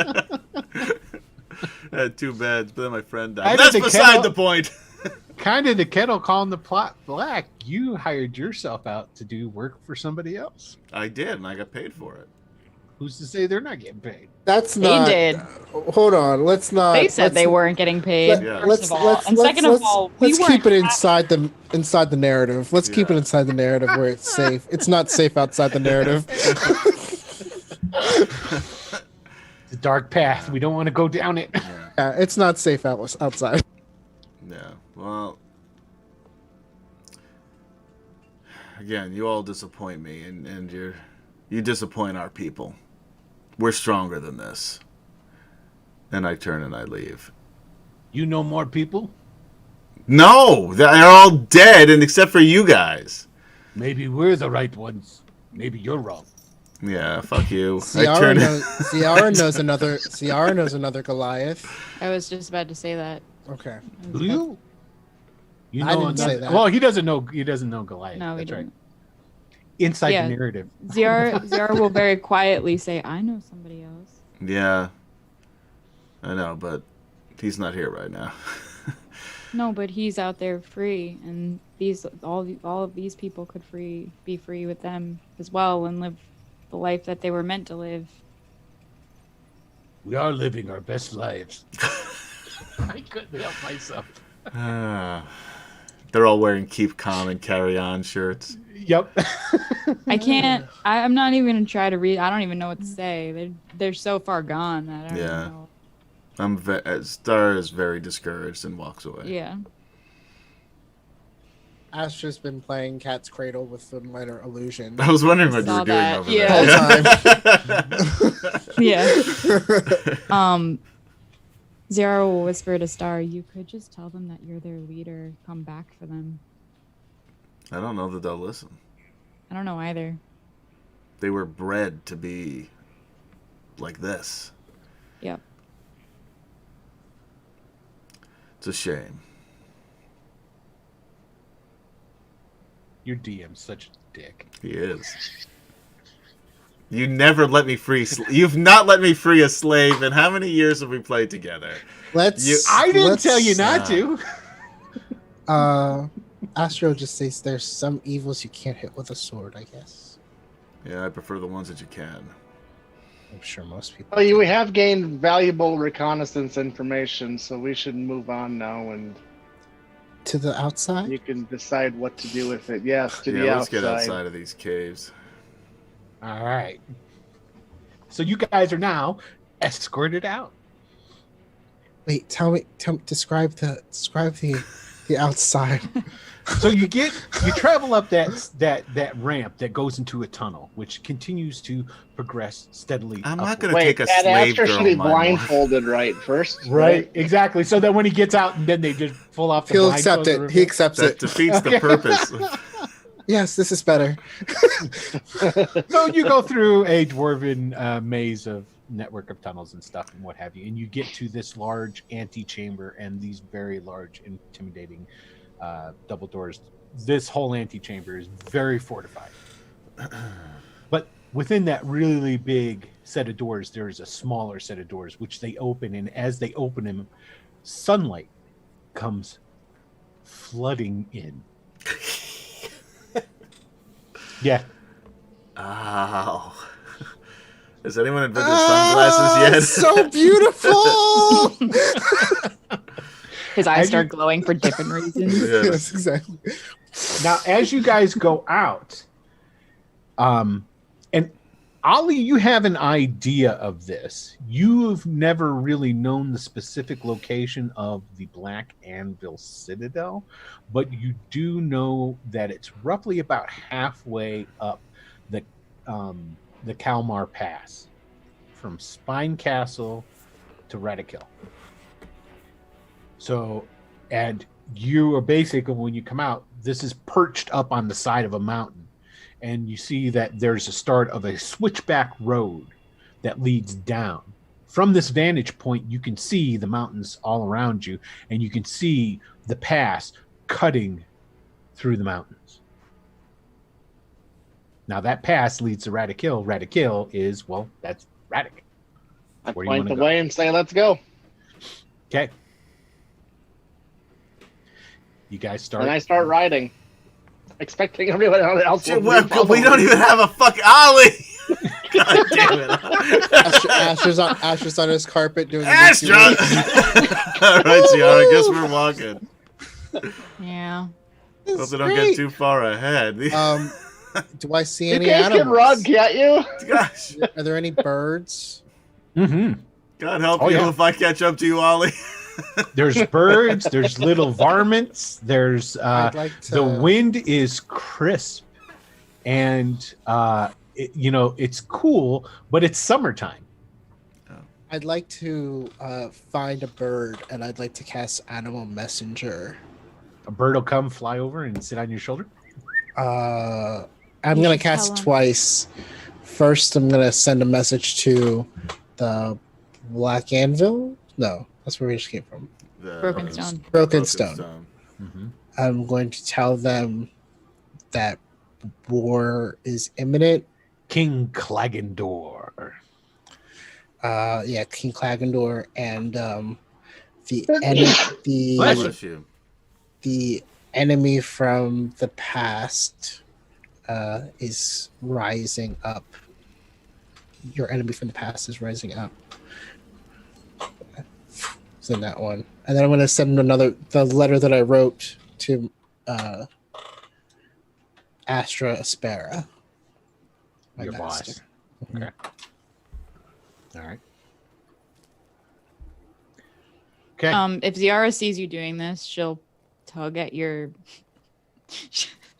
I had 2 beds, but then my friend died. That's beside the point. Kind of the kettle calling the pot black. You hired yourself out to do work for somebody else. I did, and I got paid for it. Who's to say they're not getting paid? That's They not. did. Hold on. Let's not. They said they weren't getting paid. First of all, and second of all, let's keep it inside the narrative. Let's keep it inside the narrative where it's safe. It's not safe outside the narrative. The dark path. We don't want to go down it. Yeah, it's not safe outside. Yeah. Well, again, you all disappoint me, and you disappoint our people. We're stronger than this. And I turn and I leave. You know more people? No, they're all dead, and except for you guys. Maybe we're the right ones. Maybe you're wrong. Yeah, fuck you. Ciara knows another Goliath. I was just about to say that. Okay. You? You know I didn't say that. Well, he doesn't know. He doesn't know Goliath. No, we That's didn't. right. Inside Yeah. the narrative. Ziara will very quietly say, "I know somebody else." Yeah. I know, but he's not here right now. No, but he's out there free, and all of these people could be free with them as well, and live the life that they were meant to live. We are living our best lives. I couldn't help myself. They're all wearing "Keep Calm and Carry On" shirts. Yep. I can't. I'm not even gonna try to read. I don't even know what to say. They're so far gone that I don't Yeah. even know. Star is very discouraged and walks away. Yeah. Astra's been playing Cat's Cradle with the minor illusion. I was wondering what you Saw were doing that, over yeah. there. Yeah. Ziara will whisper to Star, "You could just tell them that you're their leader. Come back for them." I don't know that they'll listen. I don't know either. They were bred to be like this. Yep. It's a shame. Your DM's such a dick. He is. You never let me free. You've not let me free a slave. And how many years have we played together? I didn't tell you not to. Astro just says there's some evils you can't hit with a sword, I guess. Yeah, I prefer the ones that you can. I'm sure most people. Well, we have gained valuable reconnaissance information, so we should move on now, and To the outside? you can decide what to do with it. Yes, to the Yeah, outside. let's get outside of these caves. All right. So you guys are now escorted out. Wait, tell me, describe the outside. So you travel up that ramp that goes into a tunnel, which continues to progress steadily. I'm not upward. going to Wait, take a that slave Astra girl. should be in my mind. blindfolded right first. Right, exactly. So that when he gets out, and then they just pull off the He'll blindfold accept it. He accepts That it. defeats the purpose. Yes, this is better. So you go through a dwarven maze of network of tunnels and stuff and what have you, and you get to this large antechamber and these very large, intimidating double doors. This whole antechamber is very fortified. But within that really big set of doors, there is a smaller set of doors which they open, and as they open them, sunlight comes flooding in. Yeah. Ow. Has anyone invented sunglasses yet? So beautiful. His eyes start glowing for different reasons. Yeah. Yes, exactly. Now, as you guys go out, and Ollie, you have an idea of this. You've never really known the specific location of the Black Anvil Citadel, but you do know that it's roughly about halfway up the Kalmar Pass, from Spine Castle to Redikill. So And you are basically, when you come out, this is perched up on the side of a mountain. And you see that there's a start of a switchback road that leads down. From this vantage point, you can see the mountains all around you, and you can see the pass cutting through the mountains. Now that pass leads to Radikil. Radikil is, well, that's Radik. I Where do you point wanna the go? way and say, "Let's go." Okay. You guys start. And I start riding, expecting everyone else. Dude, will follow we me. don't even have a fucking Ollie. God damn it. Asher's on his carpet doing. Astra! All right, Ciara, I guess we're walking. Yeah. Hope they don't get too far ahead. Do I see You any guys can animals? run, can't you? Gosh, Are there any birds? Mm-hmm. God help Oh, you yeah. if I catch up to you, Ollie. There's birds. There's little varmints. There's I'd like to. the wind is crisp, and it's cool, but it's summertime. I'd like to find a bird, and I'd like to cast Animal Messenger. A bird will come, fly over, and sit on your shoulder. I'm You gonna should tell cast him. twice. First, I'm gonna send a message to the Black Anvil. No, that's where we just came from. Broken Stone. Broken Stone. Mm-hmm. I'm going to tell them that war is imminent. King Clagandor. King Clagandor, and the Bless you. the enemy from the past is rising up. Your enemy from the past is rising up. So that one, and then I'm going to send the letter that I wrote to Astra Aspera, my Your master. boss. Okay. All right. Okay. If Ziara sees you doing this, she'll tug at your.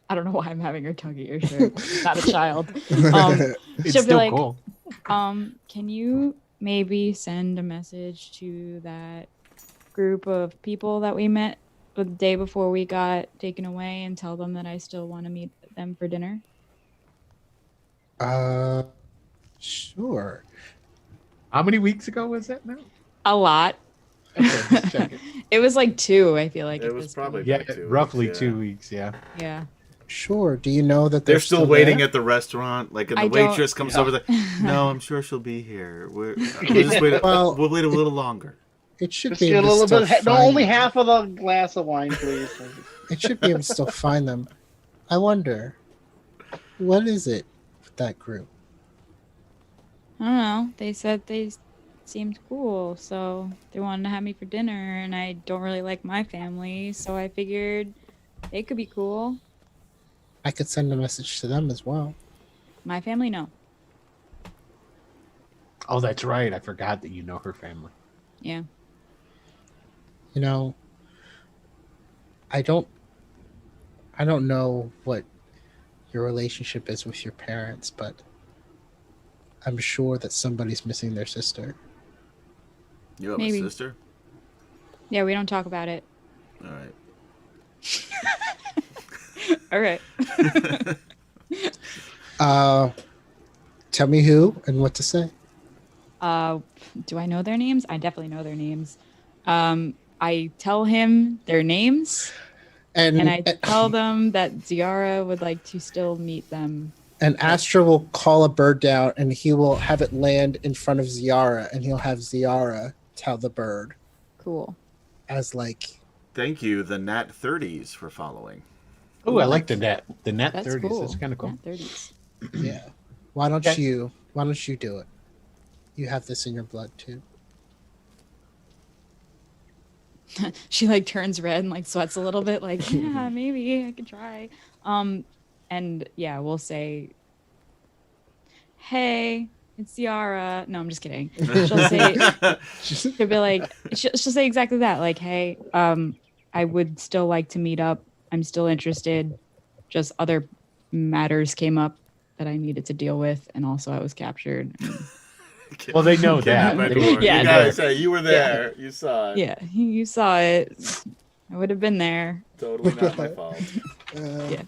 I don't know why I'm having her tug at your shirt. Not a child. it's she'll be still like, cool. Can you maybe send a message to that group of people that we met the day before we got taken away and tell them that I still want to meet them for dinner? Sure. How many weeks ago was that now? A lot. Okay, just checking. It was like 2, I feel like. It at was this probably point. Yeah, like 2 roughly weeks, 2 weeks. Yeah. Yeah. Sure. Do you know that They're still waiting there? at the restaurant. Like, and I the don't- waitress comes Yeah. over. No, I'm sure she'll be here. We'll just wait. Well- We'll wait a little longer. It should Just be get a able to little still bit. No, find only them. half of the glass of wine, please. It should be able to still find them. I wonder, what is it with that group? I don't know. They said they seemed cool, so they wanted to have me for dinner, and I don't really like my family, so I figured they could be cool. I could send a message to them as well. My family, no. Oh, that's right. I forgot that you know her family. Yeah. You know, I don't know what your relationship is with your parents, but I'm sure that somebody's missing their sister. You have Maybe. a sister? Yeah, we don't talk about it. All right. All right. Tell me who and what to say. Do I know their names? I definitely know their names. I tell him their names, and I tell them that Ziara would like to still meet them. And Astra will call a bird down, and he will have it land in front of Ziara, and he'll have Ziara tell the bird Cool. as like, Thank you, the Nat 30s, for following. Oh, I like the net. The net That's 30s. cool. That's kind of cool. Not 30s. yeah. Why don't Okay. you do it? You have this in your blood too. She like turns red and like sweats a little bit, like, yeah, maybe I could try. And yeah, we'll say, hey, it's Ziara. No, I'm just kidding. She'll say, she'll be like, she'll say exactly that, like, hey, I would still like to meet up. I'm still interested. Just other matters came up that I needed to deal with, and also I was captured. Well, they know that. Kidnapped by They- Dora. Yeah, You no. guys say you were there. You saw it. Yeah, you saw it. I would have been there. Totally not my fault. Yeah.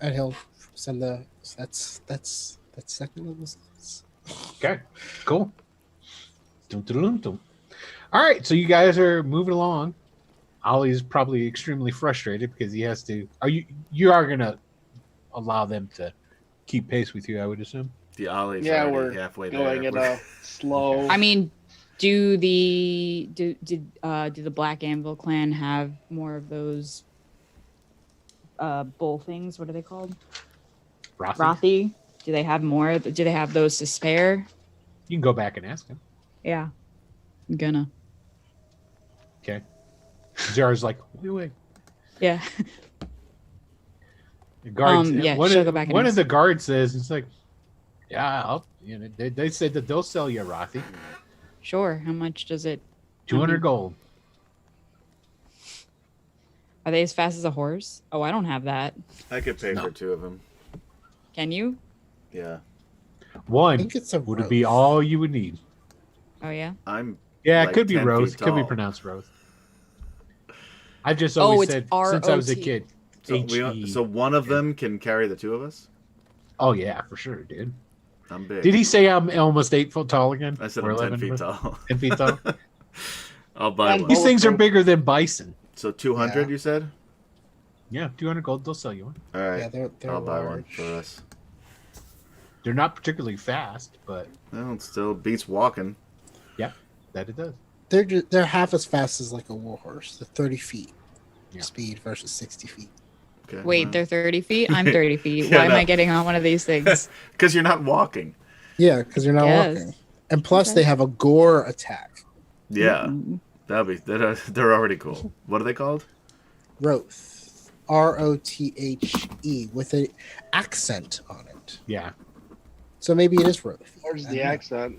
And he'll send the that's second level skills. Okay, cool. Dum, dum, dum, dum. All right, so you guys are moving along. Ollie's probably extremely frustrated because he has to. You are gonna allow them to keep pace with you, I would assume. The Ollie's Yeah, already we're halfway going there. at a slow. I mean, do the Black Anvil clan have more of those bull things? What are they called? Rothy. Do they have more? Do they have those to spare? You can go back and ask him. Yeah, I'm gonna. Okay. Zara's like, wait. Yeah. The guards. Yeah, one she'll of, go back and one of ask. the guards says, "It's like, yeah, they said that they'll sell you Rothy, Sure. How much does it? 200 gold." Are they as fast as a horse? Oh, I don't have that. I could pay No. for 2 of them. Can you? Yeah. I One think it's a would it be Roth. all you would need. Oh yeah. I'm Yeah, Like it could be 10 Roth. feet Could be tall. pronounced Roth. I've just Oh, always it's said since I was a ROT. kid. so, H-E. so one of them can carry the 2 of us? Oh yeah, for sure, dude. I'm big. Did he say I'm almost 8 foot tall again? I said Or I'm 10 11 feet foot? tall. 10 feet tall. I'll buy And one. These things are Bulletproof. bigger than bison. So 200, Yeah. you said? Yeah, 200 gold. They'll sell you one. All right. Yeah, they're I'll buy one large. for us. They're not particularly fast, but Well, it still beats walking. that it does. They're half as fast as like a warhorse. They're 30 feet Yeah. speed versus 60 feet. Okay. Wait, they're 30 feet. I'm 30 feet. Yeah, Why am no. I getting on one of these things? Because you're not walking. Yeah, because you're not Yes. walking. And plus, Okay. they have a gore attack. Yeah. Mm. They're already cool. What are they called? Roth, Rothe, with an accent on it. Yeah. So maybe it is Roth. Where's I the don't know. accent?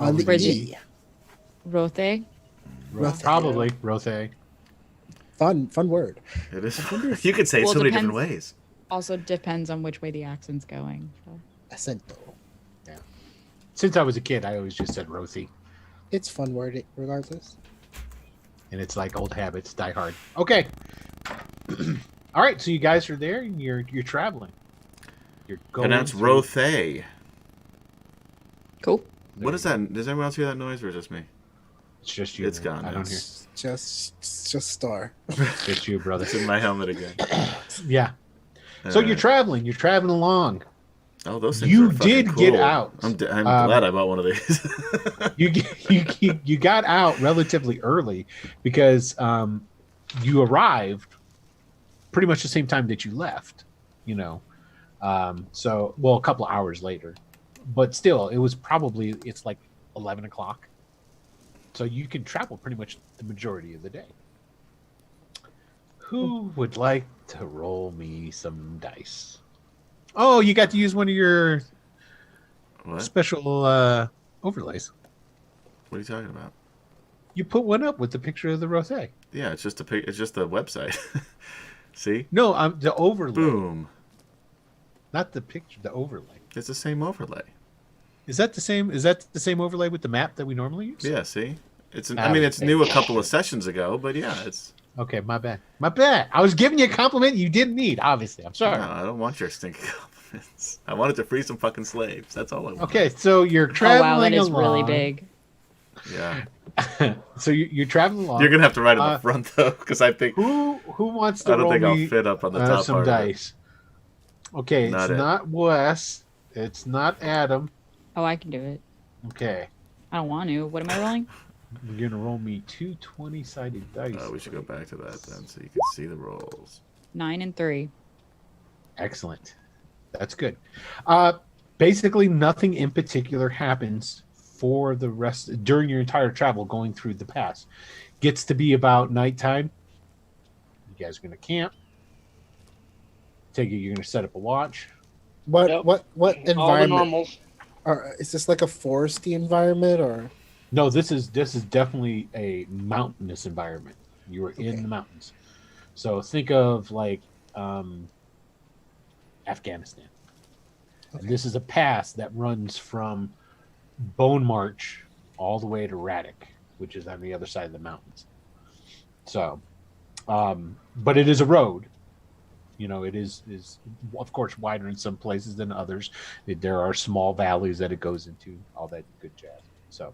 On the Where's E. Rothe? Rothe. Probably Rothe. Fun word. It is. You could say it Well, so many depends. different ways. Also depends on which way the accent's going. So. Accento. Since I was a kid, I always just said Rothy. It's fun word regardless. And it's like old habits die hard. Okay. All right, so you guys are there and you're traveling. You're going Pronounce through- Rothe. Cool. What is that? Does anyone else hear that noise or just me? It's just you. It's man. gone I now. don't hear. Just star. It's you, brother. It's in my helmet again. Yeah. So you're Alright. traveling. You're traveling along. Oh, those things You are fucking did get cool. out. I'm Um, glad I bought one of these. You got out relatively early because you arrived pretty much the same time that you left. You know, so well a couple of hours later, but still it was probably it's like 11 o'clock. So you can travel pretty much the majority of the day. Who would like to roll me some dice? Oh, you got to use one of your What? special overlays. What are you talking about? You put one up with the picture of the Rosé. Yeah, it's just a pic. It's just the website. See? No, the overlay, Boom. not the picture. The overlay. It's the same overlay. Is that the same? Is that the same overlay with the map that we normally use? Yeah. See? It's. Ah, I mean, it's okay. new a couple of sessions ago, but yeah, it's. Okay, my bad. My bad. I was giving you a compliment you didn't need. Obviously, I'm No, sorry. I don't want your stinking compliments. I wanted to free some fucking slaves. That's all I want. Okay, so you're Oh traveling wow, that is along. really big. Yeah. So you're traveling along. You're gonna have to write on Uh, the front though, because I think Who wants to I don't roll think I'll me fit up on the top some part of it. dice? Okay, Not it's it. not Wes. It's not Adam. Oh, I can do it. Okay, I don't want to. What am I rolling? you're gonna roll me two 20-sided dice. We should go back to that then, so you can see the rolls. 9 and 3. Excellent. That's good. Basically, nothing in particular happens for the rest during your entire travel going through the pass. Gets to be about nighttime. You guys are going to camp. Take it. You're going to set up a watch. What Yep. what All the environment? normals. Is this like a foresty environment or? No, this is definitely a mountainous environment. You are in Okay. the mountains, so think of like Afghanistan. Okay. And this is a pass that runs from Bone March all the way to Radek, which is on the other side of the mountains. So, but it is a road. It is of course wider in some places than others. There are small valleys that it goes into, all that good jazz. So,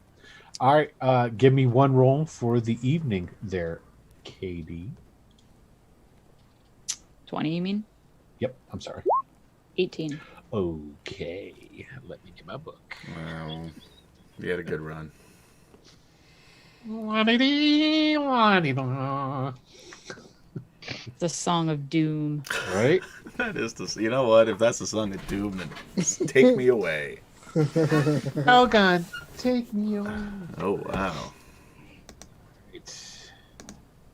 all right, give me one roll for the evening there, KD. 20, you mean? Yep, I'm sorry. 18. Okay, let me get my book. Wow. You had a good run. The Song of Doom. Right? That is the. You know what? If that's the song of doom, then take me away. Oh God, take me away. Oh wow.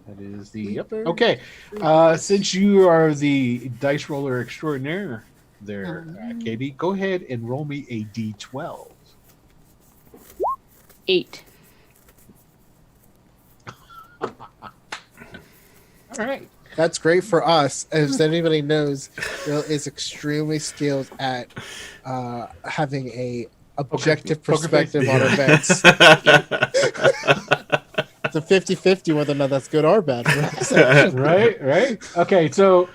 That is the yep. Okay. Since you are the dice roller extraordinaire there, Katie, go ahead and roll me a d12. 8. All right. That's great for us. As anybody knows, Bill is extremely skilled at having a objective perspective on events. It's a 50-50 whether or not that's good or bad for us. Right. Okay, so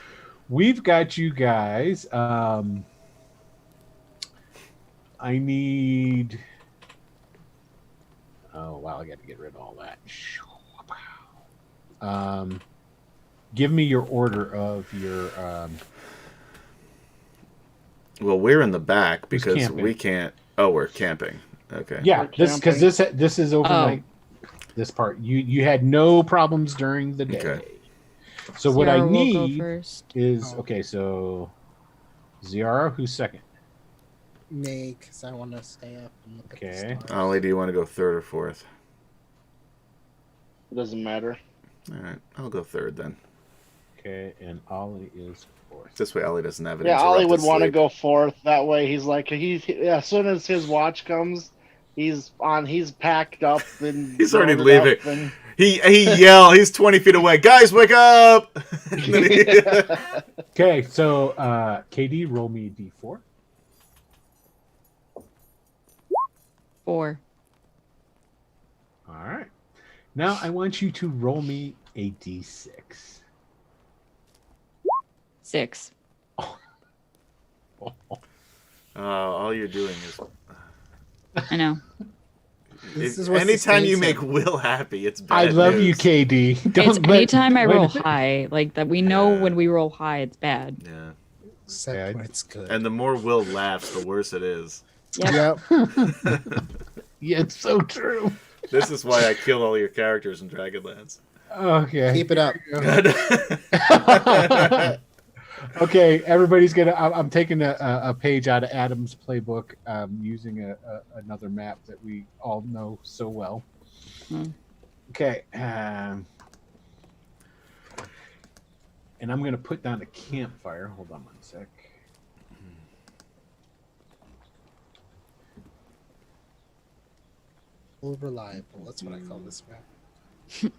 we've got you guys. I need. Oh wow! I got to get rid of all that. Give me your order of your. Well, we're in the back Who's because camping? we can't. Oh, we're camping. Okay. Yeah, this because this is overnight. Oh. This part you had no problems during the day. Okay. So what I Ziara will go need first. is okay. So Ziara, who's second? Me, because I want to stay up and look at the Okay. stars. Ollie, do you want to go third or fourth? It doesn't matter. All right, I'll go third then. Okay, and Ollie is fourth. This way, Ollie doesn't have an Yeah, Ollie would interrupted want to sleep. go fourth. That way, he's like, as soon as his watch comes, he's packed up and He's already loaded up leaving. He yelled. He's 20 feet away. Guys, wake up! And then he- Okay, so KD, roll me a d4. 4. All right. Now I want you to roll me a d6. 6. all you're doing is. I know. This is what Anytime you sustains make him. Will happy, it's bad I love you, news. KD. It's Don't anytime I wait a roll minute. high, like that we know Yeah. when we roll high, it's bad. Yeah. Except Yeah, when it's good. And the more Will laughs, the worse it is. Yep. Yep. Yeah, it's so true. This is why I killed all your characters in Dragonlance. Okay. Keep it up. Okay, everybody's gonna. I'm taking a page out of Adam's playbook, using another map that we all know so well. Okay, and I'm gonna put down a campfire. Hold on one sec. Reliable. That's what I call this map.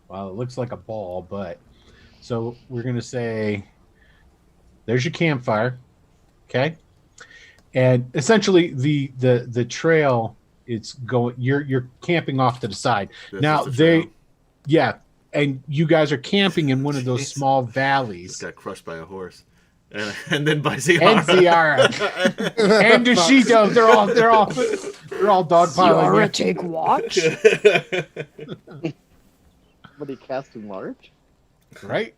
Well, it looks like a ball, but so we're gonna say there's your campfire, okay? And essentially the trail it's going you're camping off to the side. This Now is the trail. yeah, and you guys are camping in one of those Jeez. small Just valleys. got crushed by a horse. And then by Ziara. And Ziara. And Dushito, they're all dogpiling. Ziara, you. take watch. Somebody casting large? Right?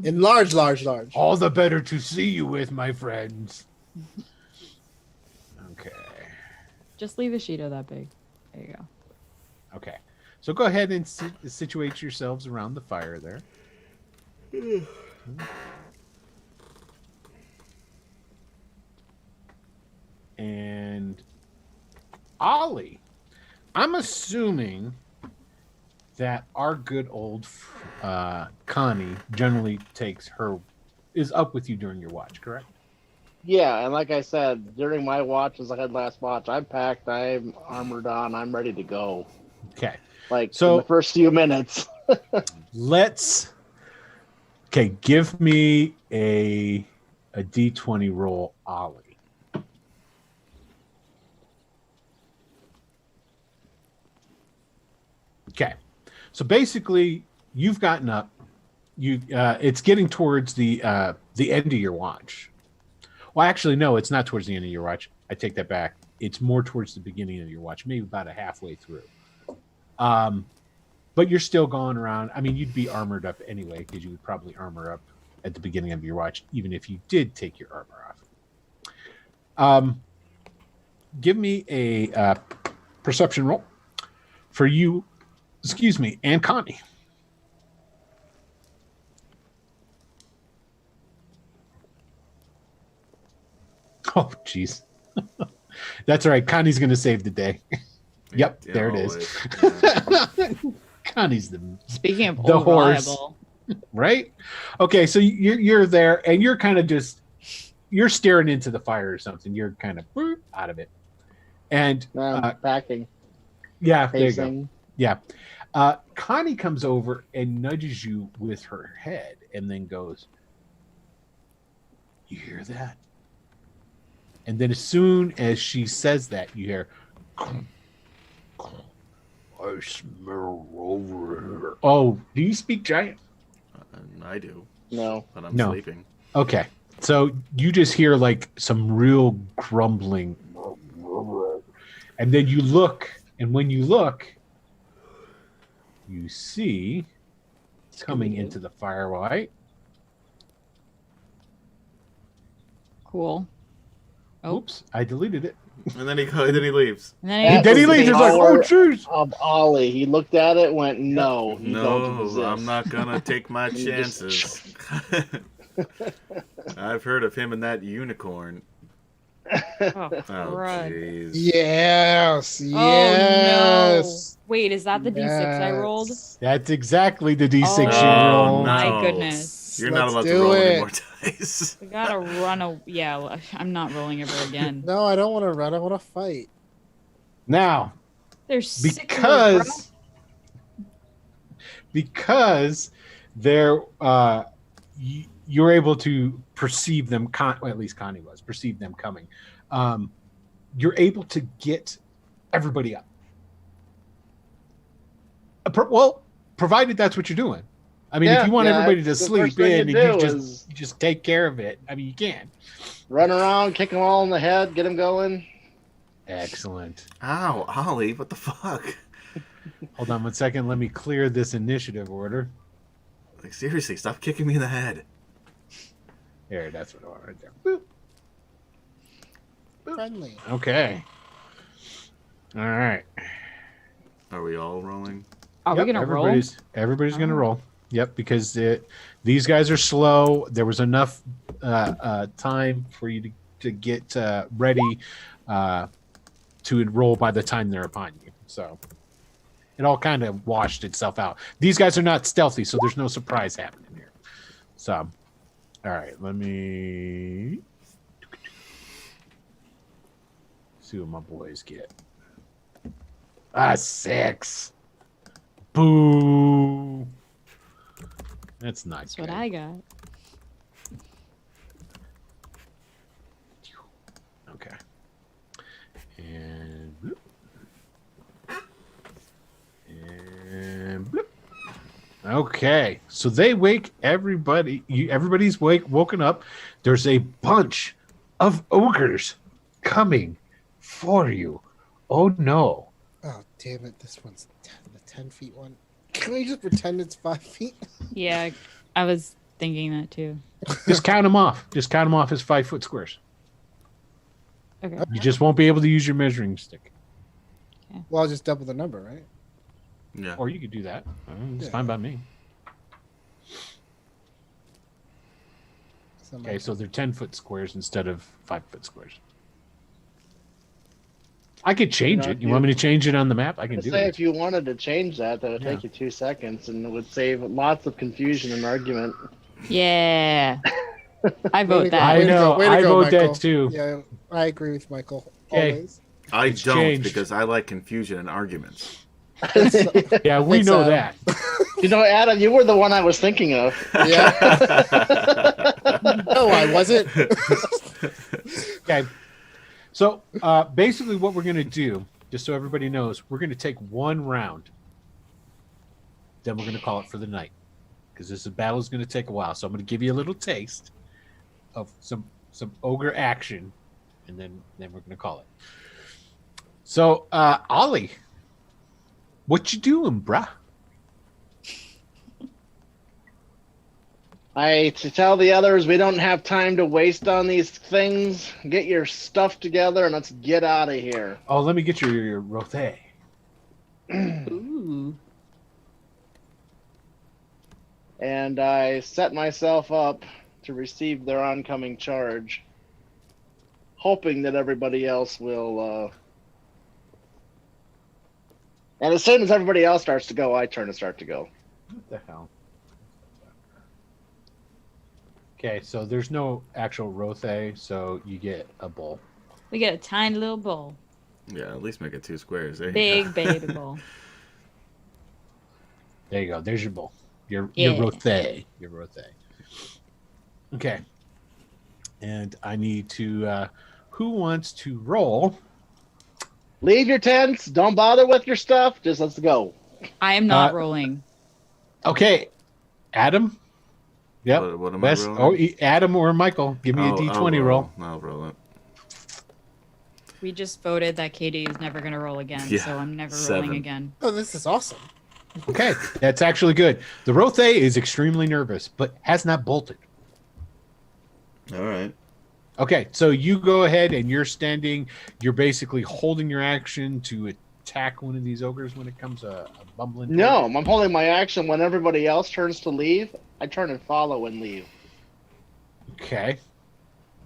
Enlarge. All the better to see you with, my friends. Okay. Just leave a Shido that big. There you go. Okay. So go ahead and situate yourselves around the fire there. And Ollie, I'm assuming that our good old Connie generally is up with you during your watch, correct? Yeah, and like I said, during my watch, as I had last watch, I'm packed, I'm armored on, I'm ready to go. Okay. Like, So- in the first few minutes. Give me a D20 roll, Ollie. Okay. So basically, you've gotten up. It's getting towards the end of your watch. Well, actually, no, it's not towards the end of your watch. I take that back. It's more towards the beginning of your watch, maybe about a halfway through. But you're still going around. I mean, you'd be armored up anyway, because you would probably armor up at the beginning of your watch, even if you did take your armor off. Give me a perception roll for you, and Connie. Oh, jeez. That's all right. Connie's going to save the day. Yep, Yeah, there it always. is. Connie's the Speaking of The horse. reliable, right. Okay, so you're there, and you're kind of just you're staring into the fire or something. You're kind of out of it, and Packing, yeah, there you go. pacing. Yeah, Connie comes over and nudges you with her head, and then goes, "You hear that?" And then as soon as she says that, you hear, "I smell over here." Oh, do you speak giant? I do, No. but I'm No. sleeping. Okay, so you just hear like some real grumbling, and then you look, and when you look, you see coming into the firelight. cool. Oh, Oops, I deleted it. And then he leaves. and then Then he was leaves. the It's like, oh, power jeez. Of Ollie. He looked at it, went, no, you don't No, exist. I'm not gonna take my You just- chances. I've heard of him and that unicorn. oh, Oh, crud. jeez. Yes. Oh Yes. no! Wait, is that the D6 I rolled? Yes. That's exactly the D6 Oh, you Oh, rolled. no. my goodness. You're not Let's allowed to do roll it. any more dice. We gotta run a. Yeah, I'm not rolling ever again. No, I don't want to run. I want to fight. Now, There's 6 of us, because they're you're able to perceive them. Well, at least Connie was perceive them coming. You're able to get everybody up. Well, provided that's what you're doing. I mean, if you want everybody to the sleep first thing in, you and do you is just take care of it. I mean, you can. run around, kick them all in the head, get them going. Excellent. Ow, Ollie, what the fuck? Hold on 1 second. Let me clear this initiative order. Like, seriously, stop kicking me in the head. There, that's what I want right there. Boop. Friendly. Okay. All right. Are we all rolling? Are we gonna roll? Everybody's gonna Oh. roll. Yep, because these guys are slow. There was enough time for you to get ready to enroll by the time they're upon you. So it all kind of washed itself out. These guys are not stealthy, so there's no surprise happening here. So, all right, let me see what my boys get. 6. Boo. That's not That's good. what I got. Okay. And bloop. And bloop. Okay. So they wake everybody. Everybody's woken up. There's a bunch of ogres coming for you. Oh no. Oh, damn it. This one's the 10 feet one. Can we just pretend it's 5 feet? Yeah, I was thinking that too. Just count them off. Just count them off as 5-foot squares. Okay. You just won't be able to use your measuring stick. Well, I'll just double the number, right? Yeah. Or you could do that. It's Yeah. fine by me. So Okay, so they're 10-foot squares instead of 5-foot squares. I could change You know, it. You want me to change it on the map? I can I'd do say it. if you wanted to change that would take you 2 seconds and it would save lots of confusion and argument. Yeah. I Way to vote go. that. I Way to go, know. way to I go, vote Michael. that too. Yeah, I agree with Michael. Okay. Always. I It's don't changed. because I like confusion and arguments. Yeah, we Thanks, know Adam. that. You know, Adam, you were the one I was thinking of. Yeah. No, I wasn't. Okay. So basically, what we're going to do, just so everybody knows, we're going to take one round. then we're going to call it for the night because this battle is going to take a while. So I'm going to give you a little taste of some ogre action, and then we're going to call it. So, Ollie, what you doing, bruh? To tell the others we don't have time to waste on these things. Get your stuff together and let's get out of here. Oh, let me get your rothe. Ooh. And I set myself up to receive their oncoming charge, hoping that everybody else will. And as soon as everybody else starts to go, I start to go. What the hell? Okay, so there's no actual rothe, so you get a bowl. We get a tiny little bowl. Yeah, at least make it 2 squares. There you Big go. baby bowl. There you go. There's your bowl. Your Yeah. rothe. Your rothe. Okay. And I need to. Who wants to roll? Leave your tents. Don't bother with your stuff. Just let's go. I am not rolling. Okay, Adam. Yep. What am Best. I rolling? Adam or Michael. Give me a D20 roll. I'll roll it. We just voted that Katie is never going to roll again, Yeah, so I'm never 7. rolling again. Oh, this is awesome. Okay, that's actually good. The rothe is extremely nervous, but has not bolted. All right. Okay, so you go ahead and you're standing. You're basically holding your action to attack one of these ogres when it comes a bumbling. No, I'm holding my action when everybody else turns to leave. I turn and follow and leave. Okay,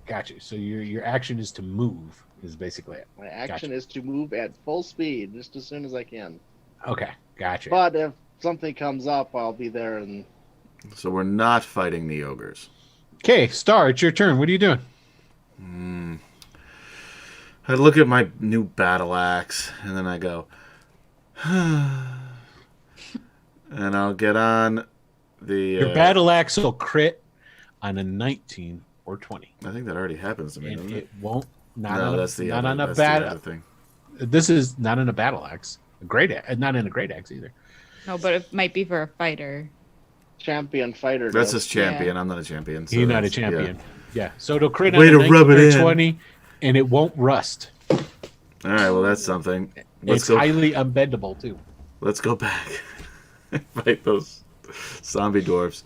gotcha. So your action is to move. Is basically it. My action Gotcha. is to move at full speed just as soon as I can. Okay, gotcha. But if something comes up, I'll be there. And So we're not fighting the ogres. Okay, Star, it's your turn. What are you doing? I look at my new battle axe, and then I go, and I'll get on the. Your battle axe will crit on a 19 or 20. I think that already happens to me. And Doesn't it it? won't. Not No, on that's the not other, on a that's the other battle. thing. This is not in a battle axe. A great axe, not in a great axe either. No, but it might be for a fighter. champion fighter. That's does. his champion. I'm not a champion. So You're not a that's- champion. Yeah. So it'll crit Way on to a 19 rub it or in. 20, and it won't rust. Yeah. All right. Well, that's something. Let's It's go. highly unbendable too. Let's go back. Fight those zombie dwarves.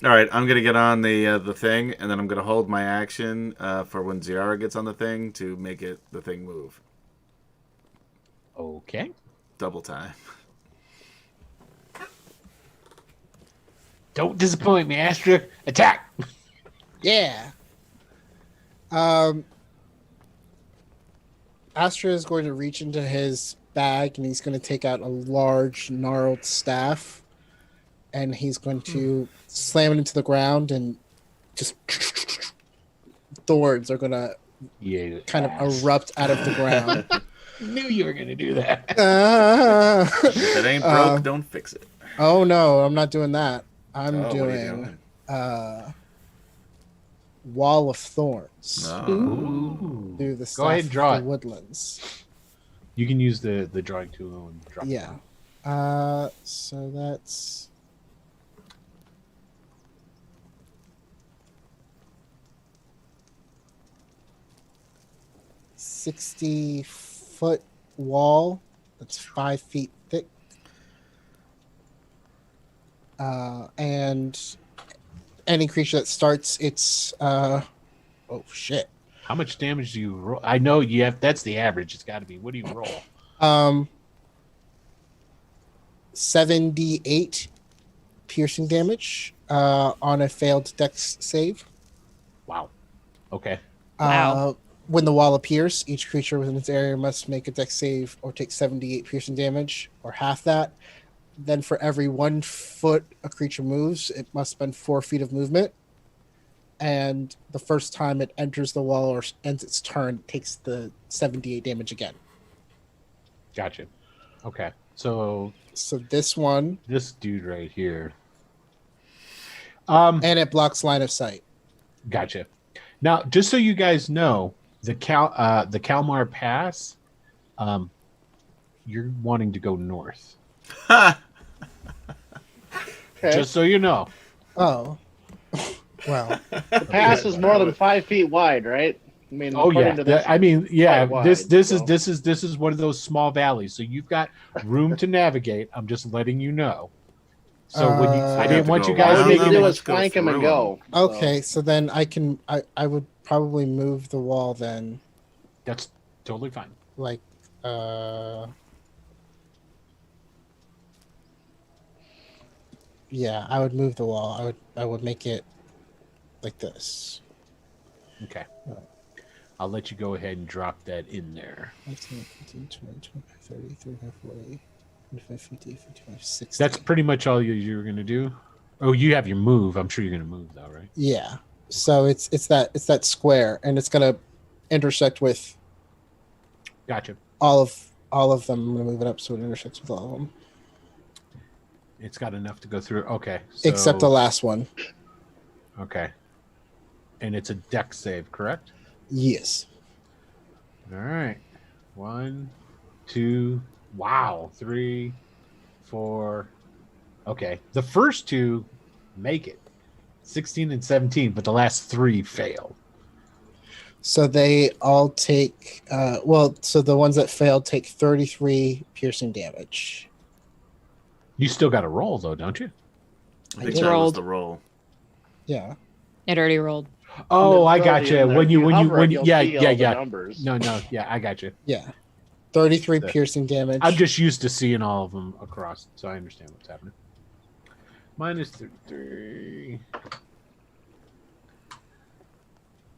All right, I'm gonna get on the thing, and then I'm gonna hold my action for when Ziara gets on the thing to make the thing move. Okay. Double time. Don't disappoint me, Astra. Attack. Yeah. Astra is going to reach into his bag and he's going to take out a large gnarled staff and he's going to slam it into the ground and just thorns are going to kind of erupt out of the ground. Knew you were gonna do that. If it ain't broke, don't fix it. Oh no, I'm not doing that. I'm Oh, what are you doing doing? Wall of Thorns Oh. through the Go staff ahead and draw of the it. woodlands. You can use the drawing tool and drop it Yeah. down. So that's $60-foot wall that's 5 feet thick. And any creature that starts its oh shit. How much damage do you roll? I know you have. That's the average. It's got to be. What do you roll? 78 piercing damage on a failed dex save. Wow. Okay. Wow. When the wall appears, each creature within its area must make a dex save or take 78 piercing damage, or half that. Then for every 1 foot a creature moves, it must spend 4 feet of movement. And the first time it enters the wall or ends its turn, it takes the 78 damage again. Gotcha. Okay. So So this one, this dude right here. and it blocks line of sight. Gotcha. Now, just so you guys know, the Kalmar Pass, you're wanting to go north. Okay. Just so you know. Oh, well, The pass is more than 5 feet wide, right? I mean, Oh yeah, according to this, I mean, yeah. quite This wide, this so. is one of those small valleys, so you've got room to navigate. I'm just letting you know. So when you, I You didn't have to want go you All guys we around need making to them? do it. is Let's go flank him and through go. okay? So then I would probably move the wall then, That's totally fine. like, yeah, I would move the wall. I would make it like this. Okay. I'll let you go ahead and drop that in there. 19, 15, 20, 25, 30, 35, 40, 45, 50, 55, 60. That's pretty much all you're gonna do. Oh, you have your move. I'm sure you're gonna move though, right? Yeah. So it's that square, and it's gonna intersect with Gotcha. all of them. I'm gonna move it up so it intersects with all of them, It's got enough to go through. Okay. So, except the last one. Okay. And it's a deck save, correct? Yes. All right. 1, 2. Wow. 3, 4. Okay. The first two make it. 16 and 17, but the last 3 fail. So they all take. So the ones that failed take 33 piercing damage. You still got to roll though, don't you? I think did. that was Rolled. the roll. Yeah. It already rolled. Oh, I There's got ability you. in there. When If you hover it, you'll yeah, see yeah, all the yeah. numbers. No, yeah, I got you. Yeah. 33 So- piercing damage. I'm just used to seeing all of them across, so I understand what's happening. Minus 33.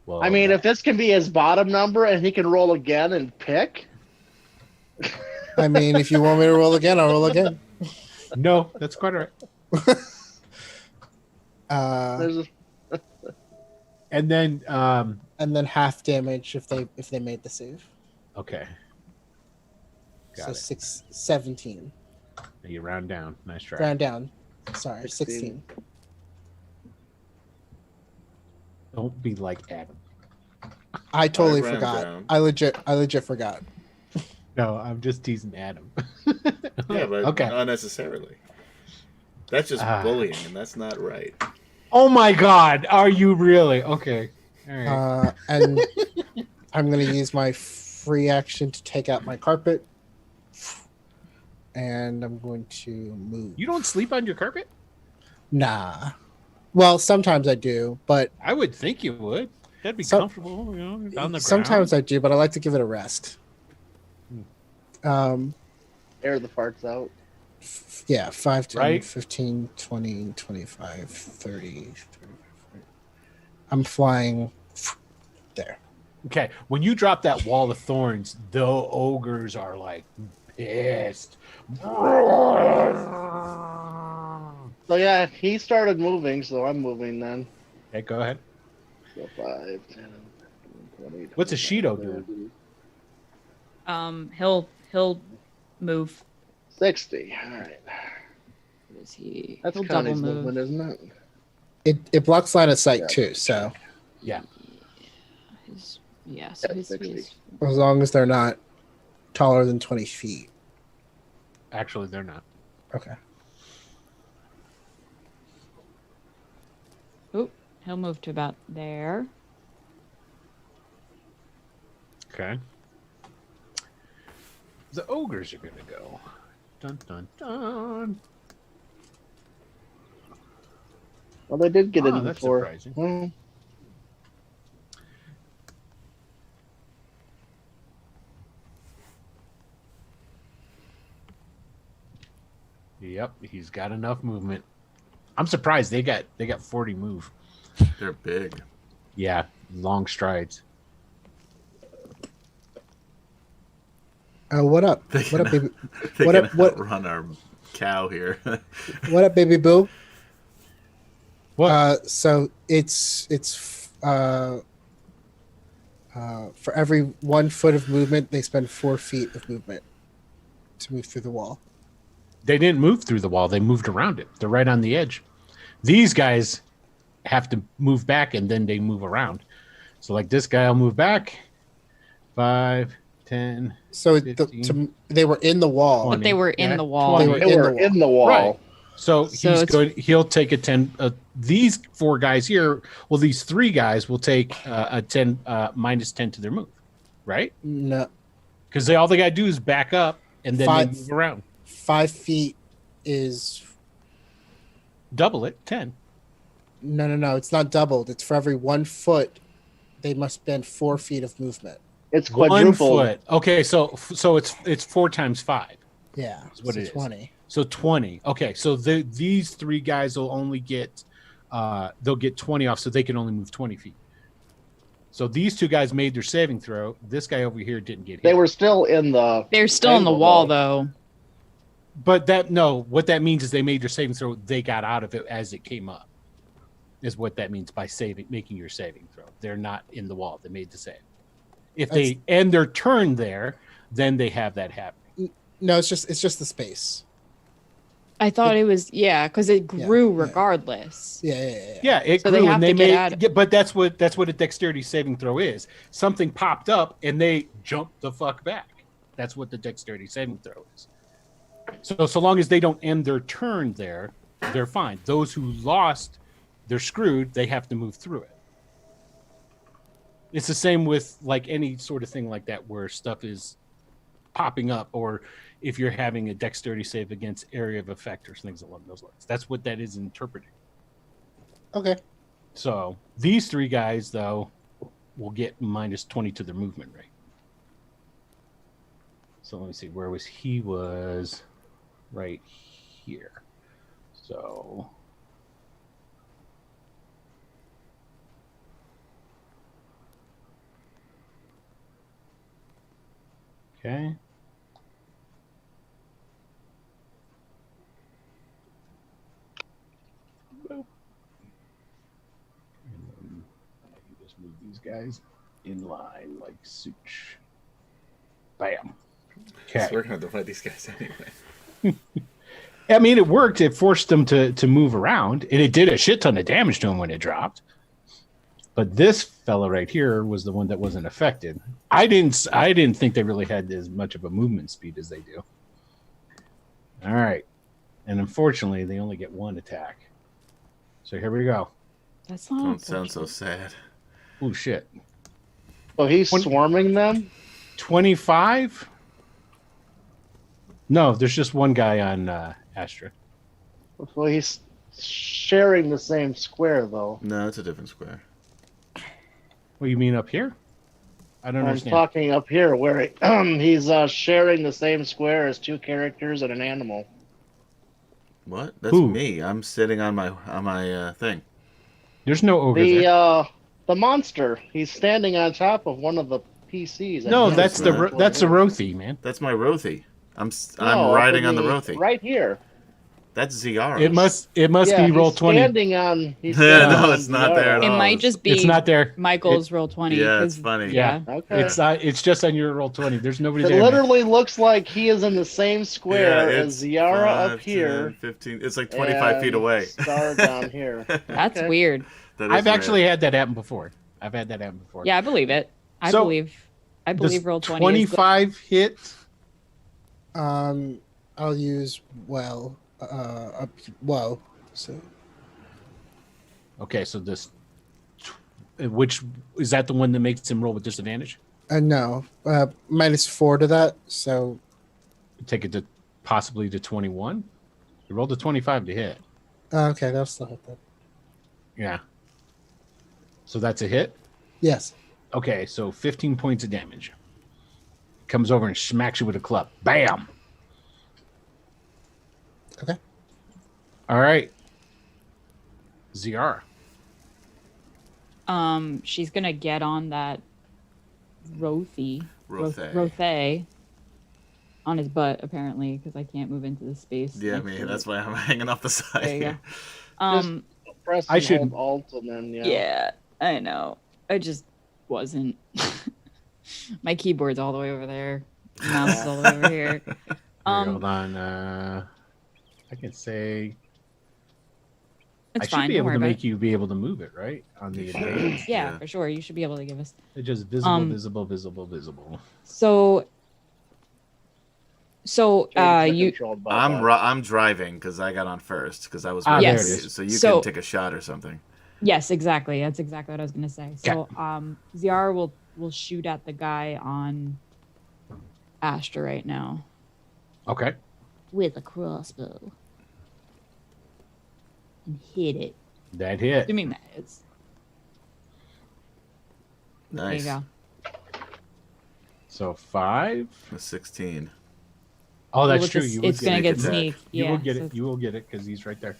Well, I mean, if this can be his bottom number and he can roll again and pick, I mean, if you want me to roll again, I'll roll again. no, that's quite all right. there's a, And then, And then half damage if they made the save. okay, got So it. 17. You round down. Nice try. Round down. Sorry, 16. 16. Don't be like Adam. I totally round forgot. down. I legit forgot. No, I'm just teasing Adam. Yeah, but Okay. not necessarily. That's just bullying, and that's not right. Oh my God, are you really? Okay. All right. And I'm gonna use my free action to take out my carpet. And I'm going to move. You don't sleep on your carpet? Nah. Well, sometimes I do, but I would think you would. That'd be Some- comfortable, you know, on the sometimes ground. I do, but I like to give it a rest. air the farts out. Yeah, 5, 10, Right. 15, 20, 25, 30, 35, 40. I'm flying there. Okay, when you drop that wall of thorns, the ogres are like pissed. So yeah, he started moving, so I'm moving then. Okay, go ahead. So 5, 10, 20. What's a Shido doing? He'll move. 60. All right. What is he? That's He'll double Connie's move. movement, isn't it? It blocks line of sight Yeah. too, so Yeah. So Yeah, his 60. is- as long as they're not taller than 20 feet. Actually, they're not. Okay. Oh, he'll move to about there. Okay. The ogres are going to go. Dun, dun, dun. Well, they did get Ah, in that's before. surprising. Well, Yep, he's got enough movement. I'm surprised they got 40 move. They're big. Yeah, long strides. What up? They What up, can- baby? They What can up- what- outrun our cow here. What up, baby boo? What? So it's for every 1 foot of movement, they spend 4 feet of movement to move through the wall. They didn't move through the wall. They moved around it. They're right on the edge. These guys have to move back and then they move around. So like this guy will move back 5, 10. So 15, they were in the wall. But they were in Yeah, the wall. 20. They were They were in the wall. Right. So So he's it's- good. He'll take a 10. These 4 guys here, well, these 3 guys will take a 10 minus 10 to their move, right? No, Because all they got to do is back up and then they 5 move around. 5 feet is Double it, 10. no. It's not doubled. It's for every 1 foot, they must spend 4 feet of movement. It's 1 quadrupled. foot. Okay, so it's 4 times 5. Yeah, That's what so it is. 20. So 20. Okay, so these 3 guys will only get they'll get 20 off, so they can only move 20 feet. So these 2 guys made their saving throw. This guy over here didn't get hit. They were still in the. They're still in the angle, wall, though. But what that means is they made their saving throw. They got out of it as it came up. Is what that means by making your saving throw. They're not in the wall. They made the save. If they end their turn there, then they have that happen. No, it's just the space. I thought it was because it grew yeah. regardless. Yeah. Yeah, it So grew they have and to they get made. out of- Yeah, but that's what a dexterity saving throw is. Something popped up and they jumped the fuck back. That's what the dexterity saving throw is. So long as they don't end their turn there, they're fine. Those who lost, they're screwed. They have to move through it. It's the same with like any sort of thing like that where stuff is popping up, or if you're having a dexterity save against area of effect or things along those lines. That's what that is interpreting. Okay. So these 3 guys, though, will get minus 20 to their movement rate. So let me see. Where was he? Was right here. So okay. Boop. And then I can just move these guys in line like such. Bam. Okay. So we're gonna have to fight these guys anyway. I mean, it worked. It forced them to move around, and it did a shit ton of damage to him when it dropped. But this fella right here was the one that wasn't affected. I didn't think they really had as much of a movement speed as they do. All right, and unfortunately, they only get 1 attack. So here we go. That's not. Don't sound so unfortunate. sad. Oh shit! So he's swarming them. 25. No, there's just 1 guy on Astra. Well, he's sharing the same square, though. No, it's a different square. What you mean up here? I don't I'm understand. talking up here where he's sharing the same square as 2 characters and an animal. What? That's Who? me. I'm sitting on my thing. There's no ogre there. The monster. He's standing on top of one of the PCs. No, No, that's it's not. that's a Rothi, man. That's my Rothy. I'm No, riding up on in the Rothy. Right here. That's ZR. It must Yeah, be roll he's 20. Standing on. He's Yeah, standing no, on it's not Zara. there at It all. might just be It's not there. Michael's roll 20. Yeah, it's 'cause- funny. Yeah. Okay. It's just on your roll 20. There's nobody It there. man. literally looks like he is in the same square it's as Ziara 5, up here. 10, 15. It's like 25 feet away. Star down here. That's Okay. weird. That is I've rare. actually had that happen before. I've had that happen before. Yeah, I believe it. I So, believe Does roll 20 is 25 hit. I'll use well. So Okay, so this, which is that the one that makes him roll with disadvantage? no, -4 to that. So Take it to possibly to 21. You rolled a 25 to hit. okay, that'll still hit that. Yeah. So that's a hit. Yes. Okay, so 15 points of damage. Comes over and smacks you with a club. Bam. Okay. All right. ZR. she's gonna get on that Rothy. Rothay on his butt apparently because I can't move into the space. Yeah, next man, to that's it. why I'm hanging off the side. There you here. go. Press I and should- hold Alt and then Yeah, I know. I just wasn't. My keyboard's all the way over there. Mouse is all the way over here. Hold on. I can say It's I should fine. be Don't able worry to about make it. you be able to move it, right? On the advance. Yeah, for sure. You should be able to give us. It's just visible, visible. So Change the you control button. I'm driving because I got on first because I was Ah, ready. there it is. So you So- can take a shot or something. yes, exactly. That's exactly what I was gonna say. So Ziara will shoot at the guy on Astra right now Okay. with a crossbow and hit it. That hit. Assuming that hits. Nice. There you go. So 5. A 16. Oh, that's Well, true. it's You will gonna get get attack. sneak. You Yeah, will get so it. You will get it because he's right there.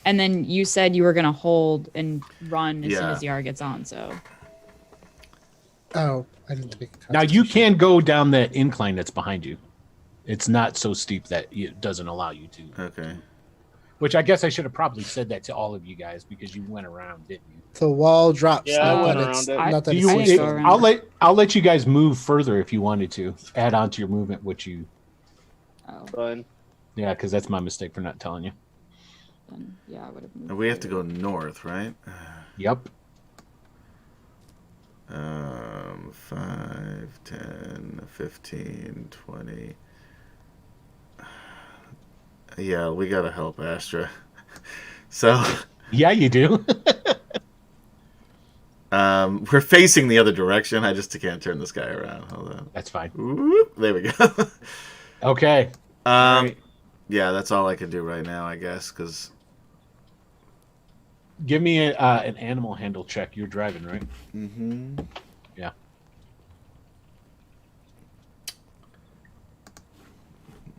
And then you said you were gonna hold and run as soon Yeah. as Ziara gets on. So Oh, I didn't make a Now you constitution. can go down that incline that's behind you. It's not so steep that it doesn't allow you to. Okay. Which I guess I should have probably said that to all of you guys because you went around, didn't you? The wall drops. Yeah, I not went that around it's, it. not that Do it's you? I didn't go useful. around. I'll let you guys move further if you wanted to add on to your movement, which you Fine. yeah, because that's my mistake for not telling you. then yeah, I would have moved. And we have to forward. go north, right? Yep. 5, 10, 15, 20. Yeah, we gotta help Astra. So, Yeah, you do. we're facing the other direction. I just can't turn this guy around. Hold on. That's fine. Whoop, there we go. Okay. Right. Yeah, that's all I can do right now, I guess, because Give me an animal handle check. You're driving, right? Yeah.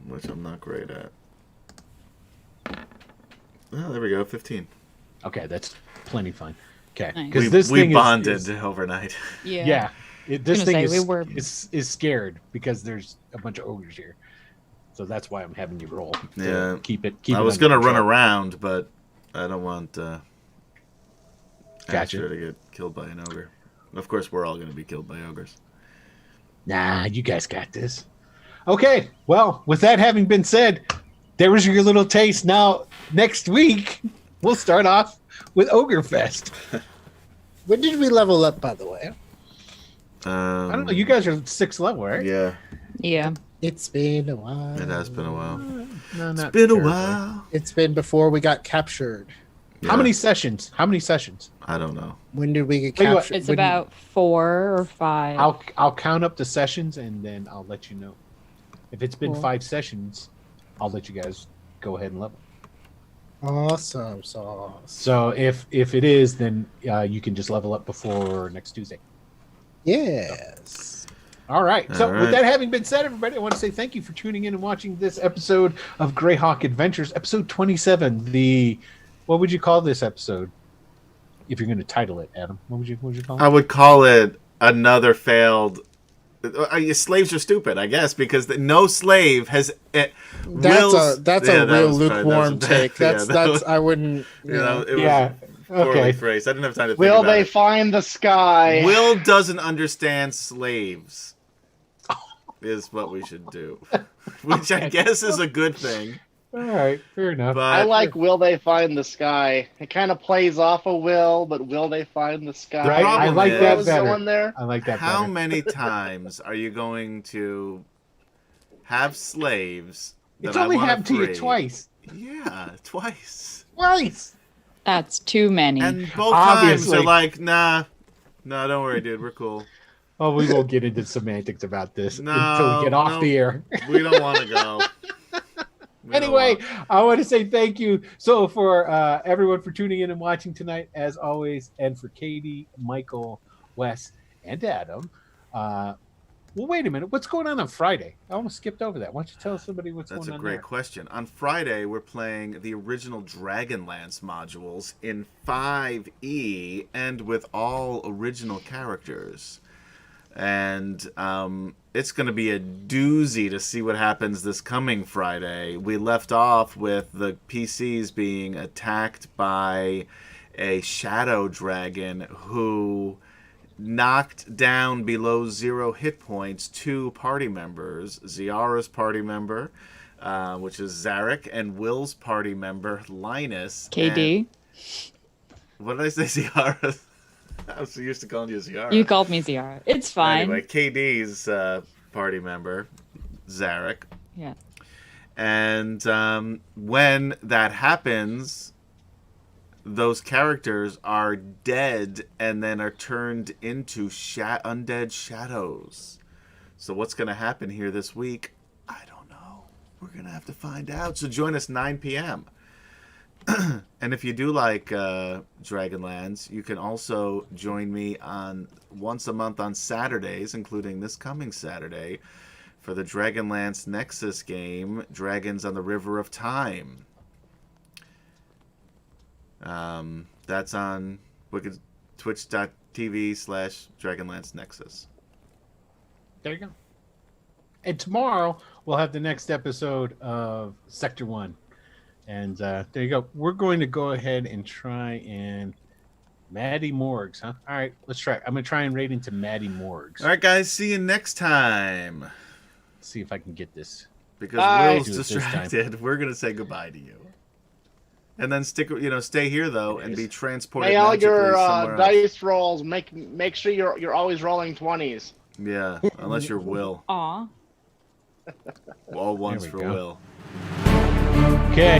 which I'm not great at. Oh, there we go, 15. Okay, that's plenty fine. Okay, Nice. because We, this we thing bonded is overnight. Yeah. this gonna thing say, is, we were- is scared because there's a bunch of ogres here, so that's why I'm having you roll. To Yeah. keep it. I it was under gonna run control. around, but I don't want Gotcha. Astra to get killed by an ogre. Of course, we're all gonna be killed by ogres. Nah, you guys got this. Okay, well, with that having been said, there was your little taste. Now, next week, we'll start off with Ogre Fest. When did we level up, by the way? I don't know. You guys are 6th level, right? Yeah, Yeah. It's been a while. it has been a while. No, not Been a terribly. while. It's been before we got captured. How Yeah, many sessions? How many sessions? I don't know. When did we get Tell you what, captured? It's When- about 4 or 5. I'll count up the sessions and then I'll let you know. If it's been Cool. 5 sessions, I'll let you guys go ahead and level. Awesome sauce. So if it is, then you can just level up before next Tuesday. Yes. All right. So All right. with that having been said, everybody, I want to say thank you for tuning in and watching this episode of Greyhawk Adventures, episode 27. What would you call this episode? If you're going to title it, Adam, what would you call it? I would call it another failed. Slaves are stupid, I guess, because no slave has. That's a real lukewarm take. That's I wouldn't. You know, it Yeah. was poorly Okay. phrased. I didn't have time to think Will about they it. find the sky? Will doesn't understand slaves. Is what we should do, which I guess is a good thing. All right. Fair enough. But I like Will They Find the Sky. It kind of plays off of Will, but Will They Find the Sky? Right? I problem like is- that was better. going there. I like that how better. many times are you going to have slaves? It's that I only wanna happened to you free? twice. Yeah, twice. Twice. That's too many. And both Obviously. times they're like, nah, no, don't worry, dude, we're cool. Oh, we won't get into semantics about this No, until we get off no. the air. We don't want to go. We don't Anyway, want- I want to say thank you. So for everyone for tuning in and watching tonight, as always, and for Katie, Michael, Wes, and Adam. Well, wait a minute. What's going on Friday? I almost skipped over that. Why don't you tell somebody what's That's going a on great there? question. On Friday, we're playing the original Dragonlance modules in 5e and with all original characters. And it's going to be a doozy to see what happens this coming Friday. We left off with the PCs being attacked by a shadow dragon who knocked down below 0 hit points 2 party members, Ziara's party member, which is Zarek, and Will's party member, Linus. KD. What did I say, Ziara? I was so used to calling you Ziara. You called me Ziara. It's fine. Anyway, KD's party member, Zarek. Yeah. And when that happens, those characters are dead and then are turned into undead shadows. So what's going to happen here this week? I don't know. We're going to have to find out. So join us 9 p.m. And if you do like Dragonlance, you can also join me on once a month on Saturdays, including this coming Saturday, for the Dragonlance Nexus game, Dragons on the River of Time. That's on twitch.tv/Dragonlance Nexus. There you go. And tomorrow we'll have the next episode of Sector 1. And there you go. We're going to go ahead and try and Maddie Morgs, huh? All right, let's try. I'm going to try and raid into Maddie Morgs. All right, guys. See you next time. See if I can get this. Because Will's distracted, we're going to say goodbye to you. And then stay here though, and be transported. Hey, all your dice else. rolls, make sure you're always rolling 20s. Yeah, unless you're Will. Aw. All ones for go. Will. Okay.